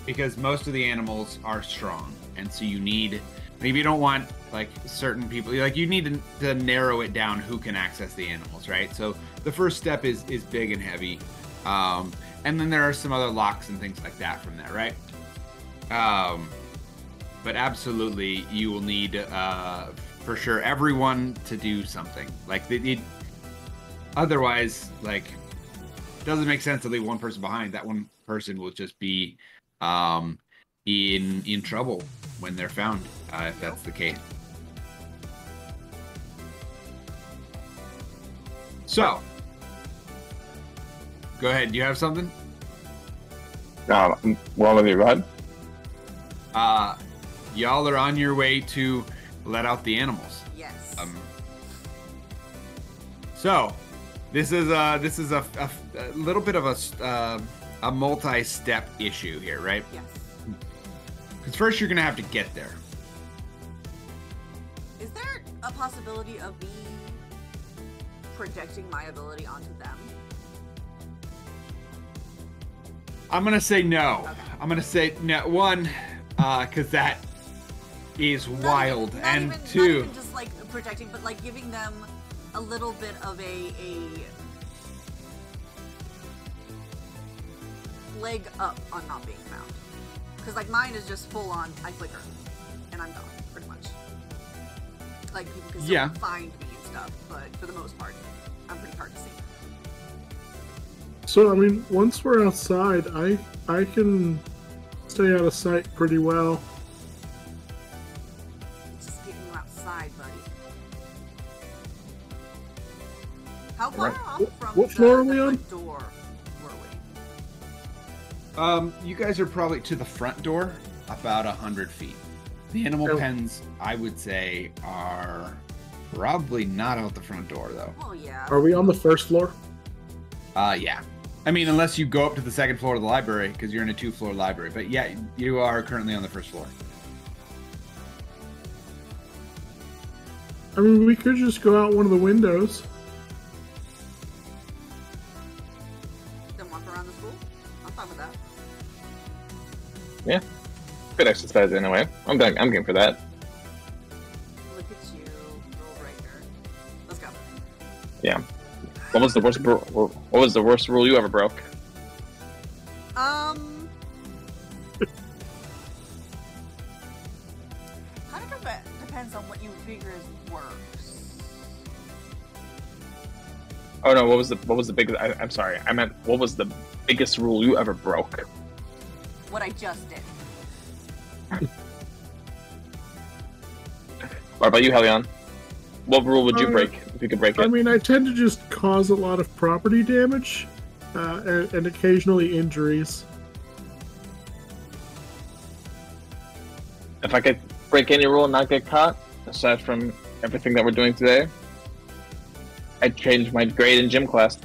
because most of the animals are strong. And so you need, maybe you don't want like certain people, like you need to narrow it down who can access the animals, right? So the first step is big and heavy. And then there are some other locks and things like that from there, right? But absolutely, you will need, for sure, everyone to do something. Like, Otherwise, like, doesn't make sense to leave one person behind. That one person will just be in trouble when they're found, if that's the case. So, go ahead. Do you have something? Well, let me run. Y'all are on your way to let out the animals. Yes. So, this is a little bit of a multi-step issue here, right? Yes. Because first you're gonna have to get there. Is there a possibility of me projecting my ability onto them? I'm gonna say no. Okay. I'm gonna say no. One, because that is wild, and not two, even just like projecting, but like giving them a little bit of a leg up on not being found. Because like mine is just full on, I flicker, and I'm gone, pretty much. Like people can still find me and stuff, but for the most part, I'm pretty hard to see. So I mean, once we're outside, I can stay out of sight pretty well. Just getting you outside, buddy. How far off from What floor are we on? front door were we? you guys are probably to the front door, about 100 feet. The animal pens, I would say, are probably not out the front door, though. Oh yeah. Are we on the first floor? Yeah. I mean, unless you go up to the second floor of the library, because you're in a 2-floor library. But yeah, you are currently on the first floor. I mean, we could just go out one of the windows. Then walk around the school? I'm fine with that. Yeah. Good exercise anyway. I'm game for that. Look at you, rule breaker. Let's go. Yeah. What was the worst rule you ever broke? Kind of depends on what you figure is worse. Oh no, what was the biggest? I'm sorry. I meant what was the biggest rule you ever broke? What I just did. What about you, Hellion? What rule would you break if you could break it? I mean, I tend to just cause a lot of property damage and occasionally injuries. If I could break any rule and not get caught, aside from everything that we're doing today, I'd change my grade in gym class.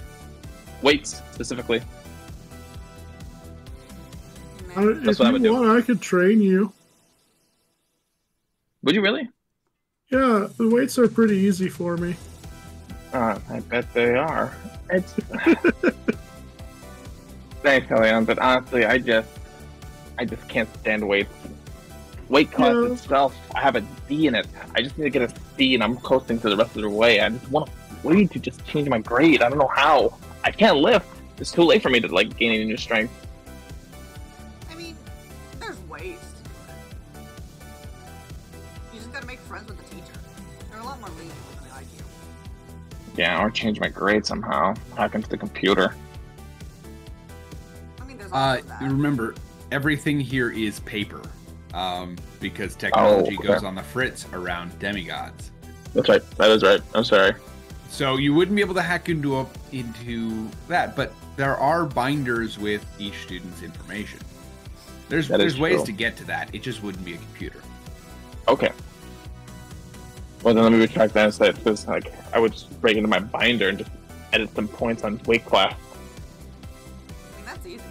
Weights, specifically. If what I you would do. want, I could train you. Would you really? Yeah, the weights are pretty easy for me. I bet they are. It's... Thanks, Hellion, but honestly, I just can't stand weights. Weight class itself, I have a D in it. I just need to get a C, and I'm coasting to the rest of the way. I just want a way to just change my grade. I don't know how. I can't lift. It's too late for me to gain any new strength. I mean, there's ways to do it. You just gotta make friends with the teacher. They're a lot more lenient when they like you. Yeah, or change my grade somehow. Hack into the computer. I mean, there's also that. Remember, everything here is paper. Because technology goes on the fritz around demigods. That's right. That is right. I'm sorry. So you wouldn't be able to hack into that, but there are binders with each student's information. There's ways to get to that. It just wouldn't be a computer. Okay. Well, then let me retract that and say because I would just break into my binder and just edit some points on weight class. I mean, that's easy.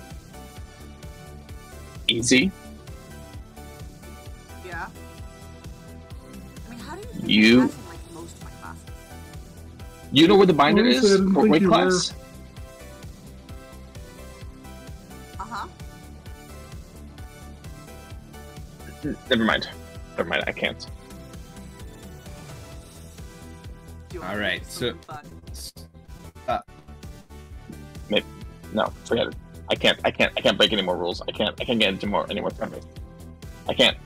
Easy? Yeah. I mean, how do you think You- I'm passing, like, most of my classes? You know where the binder Honestly, I is didn't for think weight you class? Uh-huh. Never mind. I can't. Do you want All to right, do so- something fun? No, forget it. I can't break any more rules. I can't get into any more tournaments. I can't.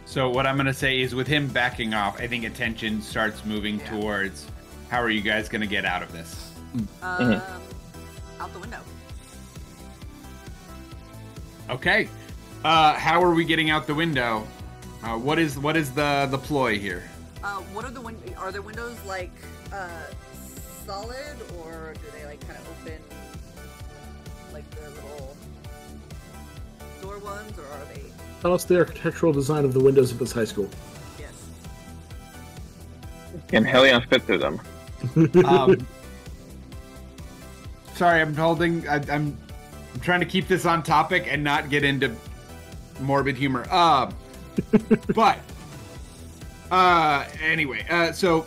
So what I'm going to say is with him backing off, I think attention starts moving towards How are you guys going to get out of this? Out the window. Okay. How are we getting out the window? What is the ploy here? What are are the windows like solid, or do they like kind of open like the little door ones, or are they? Tell us the architectural design of the windows of this high school. Yes. Can Hellion fit through them? Sorry, I'm holding. I'm trying to keep this on topic and not get into morbid humor. But anyway, so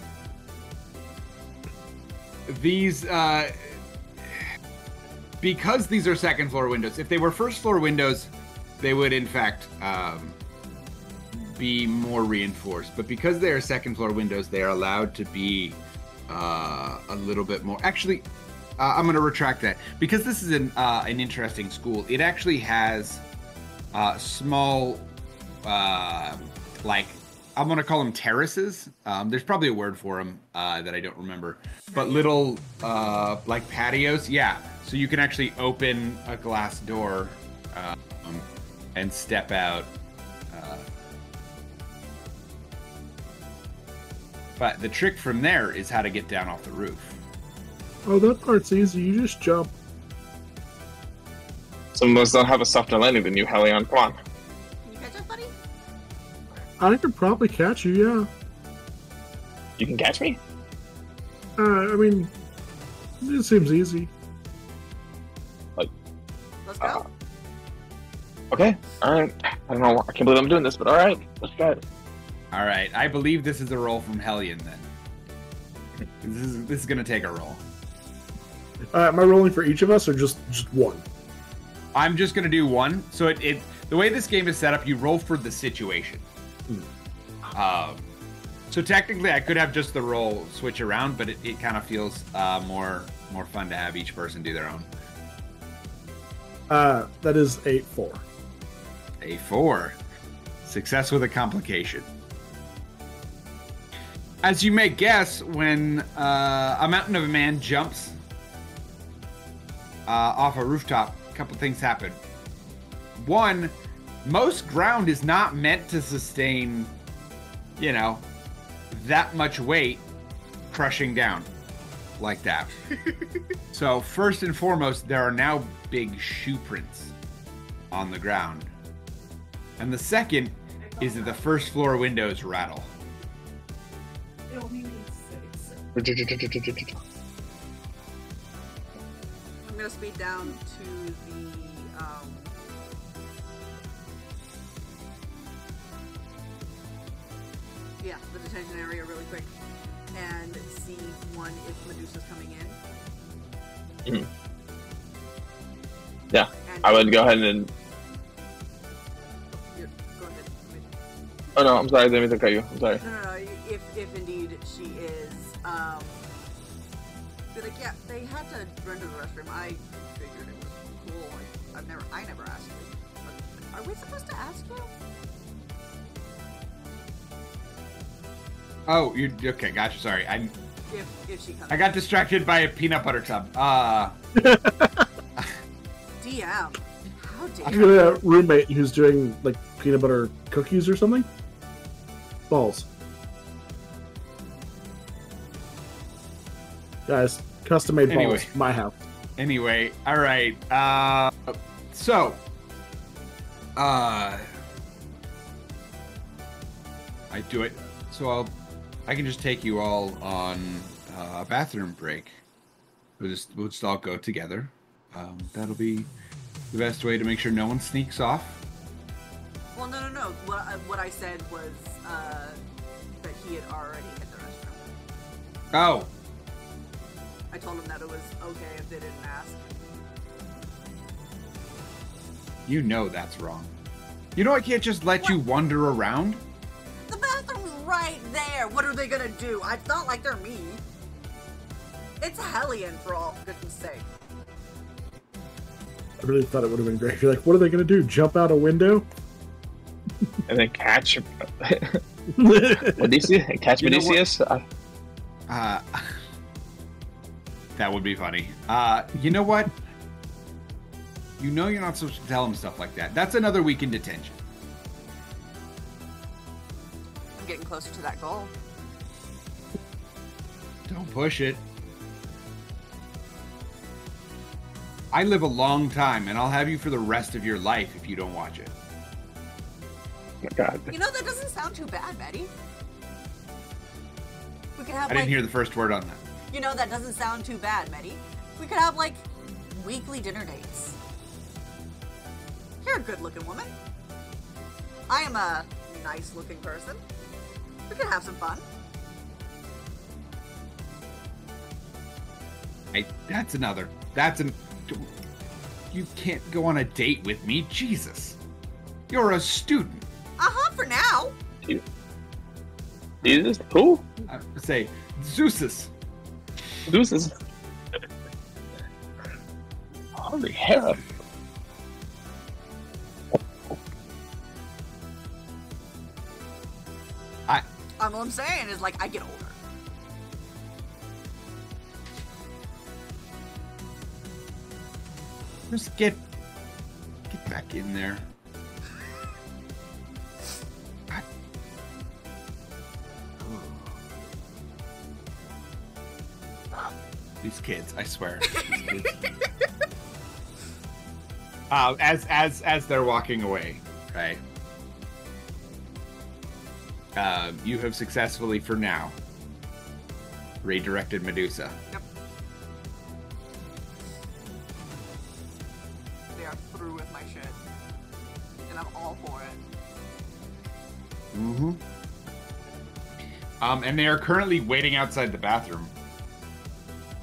these because these are second floor windows. If they were first floor windows, they would in fact be more reinforced. But because they are second floor windows, they are allowed to be a little bit more. Actually, I'm going to retract that, because this is an interesting school. It actually has small, like, I'm going to call them terraces. There's probably a word for them that I don't remember, but little like patios. Yeah, so you can actually open a glass door and step out. But the trick from there is how to get down off the roof. Oh, that part's easy. You just jump. Some of us don't have a softer landing than you, Hellion. Come on. Can you catch us, buddy? I could probably catch you, yeah. You can catch me? I mean, it seems easy. Let's go. Okay. All right. I don't know. I can't believe I'm doing this, but all right. Let's try it. All right, I believe this is a roll from Hellion then. This is going to take a roll. Am I rolling for each of us, or just one? I'm just going to do one. So it the way this game is set up, you roll for the situation. So technically, I could have just the roll switch around, but it kind of feels more fun to have each person do their own. That is a 4. A 4. Success with a complication. As you may guess, when a mountain of a man jumps off a rooftop, a couple things happen. One, most ground is not meant to sustain, that much weight crushing down like that. So first and foremost, there are now big shoe prints on the ground. And the second is that the first floor windows rattle. I'm gonna speed down to the detention area really quick and see if Medusa's coming in. Mm-hmm. Yeah, I would go ahead and. Go ahead. Oh no, I'm sorry. I didn't mean to cut you. I'm sorry. No. If indeed she is, be like, yeah, they had to run to the restroom. I figured it was cool. I never asked you. But are we supposed to ask you? Oh, you okay? Gotcha. Sorry, If she comes. I got distracted by a peanut butter tub. DM. How dare You got a roommate who's doing like peanut butter cookies or something? Balls. Guys, custom made balls. Anyway. My house. Anyway, all right. So, I do it. So I can just take you all on a bathroom break. We'll just all go together. That'll be the best way to make sure no one sneaks off. Well, no. What I said was that he had already hit the restroom. Oh. I told him that it was okay if they didn't ask. You know that's wrong. You know I can't just let you wander around? The bathroom's right there. What are they gonna do? It's not like they're me. It's Hellion, for all goodness sake. I really thought it would have been great. You're like, what are they going to do? Jump out a window? And then catch Odysseus? Catch Odysseus? That would be funny. You know what? You know you're not supposed to tell him stuff like that. That's another week in detention. I'm getting closer to that goal. Don't push it. I live a long time, and I'll have you for the rest of your life if you don't watch it. Oh my God. You know, that doesn't sound too bad, Betty. We could have I didn't hear the first word on that. You know, that doesn't sound too bad, Betty. We could have, like, weekly dinner dates. You're a good-looking woman. I am a nice-looking person. We could have some fun. You can't go on a date with me, Jesus. You're a student. For now. Jesus? Who? I say, Zeus. Deuces. Holy hell. All I'm saying is, like, I get older. Just get back in there. These kids, I swear. These kids. As they're walking away, right? You have successfully, for now, redirected Medusa. Yep. They are through with my shit. And I'm all for it. Mm-hmm. And they are currently waiting outside the bathroom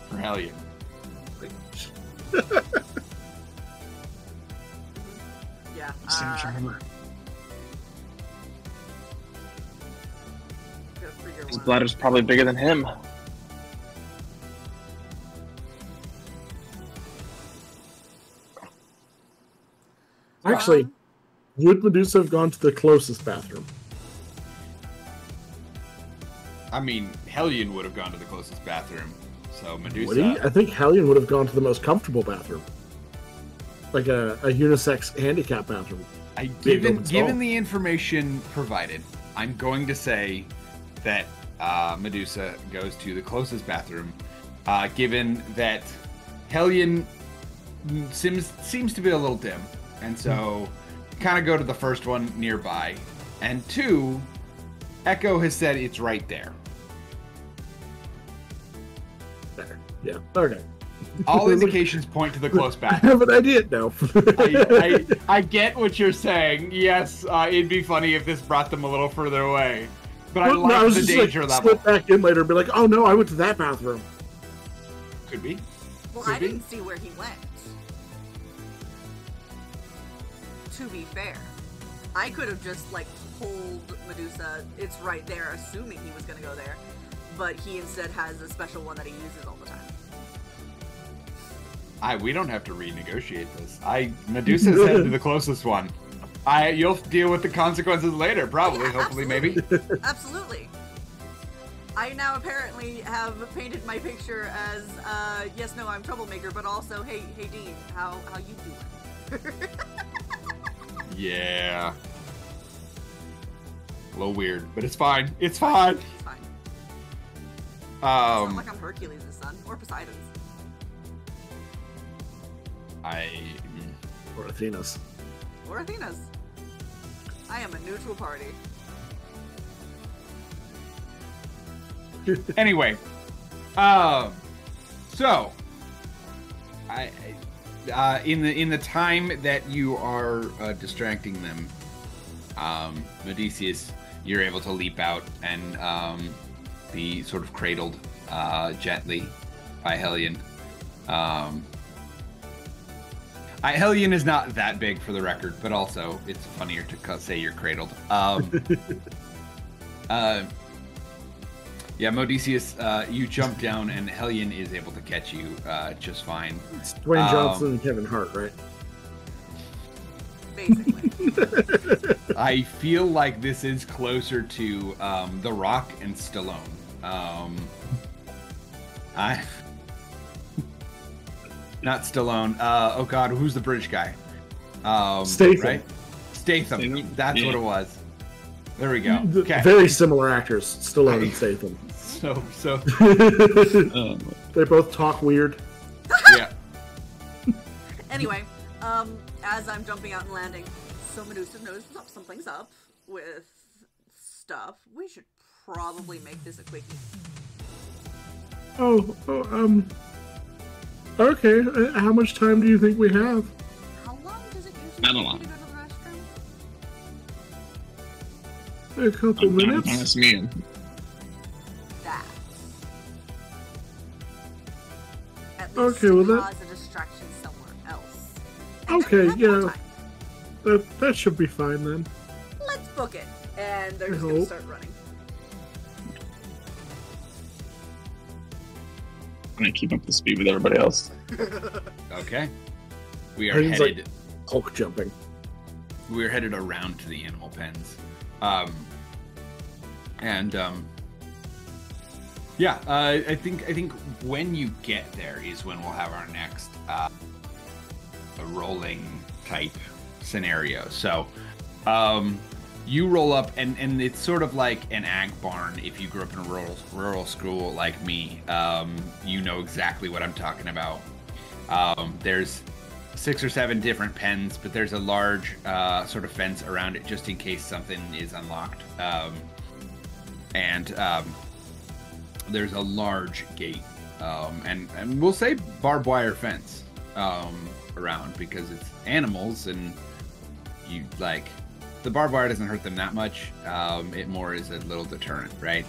for Hellion. Yeah. His bladder's probably bigger than him. Actually, would Medusa have gone to the closest bathroom? I mean, Hellion would have gone to the closest bathroom. So Medusa. Would he? I think Hellion would have gone to the most comfortable bathroom. Like a unisex handicap bathroom. Given the information provided, I'm going to say that Medusa goes to the closest bathroom, given that Hellion seems to be a little dim, and so kind of go to the first one nearby. And 2, Echo has said it's right there. There. Yeah. Okay. All indications point to the close I bathroom. have an idea now. I get what you're saying. Yes, it'd be funny if this brought them a little further away. But I like the danger level. Slip back in later and be like, oh no, I went to that bathroom. Could be. Well, Could I be. didn't see where he went. To be fair, I could have just, like, told Medusa it's right there, assuming he was going to go there. But he instead has a special one that he uses all the time. We don't have to renegotiate this. Medusa's headed to the closest one. You'll deal with the consequences later, probably, Yeah, hopefully, absolutely. maybe. Absolutely. I now apparently have painted my picture as, yes, no, I'm troublemaker, but also, hey, Dean, how you doing? Yeah. A little weird, but it's fine. It's fine. It's fine. It's not Um, like I'm Hercules' son, or Poseidon's. Or Athena's. Or Athena's. I am a neutral party. Anyway, so in the time that you are distracting them, Odysseus, you're able to leap out and be sort of cradled gently by Hellion. Hellion is not that big, for the record, but also it's funnier to say you're cradled. Yeah, Odysseus, you jump down, and Hellion is able to catch you just fine. It's Dwayne Johnson and Kevin Hart, right? Basically. I feel like this is closer to The Rock and Stallone. Not Stallone. Oh God, who's the British guy? Statham. Right? Statham. That's what it was. There we go. Okay. Very similar actors, Stallone and Statham. So. They both talk weird. Yeah. Anyway, as I'm jumping out and landing, so Medusa knows something's up with stuff. We should probably make this a quickie. Okay. How much time do you think we have? How long does it usually Not a take lot. you to go to the restroom? A couple minutes. That's me. That. At least Okay, well, that- cause a distraction somewhere else. And Okay, then we have more yeah. time. That should be fine then. Let's book it. And they're I just gonna hope. start running. I'm gonna keep up the speed with everybody else. Okay. We are Everything's headed. like Hulk jumping. We're headed around to the animal pens. I think when you get there is when we'll have our next a rolling type scenario. So you roll up and it's sort of like an ag barn. If you grew up in a rural school like me, you know exactly what I'm talking about. There's 6 or 7 different pens, but there's a large sort of fence around it just in case something is unlocked. There's a large gate, and we'll say barbed wire fence around because it's animals, and you like the barbed wire doesn't hurt them that much. It more is a little deterrent, right?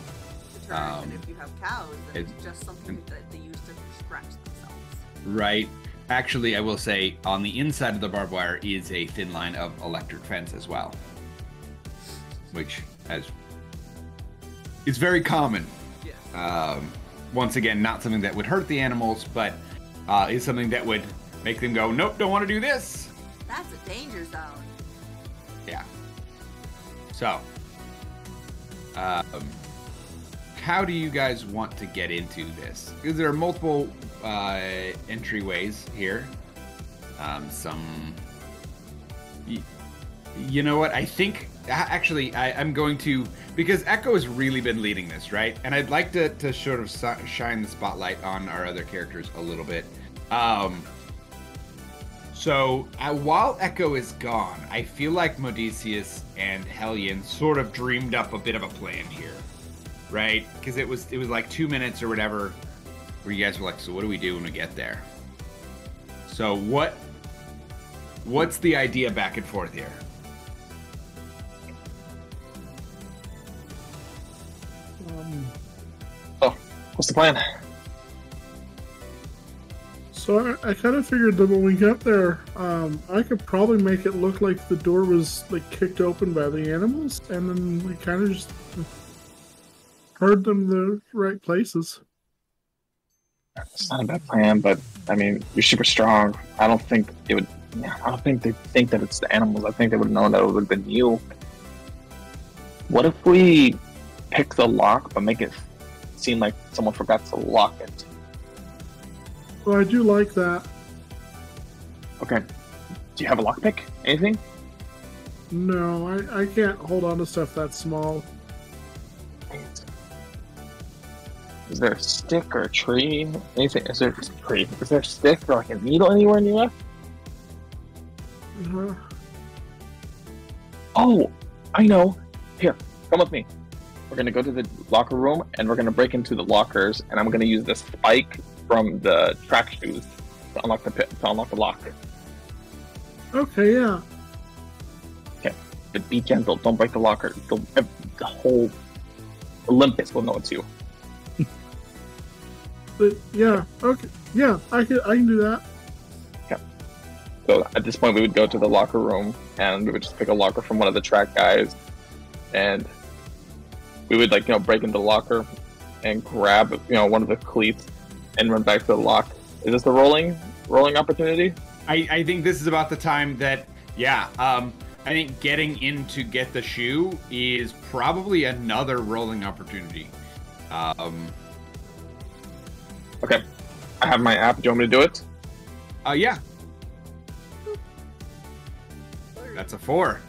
And if you have cows, then it- it's just something that they use to scratch themselves. Right. Actually, I will say on the inside of the barbed wire is a thin line of electric fence as well, which is very common. Yes. Once again, not something that would hurt the animals, but is something that would make them go, nope, don't want to do this. That's a danger zone. Yeah. So, how do you guys want to get into this? Because there are multiple entryways here. You know what? I think actually I'm going to, because Echo has really been leading this, right? And I'd like to sort of shine the spotlight on our other characters a little bit. So while Echo is gone, I feel like Modicius and Hellion sort of dreamed up a bit of a plan here, right? Because it was like 2 minutes or whatever, where you guys were like, so what do we do when we get there? So what's the idea back and forth here? What's the plan? So I kind of figured that when we got there, I could probably make it look like the door was like kicked open by the animals, and then we kind of just heard them the right places. It's not a bad plan, but I mean, you're super strong. I don't think they would. I don't think they think that it's the animals. I think they would know that it would have been you. What if we pick the lock, but make it seem like someone forgot to lock it? Well, I do like that. Okay. Do you have a lockpick? Anything? No, I can't hold on to stuff that small. Is there a stick or a tree? Anything? Is there a tree? Is there a stick or like a needle anywhere in your life? Uh, Oh, I know. Here, come with me. We're gonna go to the locker room and we're gonna break into the lockers, and I'm gonna use the spike from the track shoes to unlock the lock. okay, yeah. But be gentle. Don't break the locker. The whole Olympus will know it's you. But yeah, okay, yeah. I can do that. So at this point, we would go to the locker room and we would just pick a locker from one of the track guys, and we would break into the locker and grab one of the cleats and run back to the lock. Is this the rolling opportunity? I think this is about the time that I think getting in to get the shoe is probably another rolling opportunity. Okay, I have my app. Do you want me to do it? Yeah. That's a 4.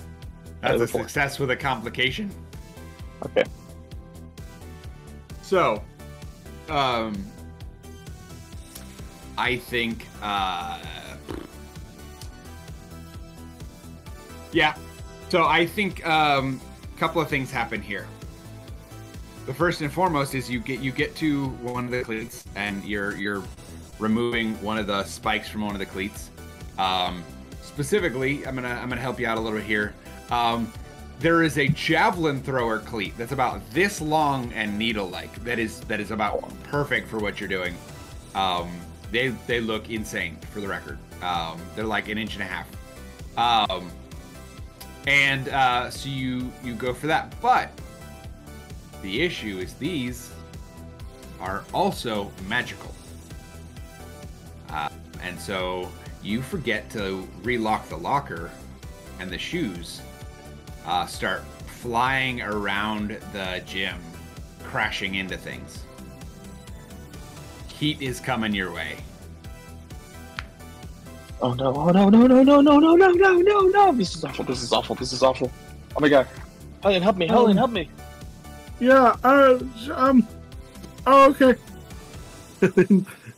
That's a success with a complication. Okay. So, I think, yeah. So I think a couple of things happen here. The first and foremost is you get to one of the cleats and you're removing one of the spikes from one of the cleats. Specifically, I'm gonna help you out a little bit here. There is a javelin thrower cleat that's about this long and needle-like. That is about perfect for what you're doing. They look insane, for the record. They're like 1.5 inches. So you go for that, but the issue is these are also magical. And so you forget to relock the locker, and the shoes start flying around the gym, crashing into things. Heat is coming your way. Oh no, oh no, no, no, no, no, no, no, no, no, no. This is awful, this is awful, this is awful. Oh my god. Hellion, help me, Hellion, help me. Yeah, oh, okay.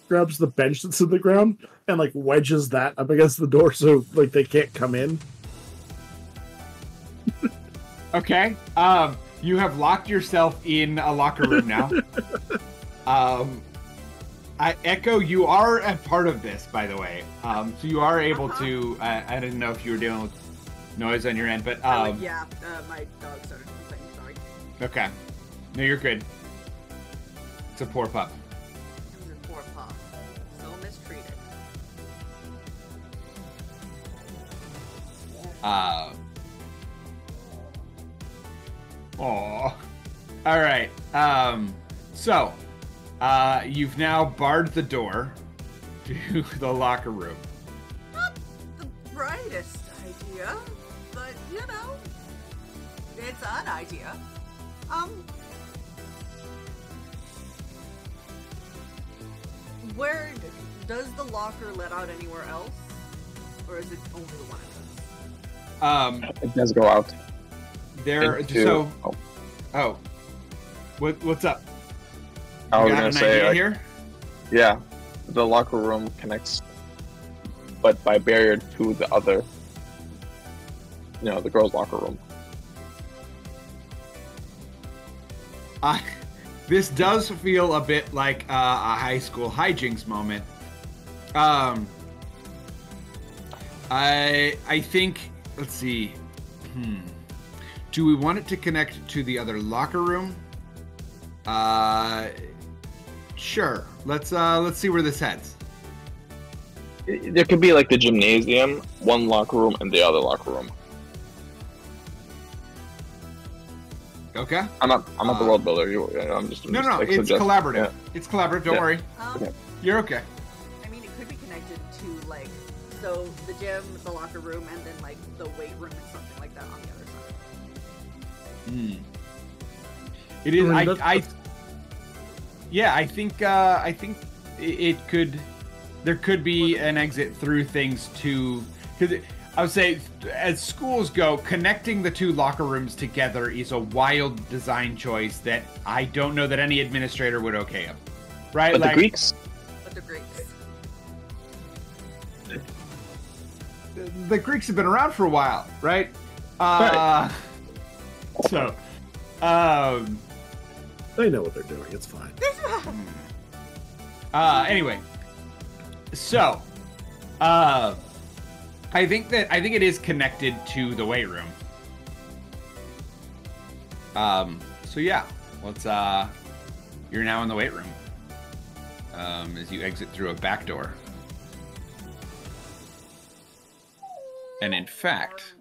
Grabs the bench that's in the ground and like wedges that up against the door so like they can't come in. Okay. You have locked yourself in a locker room now. Echo, you are a part of this, by the way. So you are able to. I didn't know if you were dealing with noise on your end, but yeah, my dog started complaining. Sorry. Okay. No, you're good. It's a poor pup. It was a poor pup. So mistreated. Aw. All right. So, you've now barred the door to the locker room. Not the brightest idea, but you know, it's an idea. Where does the locker let out anywhere else, or is it only the one it does? It does go out. What's up? I was You got gonna an say, idea like, here? yeah, the locker room connects, but by barrier to the other, the girls' locker room. This does feel a bit like a high school hijinks moment. I think, let's see. Do we want it to connect to the other locker room? Sure. Let's see where this heads. There could be like the gymnasium, one locker room, and the other locker room. Okay. I'm not the world builder. I'm just No, like, it's collaborative. Yeah. It's collaborative. Don't worry. Okay. You're okay. I mean, it could be connected to like, so the gym, the locker room, and then like the weight room and something like that on the other side. It is. I think it could. There could be an exit through things too, because I would say, as schools go, connecting the two locker rooms together is a wild design choice that I don't know that any administrator would okay up. Right? But the Greeks. The Greeks have been around for a while, right? Right. So, they know what they're doing. It's fine. Anyway, so, I think it is connected to the weight room. So yeah, let's. You're now in the weight room. As you exit through a back door. And in fact,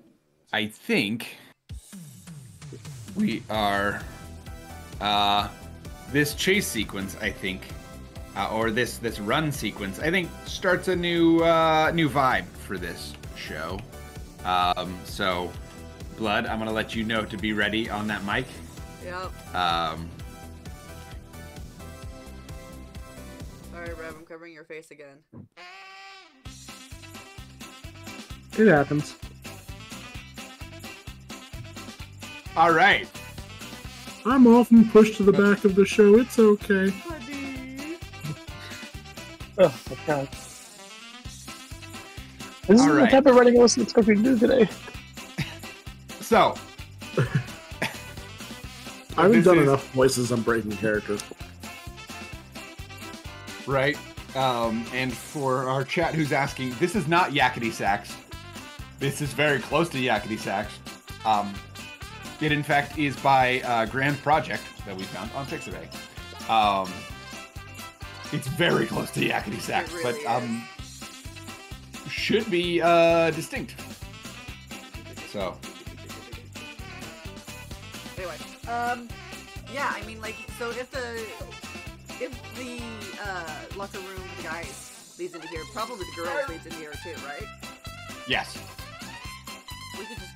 I think we are, this chase sequence, I think, or this run sequence, I think starts a new vibe for this show. So, Blood, I'm gonna let you know to be ready on that mic. Yep. Sorry, Rev, I'm covering your face again. It happens. All right. I'm often pushed to the back of the show. It's okay. Buddy. Oh my god. This is All the right. type of writing I wasn't expecting to do today. So, I haven't this done is- enough voices on breaking character. right? And for our chat who's asking, this is not Yakety Sax. This is very close to Yakety Sax. It, in fact, is by Grand Project that we found on Pixabay. It's very close to Yakety Sax, It really but should be distinct. So, Anyway, yeah, I mean, like, so if the locker room with the guys leads into here, probably the girls leads into here too, right? yes. We could just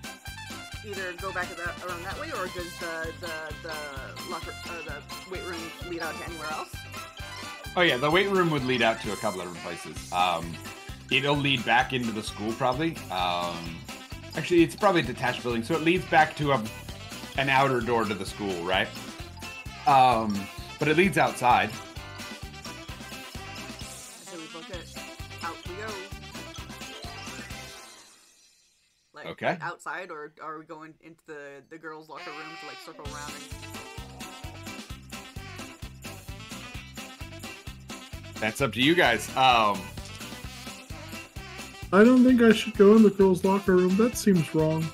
either go back around that way, or does the locker the weight room lead out to anywhere else? Oh yeah, the weight room would lead out to a couple of different places. It'll lead back into the school probably. Actually, it's probably a detached building, so it leads back to an outer door to the school, right? But it leads outside. So we book it. Out we go. Like, Okay. outside, or are we going into the girls' locker room to like circle around and... That's up to you guys. I don't think I should go in the girls' locker room. That seems wrong.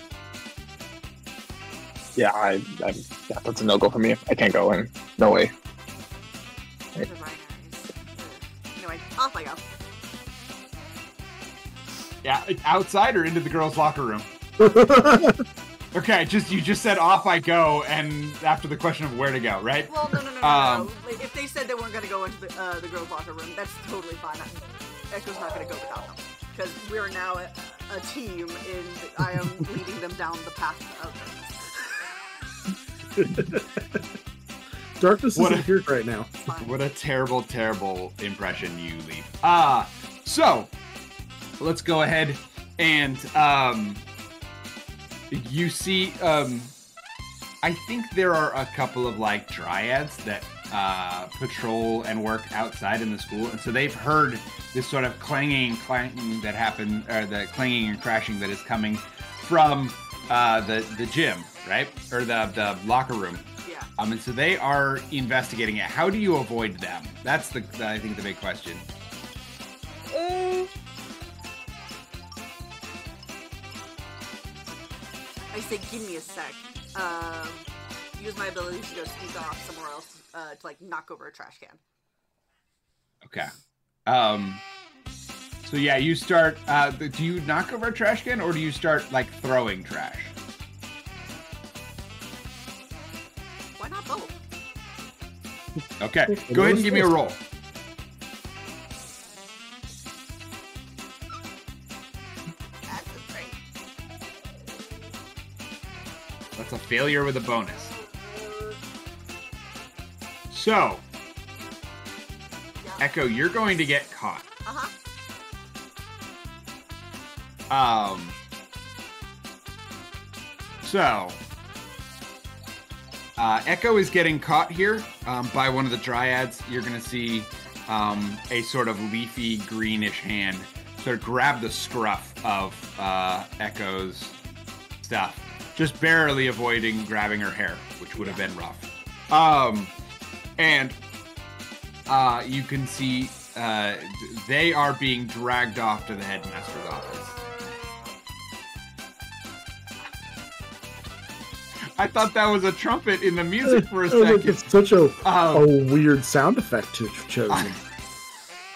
Yeah, yeah, that's a no-go for me. I can't go in. No way. The binaries. Anyway, off I go. Yeah, outside or into the girls' locker room. Okay, you just said off I go, and after the question of where to go, right? Well, no. Like, if they said they weren't going to go into the girls' locker room, that's totally fine. Echo's not going to go without them. Because we're now a team, and I am leading them down the path of darkness. Darkness What isn't here right now. Fine. What a terrible, terrible impression you leave. So let's go ahead and you see, I think there are a couple of like dryads that patrol and work outside in the school, and so they've heard this sort of clanging that happened, or the clanging and crashing that is coming from the gym, right, or the locker room. Yeah. And so they are investigating it. How do you avoid them? That's I think the big question. I say, give me a sec. Use my ability to go sneak off somewhere else to like knock over a trash can. Okay. So yeah, you start. Do you knock over a trash can, or do you start like throwing trash? Why not both? Okay. Go ahead and give me a roll. That's a thing. That's a failure with a bonus. So, Yeah. Echo, you're going to get caught. Uh-huh. So, Echo is getting caught here by one of the dryads. You're going to see a sort of leafy greenish hand sort of grab the scruff of Echo's stuff, just barely avoiding grabbing her hair, which would have been rough. And you can see they are being dragged off to the headmaster's office. I thought that was a trumpet in the music for a second. It's such a weird sound effect to have chosen.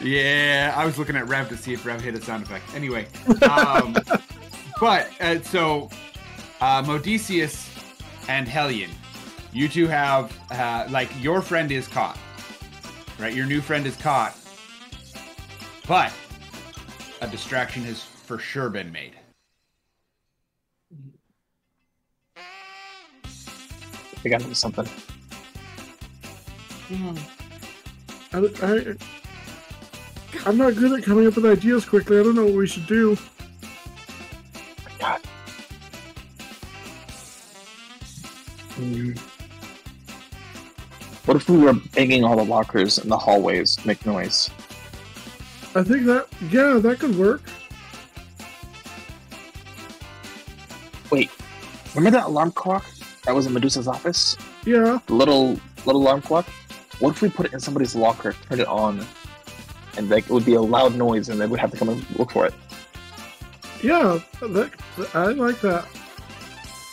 Yeah, I was looking at Rev to see if Rev hit a sound effect. Anyway, but so Modicius and Hellion, you two have like your friend is caught, right? Your new friend is caught, but a distraction has for sure been made. We gotta do something. I'm not good at coming up with ideas quickly. I don't know what we should do. What if we were banging all the lockers in the hallways to make noise? I think that could work. Wait, remember that alarm clock that was in Medusa's office? Yeah. The little alarm clock? What if we put it in somebody's locker, turn it on, and like it would be a loud noise, and they would have to come and look for it? Yeah, I like that.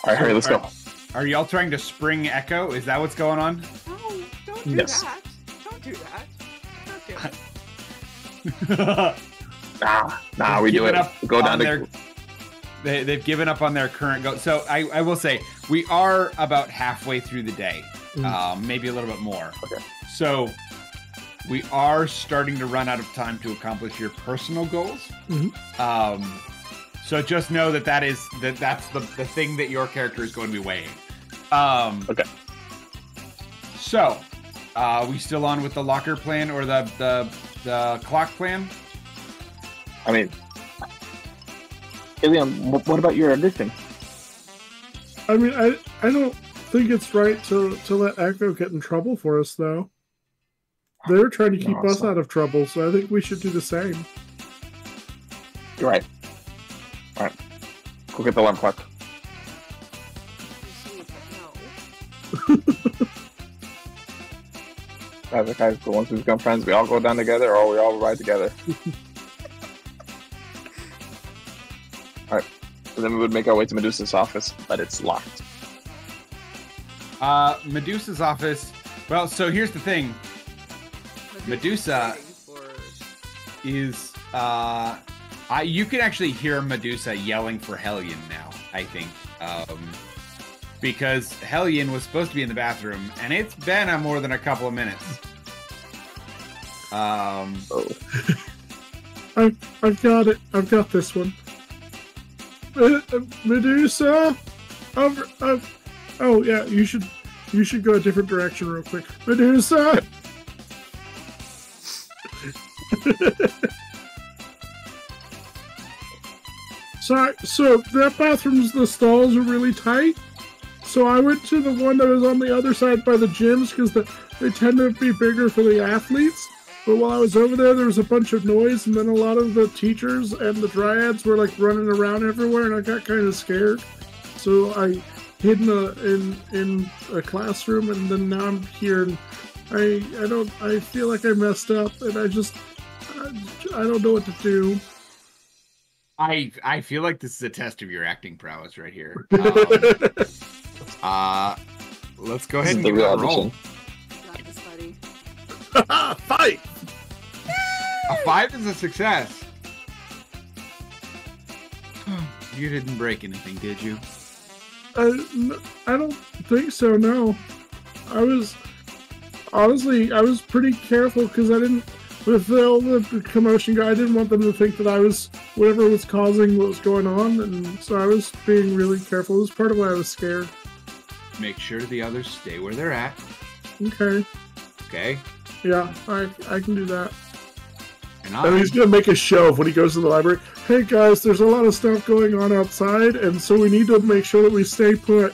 All right, hurry, let's go. Are y'all trying to spring echo? Is that what's going on? No, don't do Yes. that. Don't do that. Don't do it. Nah, we do it. Go down to. They've given up on their current goal. So I will say, we are about halfway through the day. Maybe a little bit more. Okay. So we are starting to run out of time to accomplish your personal goals. So just know that's the thing that your character is going to be weighing. Okay. So, we still on with the locker plan or the clock plan? I mean, Hellion, what about your addiction? I mean, I don't think it's right to let Echo get in trouble for us, though. They're trying to keep us out of trouble, so I think we should do the same. You're right. All right, go get the alarm clock. Guys, once we become friends, we all go down together, or we all ride together. All right, so then we would make our way to Medusa's office, but it's locked. Medusa's office. Well, so here's the thing. Medusa is you can actually hear Medusa yelling for Hellion now, I think. Because Hellion was supposed to be in the bathroom, and it's been more than a couple of minutes. I've got it. I've got this one. Medusa. Oh yeah, you should go a different direction real quick. Medusa. Sorry, so that the stalls are really tight. So I went to the one that was on the other side by the gyms because they tend to be bigger for the athletes. But while I was over there was a bunch of noise, and then a lot of the teachers and the dryads were like running around everywhere, and I got kind of scared. So I hid in a classroom, and then now I'm here, and I feel like I messed up, and I don't know what to do. I feel like this is a test of your acting prowess right here. Let's go ahead and give it a roll. Got this, buddy. 5! A 5 is a success. You didn't break anything, did you? I don't think so, no. I was pretty careful because I didn't, with all the commotion guy, I didn't want them to think that I was whatever was causing what was going on, and so I was being really careful. It was part of why I was scared. Make sure the others stay where they're at. Okay. Okay? Yeah, I can do that. And he's going to make a show of when he goes to the library. Hey guys, there's a lot of stuff going on outside, and so we need to make sure that we stay put.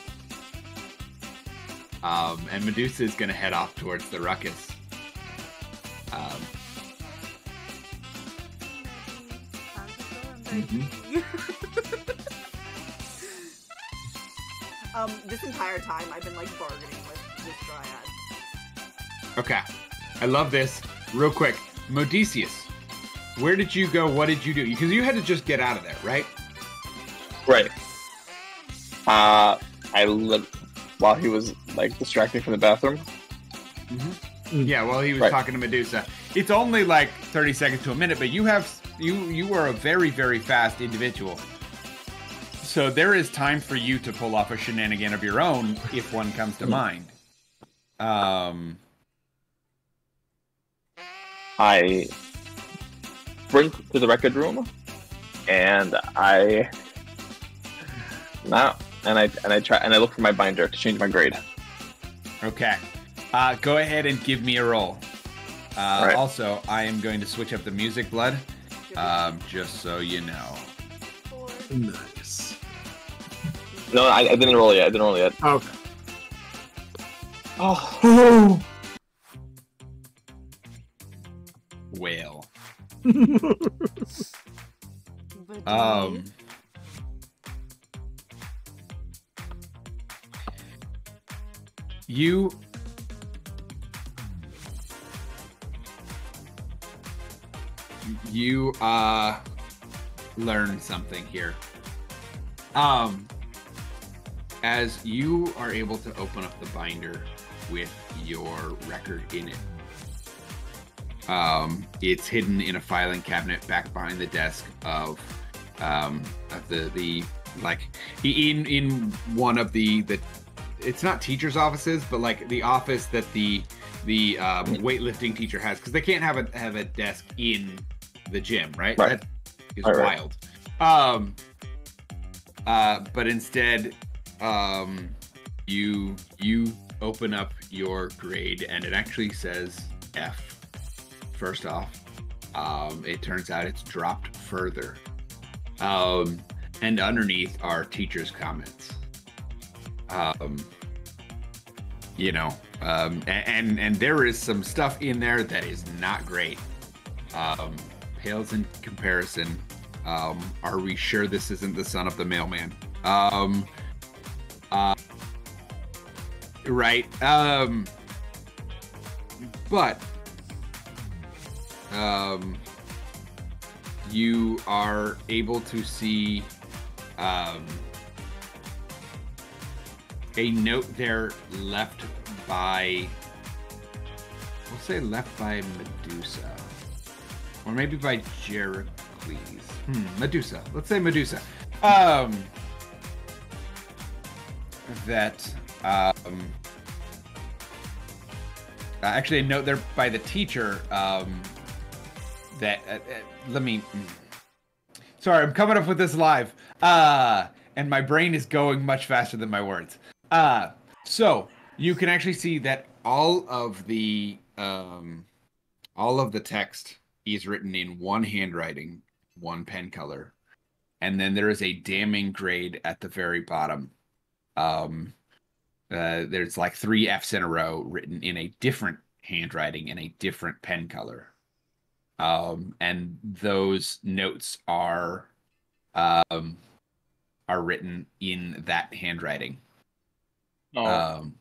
And Medusa is going to head off towards the ruckus. This entire time I've been like bargaining with this dryad. Okay. I love this. Real quick. Modicius, where did you go? What did you do? Because you had to just get out of there, right? Right. I looked while he was like distracting from the bathroom. Yeah, while he was talking to Medusa. It's only like 30 seconds to a minute, but you are a very, very fast individual. So there is time for you to pull off a shenanigan of your own if one comes to mind. I sprint to the record room, and I look for my binder to change my grade. Okay. Go ahead and give me a roll. Right. Also, I am going to switch up the music, Blood, just so you know. 4. Nice. No, I didn't roll yet. Okay. Oh, whale. But You learn something here. As you are able to open up the binder with your record in it, it's hidden in a filing cabinet back behind the desk of the like in one of the it's not teacher's offices, but like the office that the weightlifting teacher has, because they can't have a desk in the gym, right? Right. That is Right. wild. But instead, you open up your grade and it actually says F. First off, it turns out it's dropped further. And underneath are teachers' comments. And there is some stuff in there that is not great. Pales in comparison. Are we sure this isn't the son of the mailman? Right. But you are able to see a note there left by, we'll say left by Medusa, or maybe by Jericles. Medusa. Let's say Medusa. Actually a note there by the teacher sorry, I'm coming up with this live, and my brain is going much faster than my words. So you can actually see that all of the text is written in one handwriting, one pen color, and then there is a damning grade at the very bottom. There's like 3 F's in a row written in a different handwriting and a different pen color. And those notes are written in that handwriting. Oh.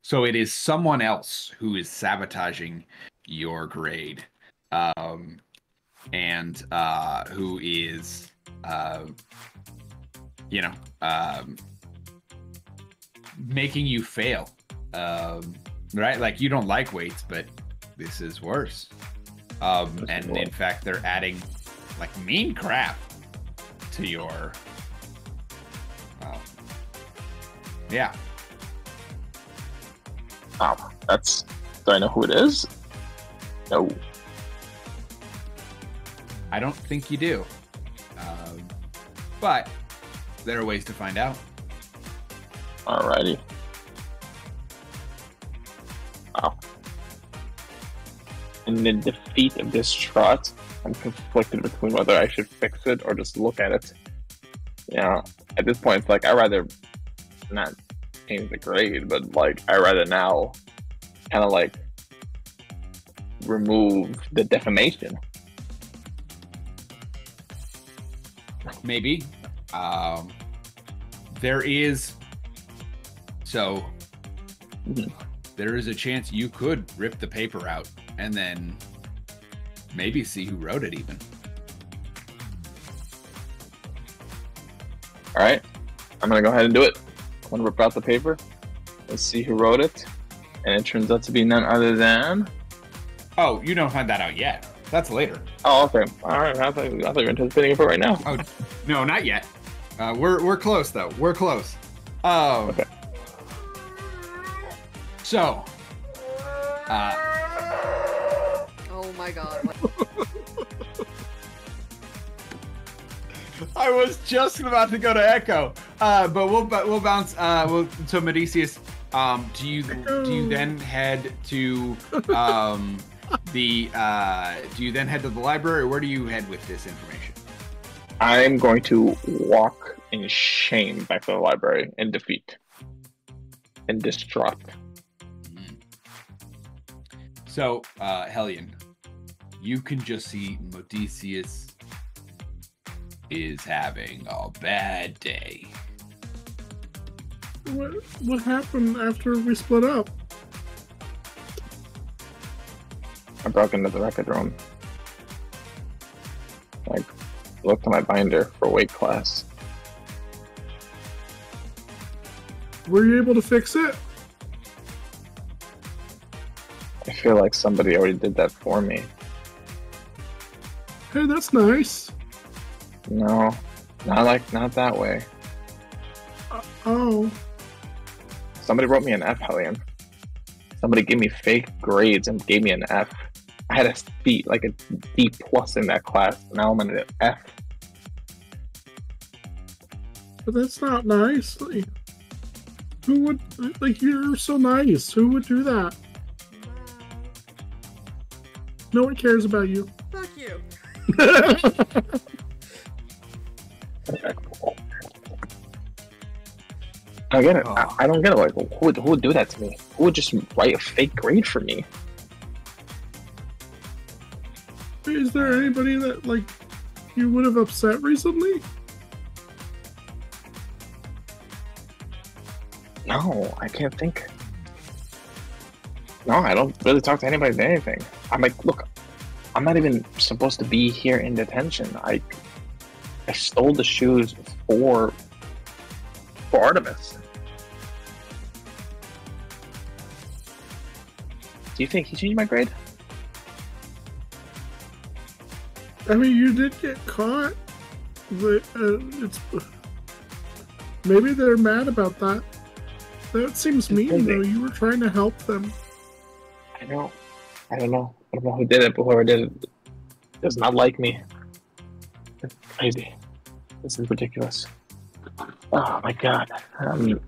So it is someone else who is sabotaging your grade, and who is, making you fail. Right? Like, you don't like weights, but this is worse. And in fact, they're adding like mean crap to your. Yeah. Oh, that's. Do I know who it is? No. I don't think you do. But there are ways to find out. Alrighty. Wow. In the defeat of this trot, I'm conflicted between whether I should fix it or just look at it. Yeah, at this point, it's like, I'd rather not change the grade, but like, I'd rather now kind of like remove the defamation. Maybe. There is. So, there is a chance you could rip the paper out and then maybe see who wrote it even. All right, I'm gonna go ahead and do it. I'm gonna rip out the paper. Let's see who wrote it, and it turns out to be none other than. Oh, you don't find that out yet. That's later. Oh, okay. All right. I thought you were anticipating it for right now. Oh, no, not yet. We're close though. We're close. Okay. So. Oh my god. I was just about to go to Echo, but we'll bounce. So Medicius, do you then head to do you then head to the library, or where do you head with this information? I'm going to walk in shame back to the library in defeat and distraught. So, Hellion, you can just see Modicius is having a bad day. What happened after we split up? I broke into the record room. I looked at my binder for weight class. Were you able to fix it? I feel like somebody already did that for me. Hey, that's nice. No, not that way. Oh. Somebody wrote me an F, Hellion. Somebody gave me fake grades and gave me an F. I had a D, like a D plus in that class. Now I'm in an F. But that's not nice. Like, who would, like, you're so nice. Who would do that? No one cares about you. Fuck you. I get it. Oh. I don't get it. Like, who would do that to me? Who would just write a fake grade for me? Is there anybody that, like, you would have upset recently? No, I can't think. No, I don't really talk to anybody about anything. I'm like, look, I'm not even supposed to be here in detention. I stole the shoes for Artemis. Do you think he changed my grade? I mean, you did get caught. But, it's maybe they're mad about that. That seems mean, though. You were trying to help them. I don't know. I don't know who did it, but whoever did it does not like me. It's crazy. This is ridiculous. Oh my god. I'm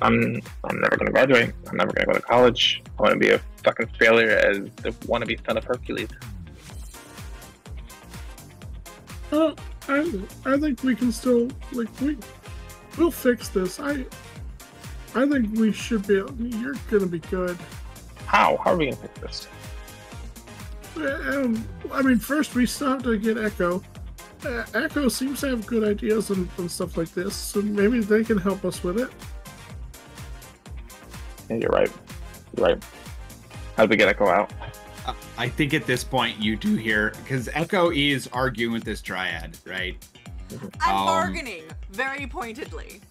never gonna graduate. I'm never gonna go to college. I want to be a fucking failure as the wannabe son of Hercules. I think we can still, like, we'll fix this. I think we should be. You're gonna be good. How? How are we gonna fix this? I mean, first we still have to get Echo. Echo seems to have good ideas and stuff like this, so maybe they can help us with it. Yeah, you're right. You're right. How do we get Echo out? I think at this point you do hear, because Echo is arguing with this triad, right? I'm bargaining very pointedly.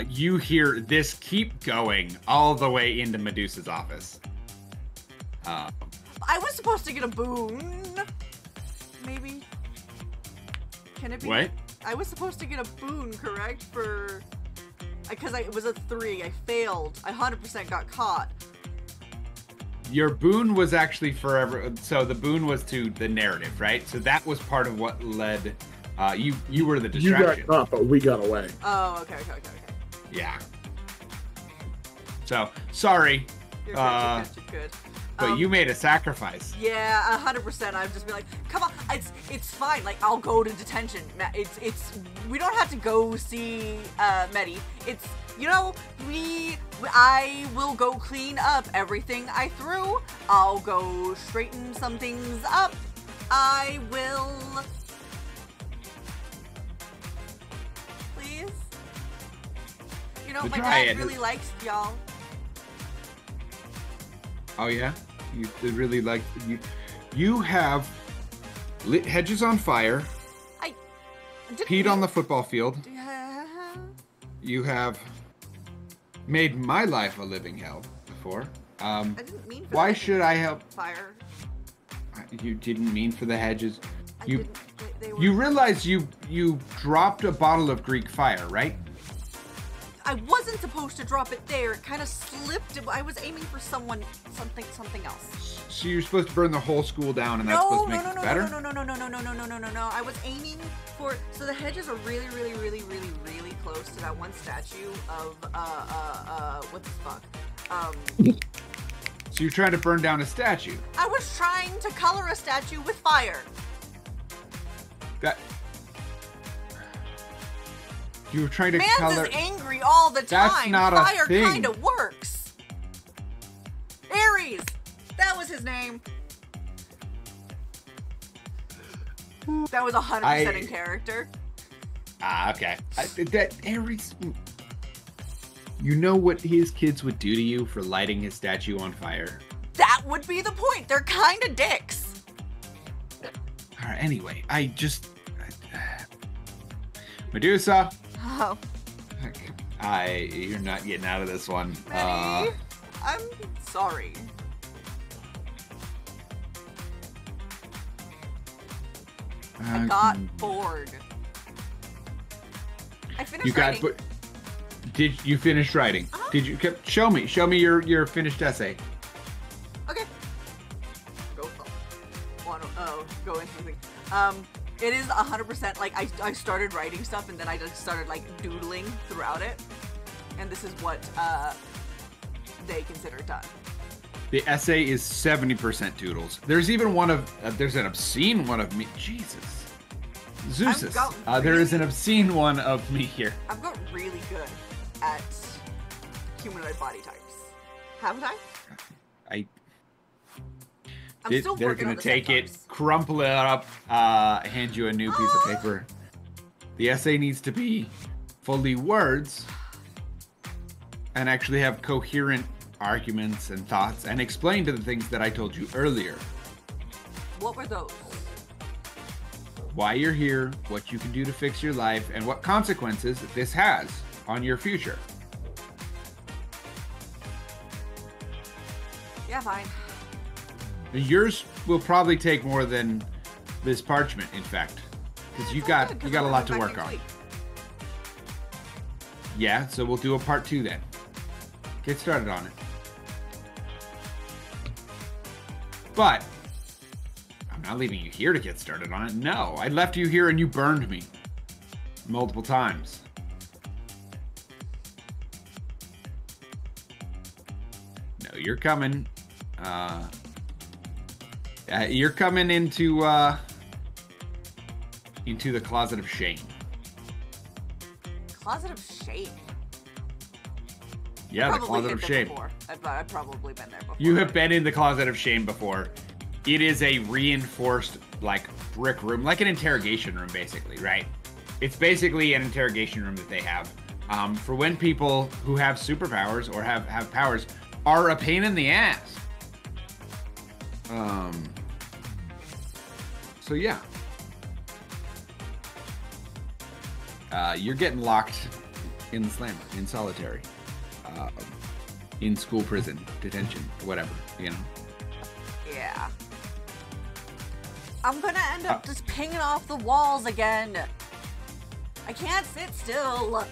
You hear this keep going all the way into Medusa's office. I was supposed to get a boon. Maybe. Can it be? What? I was supposed to get a boon, correct? For. Because it was a 3. I failed. I 100% got caught. Your boon was actually forever. So the boon was to the narrative, right? So that was part of what led. You were the distraction. You got caught, but we got away. Oh, okay. Yeah. So sorry. You're good. You're good. But you made a sacrifice. Yeah, 100%. I've just been like, come on, it's fine. Like, I'll go to detention. It's we don't have to go see Medi. It's, you know, I will go clean up everything I threw. I'll go straighten some things up. I will. Please. You know, my dad really likes y'all. Oh yeah, they really like you. You have lit hedges on fire. Peed on the football field. You have made my life a living hell before. I didn't mean for why the should I help? Fire. You didn't mean for the hedges. They were... You realize you dropped a bottle of Greek fire, right? I wasn't supposed to drop it there. It kind of slipped. I was aiming for something else. So you're supposed to burn the whole school down, and that's supposed to make it better? No. I was aiming for. So the hedges are really close to that one statue of what the fuck? So you're trying to burn down a statue? I was trying to color a statue with fire. That. You were trying to color. Man's is angry all the time. That's not a fire thing. Kind of works. Ares, that was his name. That was 100% in character. Okay. That Ares... You know what his kids would do to you for lighting his statue on fire? That would be the point. They're kind of dicks. All right, anyway, Medusa. Oh. You're not getting out of this one. Manny, I'm sorry. I got bored. I finished writing. Did you finish writing? Did you show me your finished essay? Okay. Go into the thing. It is 100% like I started writing stuff and then I just started like doodling throughout it, and this is what they consider done. The essay is 70% doodles. There's even there's an obscene one of me. Jesus. Zeus. There is an obscene one of me here. I've got really good at humanoid body types. Haven't I? I'm still they're working gonna on the take it, centaurs. crumple it up, hand you a new piece of paper. The essay needs to be fully words and actually have coherent arguments and thoughts and explain to the things that I told you earlier. What were those? Why you're here, what you can do to fix your life, and what consequences this has on your future. Yeah, fine. Yours will probably take more than this parchment, in fact, because you got a lot to work on. Yeah, so we'll do a part 2 then. Get started on it. But I'm not leaving you here to get started on it. No, I left you here and you burned me multiple times. No, you're coming. You're coming into the closet of shame. Closet of shame. Yeah, the closet of shame. I've probably been there before. You have been in the closet of shame before. It is a reinforced, like, brick room, like an interrogation room, basically, right? It's basically an interrogation room that they have for when people who have superpowers or have powers are a pain in the ass. So yeah. You're getting locked in the slammer, in solitary, in school, prison, detention, whatever, you know? Yeah. I'm gonna end up just pinging off the walls again. I can't sit still.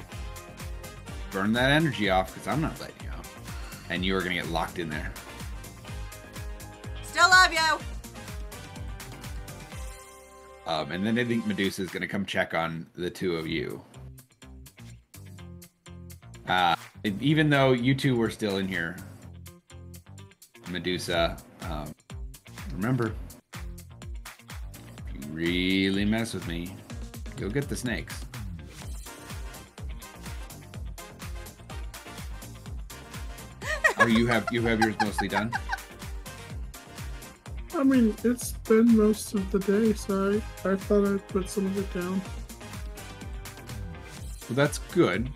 Burn that energy off, because I'm not letting you out. And you are gonna get locked in there. Still love you. And then I think Medusa is gonna come check on the two of you. Even though you two were still in here, Medusa, remember, if you really mess with me, you'll get the snakes. Or you have yours mostly done? I mean, it's been most of the day, so I thought I'd put some of it down. Well, that's good.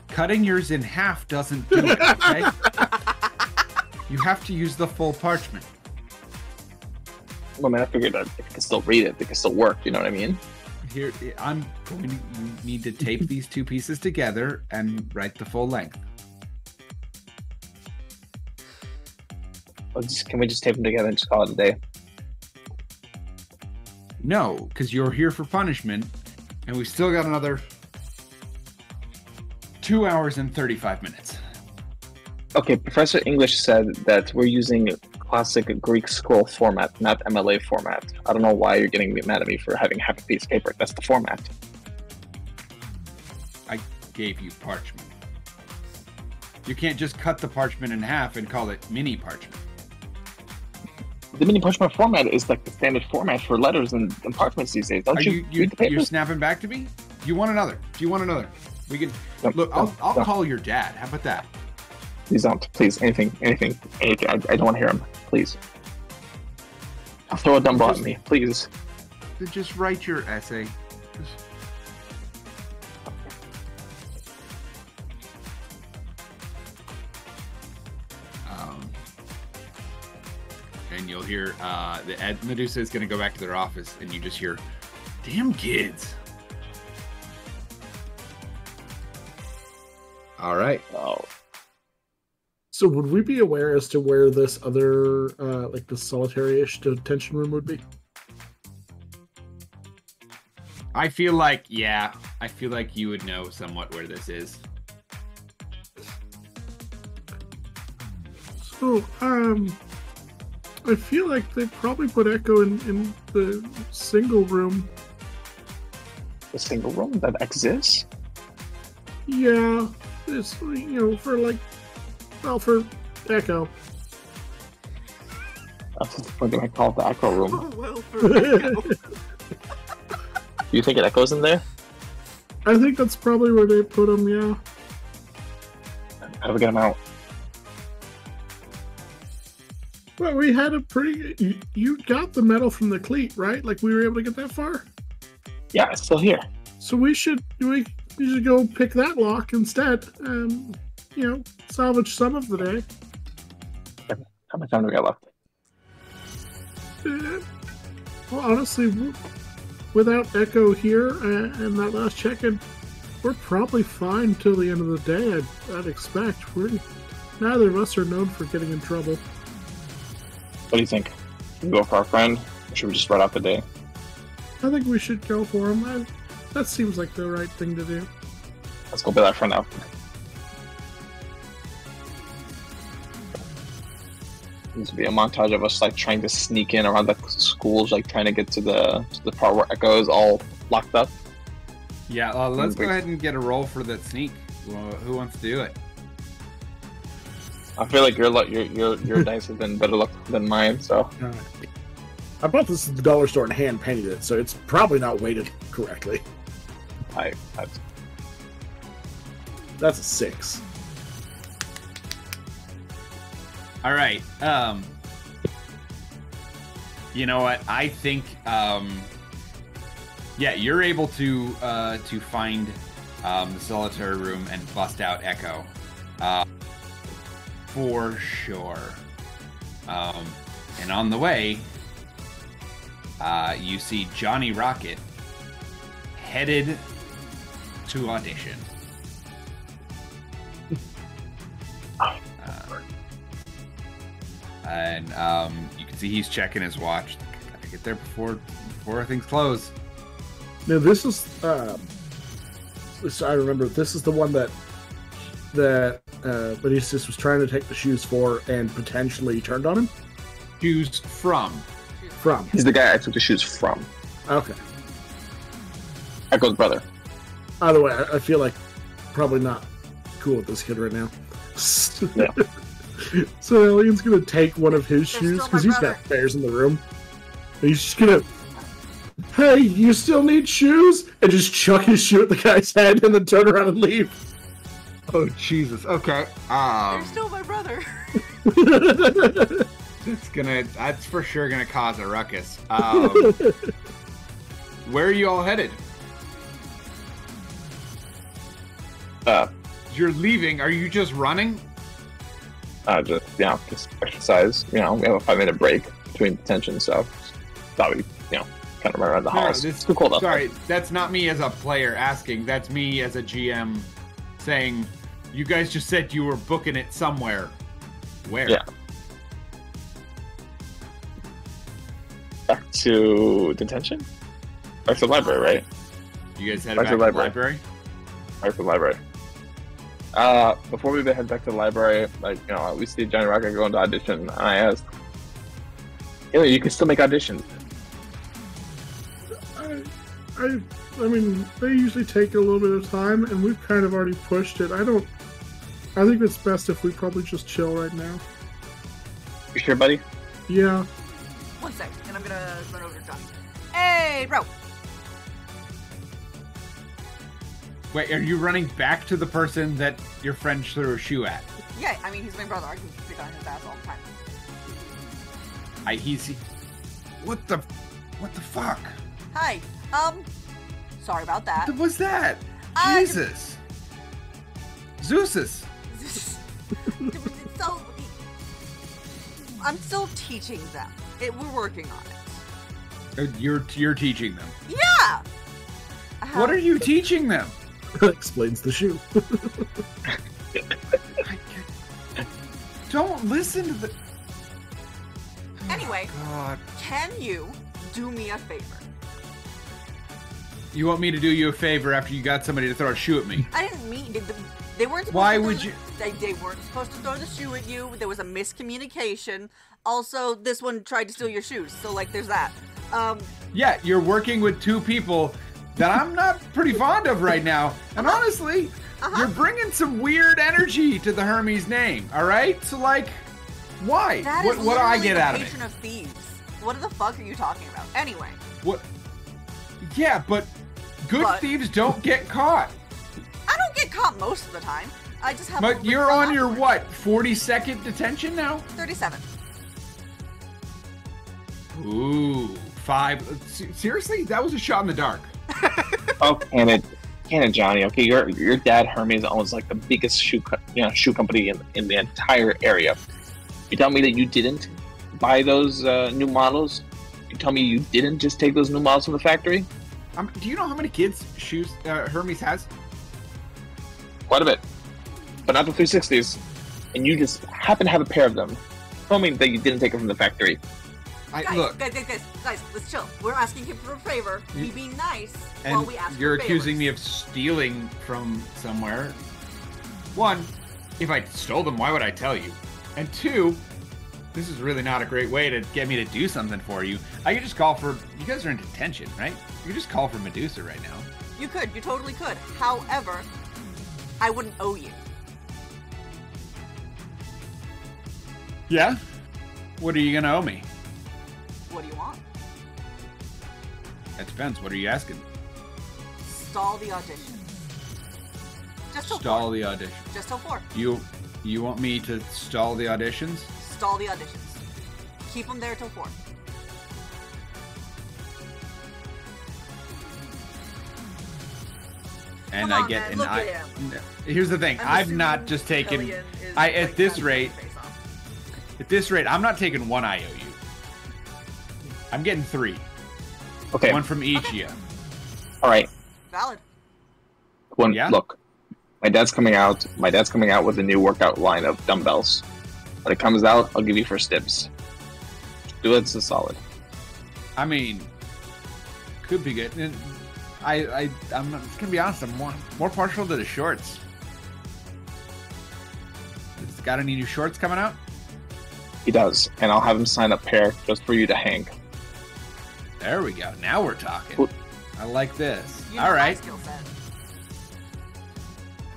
Cutting yours in half doesn't do it, okay? You have to use the full parchment. Well, man, I figured that if you can still read it, it can still work, you know what I mean? Here, you need to tape these two pieces together and write the full length. Can we just tape them together and just call it a day? No, because you're here for punishment, and we've still got another 2 hours and 35 minutes. Okay, Professor English said that we're using classic Greek scroll format, not MLA format. I don't know why you're getting mad at me for having half a piece of paper. That's the format. I gave you parchment. You can't just cut the parchment in half and call it mini parchment. The mini parchment format is like the standard format for letters and parchments these days. Don't you read the papers? You're snapping back to me? Do you want another? We can look. I'll call your dad. How about that? Please don't. Please, anything. I don't want to hear him. Please. I'll throw a dumbbell at me. Please. just write your essay. And you'll hear Medusa is going to go back to their office, and you just hear, "Damn kids!" All right. Oh. So would we be aware as to where this other, like the solitary-ish detention room would be? I feel like you would know somewhat where this is. So, I feel like they probably put Echo in the single room. The single room that exists? Yeah, it's, for Echo. That's what do I call it, the echo room? Well, for Echo. Do you think it echoes in there? I think that's probably where they put him, yeah. How do we get him out? Well, we had a pretty... You got the medal from the cleat, right? Like, we were able to get that far? Yeah, it's still here. So we should go pick that lock instead and, salvage some of the day. How much time do we got left? Well, honestly, without Echo here and that last check-in, we're probably fine till the end of the day, I'd expect. Neither of us are known for getting in trouble. What do you think? Should we go for our friend, or should we just ride out the day? I think we should go for him. That seems like the right thing to do. Let's go build our friend out. Needs to be a montage of us like trying to sneak in around the schools, like trying to get to the part where Echo is all locked up. Yeah, let's go ahead and get a roll for that sneak. Who wants to do it? I feel like your dice have been better luck than mine, so. Right. I bought this at the dollar store and hand painted it, so it's probably not weighted correctly. That's a 6. All right. You know what? I think you're able to find the solitary room and bust out Echo. For sure. And on the way, you see Johnny Rocket headed to audition. And you can see he's checking his watch. Gotta get there before things close. Now this is, I remember this is the one that Benitez was trying to take the shoes for and potentially turned on him. Shoes from. He's the guy I took the shoes from. Okay. Echo's brother. Either way, I feel like probably not cool with this kid right now. Yeah. So Alien's gonna take one of his shoes because he's brother. got bears in the room. And he's just gonna, hey, you still need shoes? And just chuck his shoe at the guy's head and then turn around and leave. Oh Jesus! Okay. You're still my brother. That's for sure gonna cause a ruckus. Where are you all headed? You're leaving. Are you just running? Just exercise. We have a 5-minute break between detention, so thought we, kind of run around the house. It's too cold outside. Sorry, that's not me as a player asking. That's me as a GM saying, you guys just said you were booking it somewhere. Where? Yeah. Back to detention? Back to the library, right? You guys headed back to the library? Back to the library. Before we head back to the library, we see Johnny Rocket going to audition, and I asked, you can still make auditions. I mean, they usually take a little bit of time, and we've kind of already pushed it. I think it's best if we probably just chill right now. You sure, buddy? Yeah. 1 sec, and I'm gonna run over to Johnny. Hey, bro! Wait, are you running back to the person that your friend threw a shoe at? Yeah, I mean, he's my brother. I can pick on his ass all the time. What the fuck? Hi. Sorry about that. What was that? Jesus. Zeus's. So, I'm still teaching them. We're working on it. You're teaching them. Yeah! What are you teaching them? Explains the shoe. Don't listen to the... Anyway, God. can you do me a favor? You want me to do you a favor after you got somebody to throw a shoe at me? I didn't mean... They weren't supposed Why to throw would the, you... They weren't supposed to throw the shoe at you. There was a miscommunication. Also, this one tried to steal your shoes. So, like, there's that. Yeah, you're working with two people that I'm not pretty fond of right now. And honestly, you're bringing some weird energy to the Hermes name, all right? So, like, why? What do I get out of it? Patron of thieves. What the fuck are you talking about? Anyway. What? Yeah, but good thieves don't get caught. I don't get caught most of the time. I just have. But you're on your what? 42nd detention now? 37. Ooh, 5. Seriously, that was a shot in the dark. Oh, can it, Johnny? Okay, your dad Hermes owns like the biggest shoe company in the entire area. You tell me that you didn't buy those new models? You tell me you didn't just take those new models from the factory? Do you know how many kids shoes Hermes has? Quite a bit, but not the 360s. And you just happen to have a pair of them. Tell me that you didn't take them from the factory. Guys, let's chill. We're asking him for a favor. We be nice and while we ask you're for accusing favors. me of stealing from somewhere. One, if I stole them, why would I tell you? And two, this is really not a great way to get me to do something for you. I could just call for... You guys are in detention, right? You could just call for Medusa right now. You could. You totally could. However, I wouldn't owe you. Yeah? What are you going to owe me? What do you want? That depends. What are you asking? Stall the audition. Just till Stall 4. the audition. Just till 4. You want me to stall the auditions? Stall the auditions. Keep them there till 4. And Come on, I get... man, and look I, at him. Here's the thing. I've not assuming just taken... Hellion is, At this rate... face off. At this rate, I'm not taking one IOU. I'm getting 3. Okay. One from each of you. All right. Valid. Yeah? Look, my dad's coming out. My dad's coming out with a new workout line of dumbbells. When it comes out, I'll give you first dibs. Do it. It's a solid. I mean, could be good. And I'm gonna be honest. I'm more partial to the shorts. It's got any new shorts coming out? He does, and I'll have him sign a pair just for you to hang. There we go. Now we're talking. Cool. I like this. You know All my right. skill set.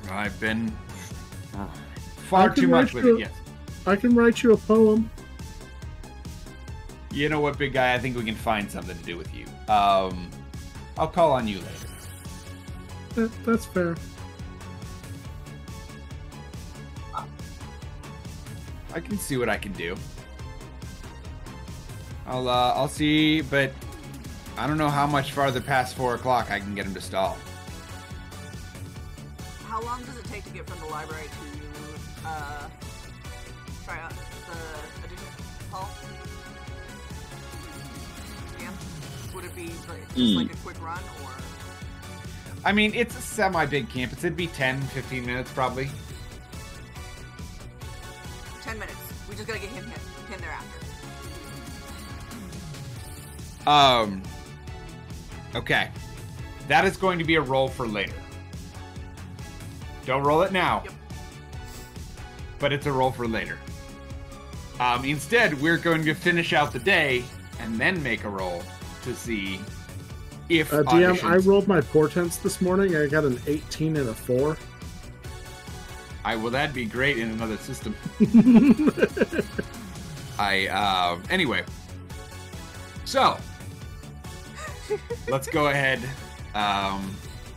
I've been far too much with it. Yes. I can write you a poem. You know what, big guy? I think we can find something to do with you. I'll call on you later. That's fair. I can see what I can do. I'll see, but I don't know how much farther past 4 o'clock I can get him to stall. How long does it take to get from the library to try out the audition hall? Yeah. Would it be just like a quick run, or? I mean, it's a semi-big campus. It'd be 10, 15 minutes probably. 10 minutes. We just gotta get him there after. Okay. That is going to be a roll for later. Don't roll it now. Yep. But it's a roll for later. Instead, we're going to finish out the day and then make a roll to see if DM, I rolled my portents this morning. I got an 18 and a 4. Well, that'd be great in another system. Anyway. So, let's go ahead.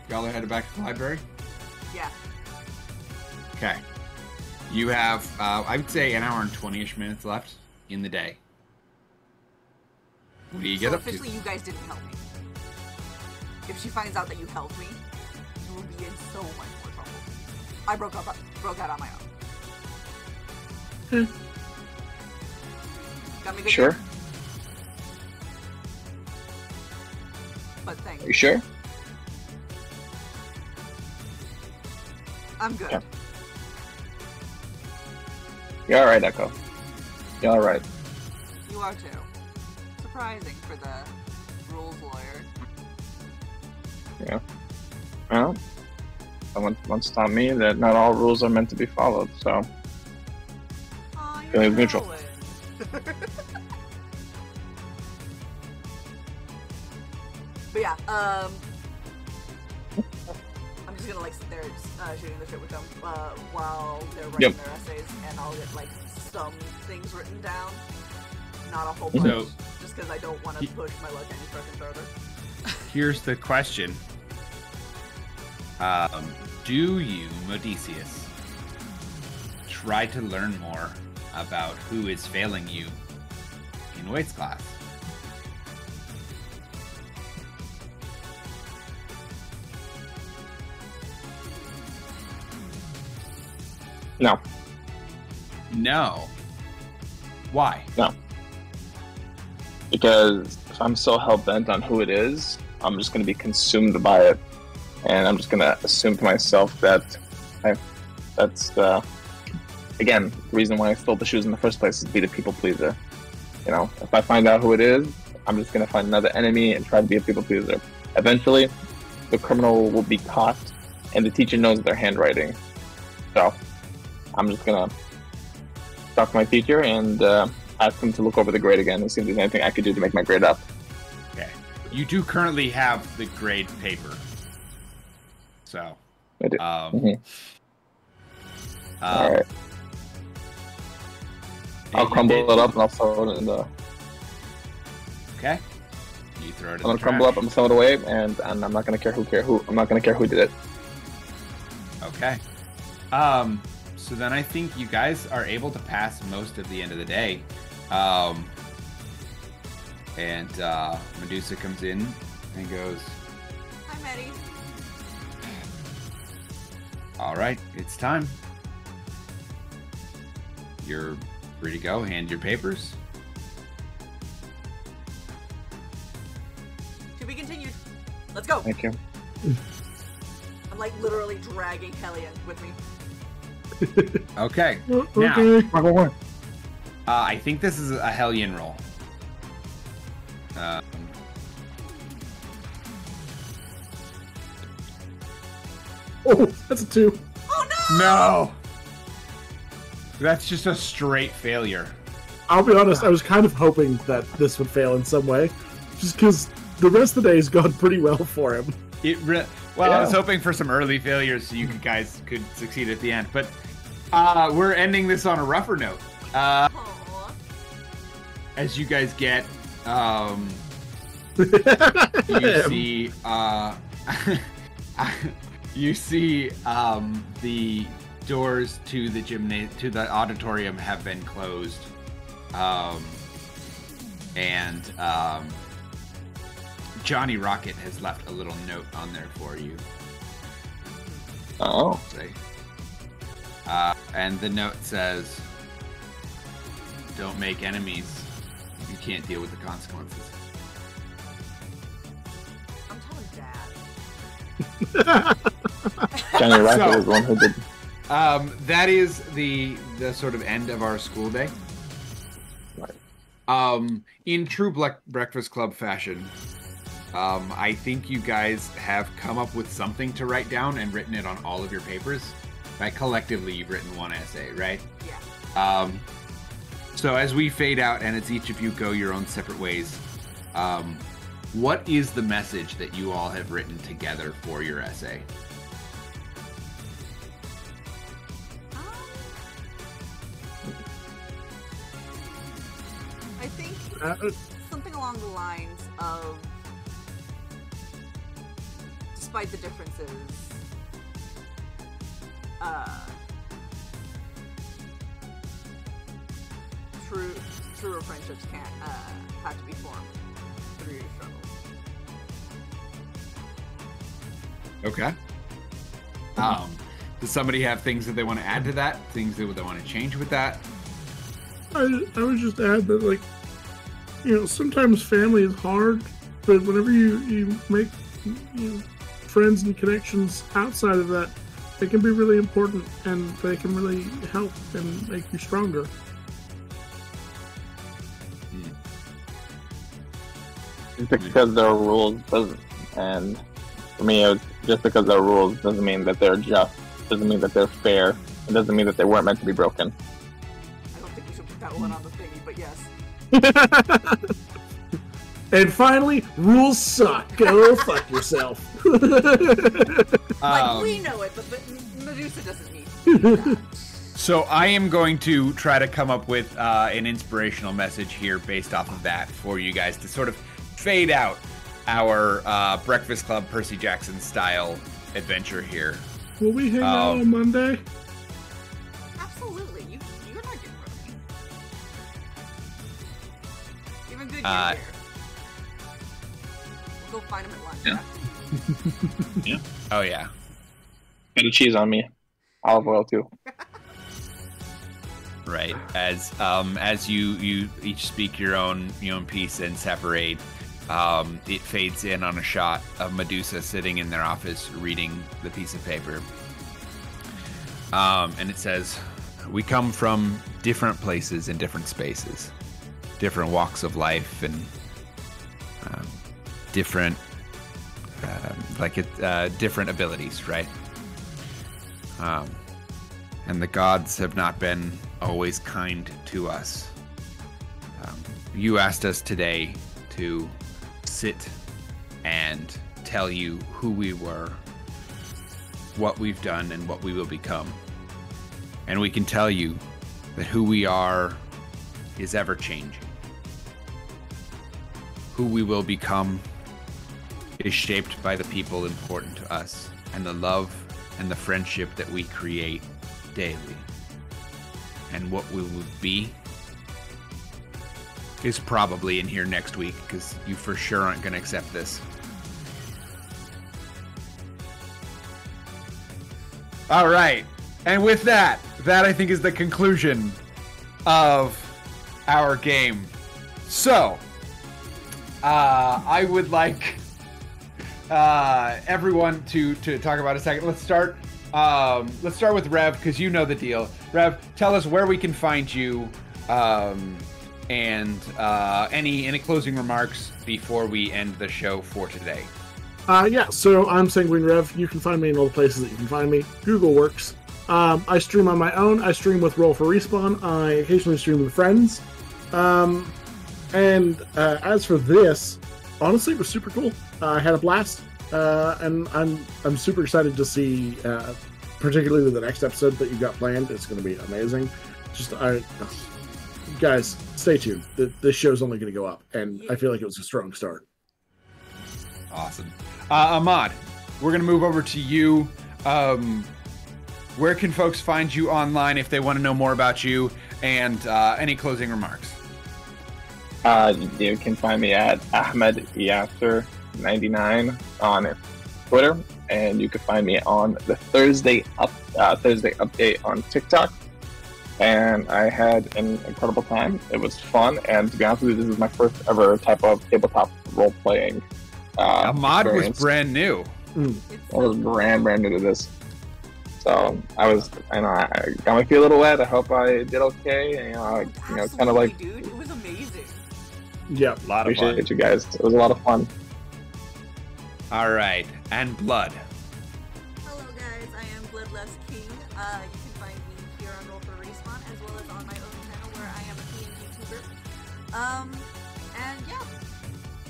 Y'all are headed back to the library? Yeah. Okay. You have, I would say, an hour and 20-ish minutes left in the day. What do you get So up to? officially, you guys didn't help me. if she finds out that you helped me, you will be in so much more trouble. I broke out on my own. Got me good? Sure. Game? But thank Are you sure? I'm good. Yeah. You're alright, Echo. You're alright. You are too. Surprising for the rules lawyer. Yeah. Well, someone once taught me that not all rules are meant to be followed, so Aw, you're feeling neutral. going. But yeah, I'm just gonna like sit there shooting the shit with them while they're writing their essays, and I'll get like some things written down, not a whole bunch, So- just because I don't want to push my luck any further. Here's the question. Do you, Modicius, try to learn more about who is failing you in Waite's class? No. No. Why? No. Because if I'm so hell-bent on who it is, I'm just going to be consumed by it. And I'm just going to assume to myself that that's the, again, the reason why I stole the shoes in the first place is to be the people pleaser. You know, if I find out who it is, I'm just going to find another enemy and try to be a people pleaser. Eventually, the criminal will be caught, and the teacher knows their handwriting. So, I'm just going to talk to my teacher and ask him to look over the grade again and see if there's anything I could do to make my grade up. Okay. You do currently have the grade paper. So. I do. Alright. I'll crumble it up and I'll throw it in the... Okay. You throw it in I'm gonna the crumble trash. up, I'm gonna throw it away, and I'm not gonna care who I'm not gonna care who did it. Okay. So then I think you guys are able to pass most of the end of the day. And Medusa comes in and goes, Hi, Maddie. all right, it's time. You're free to go. Hand your papers. To be continued. Let's go. Thank you. I'm like literally dragging Hellion with me. Okay. Okay. Now, I think this is a Hellion roll. Oh, that's a 2. Oh no! No! That's just a straight failure. I'll be honest, I was kind of hoping that this would fail in some way, just because the rest of the day has gone pretty well for him. I was hoping for some early failures so you guys could succeed at the end, but we're ending this on a rougher note. Aw. As you guys get, you see the doors to the auditorium have been closed, and Johnny Rocket has left a little note on there for you. Oh. And the note says, "Don't make enemies if you can't deal with the consequences." I'm telling Dad. Johnny Rocket So- was the one who did. That is the sort of end of our school day. Right. In true Breakfast Club fashion, I think you guys have come up with something to write down and written it on all of your papers. Like collectively, you've written one essay, right? Yeah. So as we fade out and as each of you go your own separate ways, what is the message that you all have written together for your essay? I think something along the lines of, despite the differences, truer friendships can't have to be formed through your struggles. Okay. Does somebody have things that they want to add to that? Things that they want to change with that? I would just add that, like, sometimes family is hard, but whenever you make friends and connections outside of that, they can be really important and they can really help and make you stronger. Just because there are rules doesn't, and for me, just because there are rules doesn't mean that they're just, doesn't mean that they're fair, it doesn't mean that they weren't meant to be broken. I don't think you should put that one on the thingy, but yes. And finally, rules suck. Go fuck yourself. Like, we know it, but Medusa doesn't need that. So I am going to try to come up with an inspirational message here based off of that for you guys to sort of fade out our Breakfast Club Percy Jackson style adventure here. Will we hang out on Monday? Absolutely. You're not getting rid of me. Even good you're here. We'll go find him at lunch. Yeah. Oh yeah. Bit of cheese on me. Olive oil too. Right. As you each speak your own piece and separate, it fades in on a shot of Medusa sitting in their office reading the piece of paper. And it says, "We come from different places and different spaces, different walks of life, and different different abilities, right? And the gods have not been always kind to us. You asked us today to sit and tell you who we were, what we've done, and what we will become. And we can tell you that who we are is ever changing. Who we will become is shaped by the people important to us and the love and the friendship that we create daily. And what we will be is probably in here next week, because you for sure aren't going to accept this. All right. And with that I think is the conclusion of our game. So, I would like everyone to talk about a second. Let's start with Rev, because you know the deal. Rev, tell us where we can find you, and any closing remarks before we end the show for today. So I'm Sanguine Rev. You can find me in all the places that you can find me. Google works. I stream on my own. I stream with Roll for Respawn. I occasionally stream with friends. And as for this, honestly, it was super cool. I had a blast, and I'm super excited to see, particularly the next episode that you've got planned. It's going to be amazing. Guys, stay tuned. This show's only going to go up, and I feel like it was a strong start. Awesome. Ahmad, we're going to move over to you. Where can folks find you online if they want to know more about you, and any closing remarks? You can find me at Ahmed Yasser 99 on Twitter, and you can find me on the Thursday update on TikTok. And I had an incredible time. It was fun, and to be honest with you, this is my first ever type of tabletop role playing. Ahmad was brand new. I was brand new to this, so I got my feet a little wet. I hope I did okay. Kind of like, dude, it was amazing. Yeah, a lot of fun. Appreciate you guys. It was a lot of fun. All right, and Blood. Hello guys, I am Bloodless King. You can find me here on Roll for Respawn, as well as on my own channel where I am a PNG tuber. And yeah,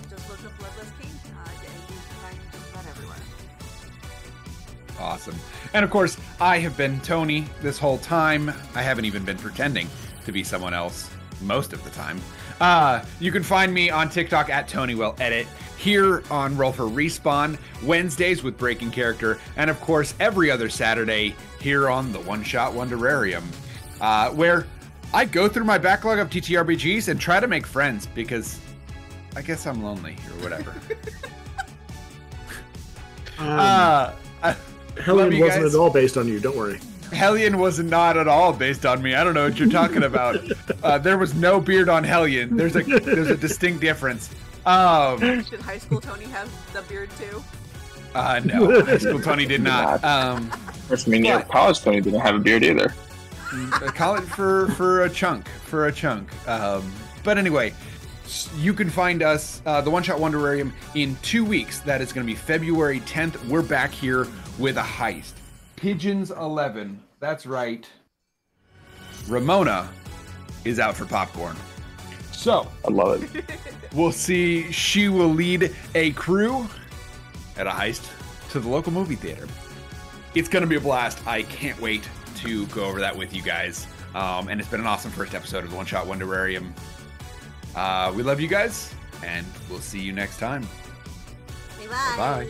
just look up Bloodless King. You can find me just about everywhere. Awesome. And of course, I have been Tony this whole time. I haven't even been pretending to be someone else most of the time. You can find me on TikTok at TonyWellEdit, here on Roll for Respawn, Wednesdays with Breaking Character, and of course every other Saturday here on the One Shot Wonderarium, where I go through my backlog of TTRPGs and try to make friends, because I guess I'm lonely or whatever. Hellion you wasn't guys. at all based on you. Don't worry. Hellion was not at all based on me. I don't know what you're talking about. There was no beard on Hellion. There's a distinct difference. Did High School Tony have the beard too? No, High School Tony did not. Which means your college Tony didn't have a beard either. Call it for a chunk. But anyway, you can find us, the One Shot Wonderarium, in 2 weeks. That is going to be February 10th. We're back here with a heist. Pigeons 11. That's right. Ramona is out for popcorn. So, I love it. we'll see. She will lead a crew at a heist to the local movie theater. It's going to be a blast. I can't wait to go over that with you guys. And it's been an awesome first episode of the One Shot Wonderarium. We love you guys, and we'll see you next time. Bye. Bye.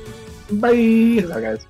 Bye. Bye, guys.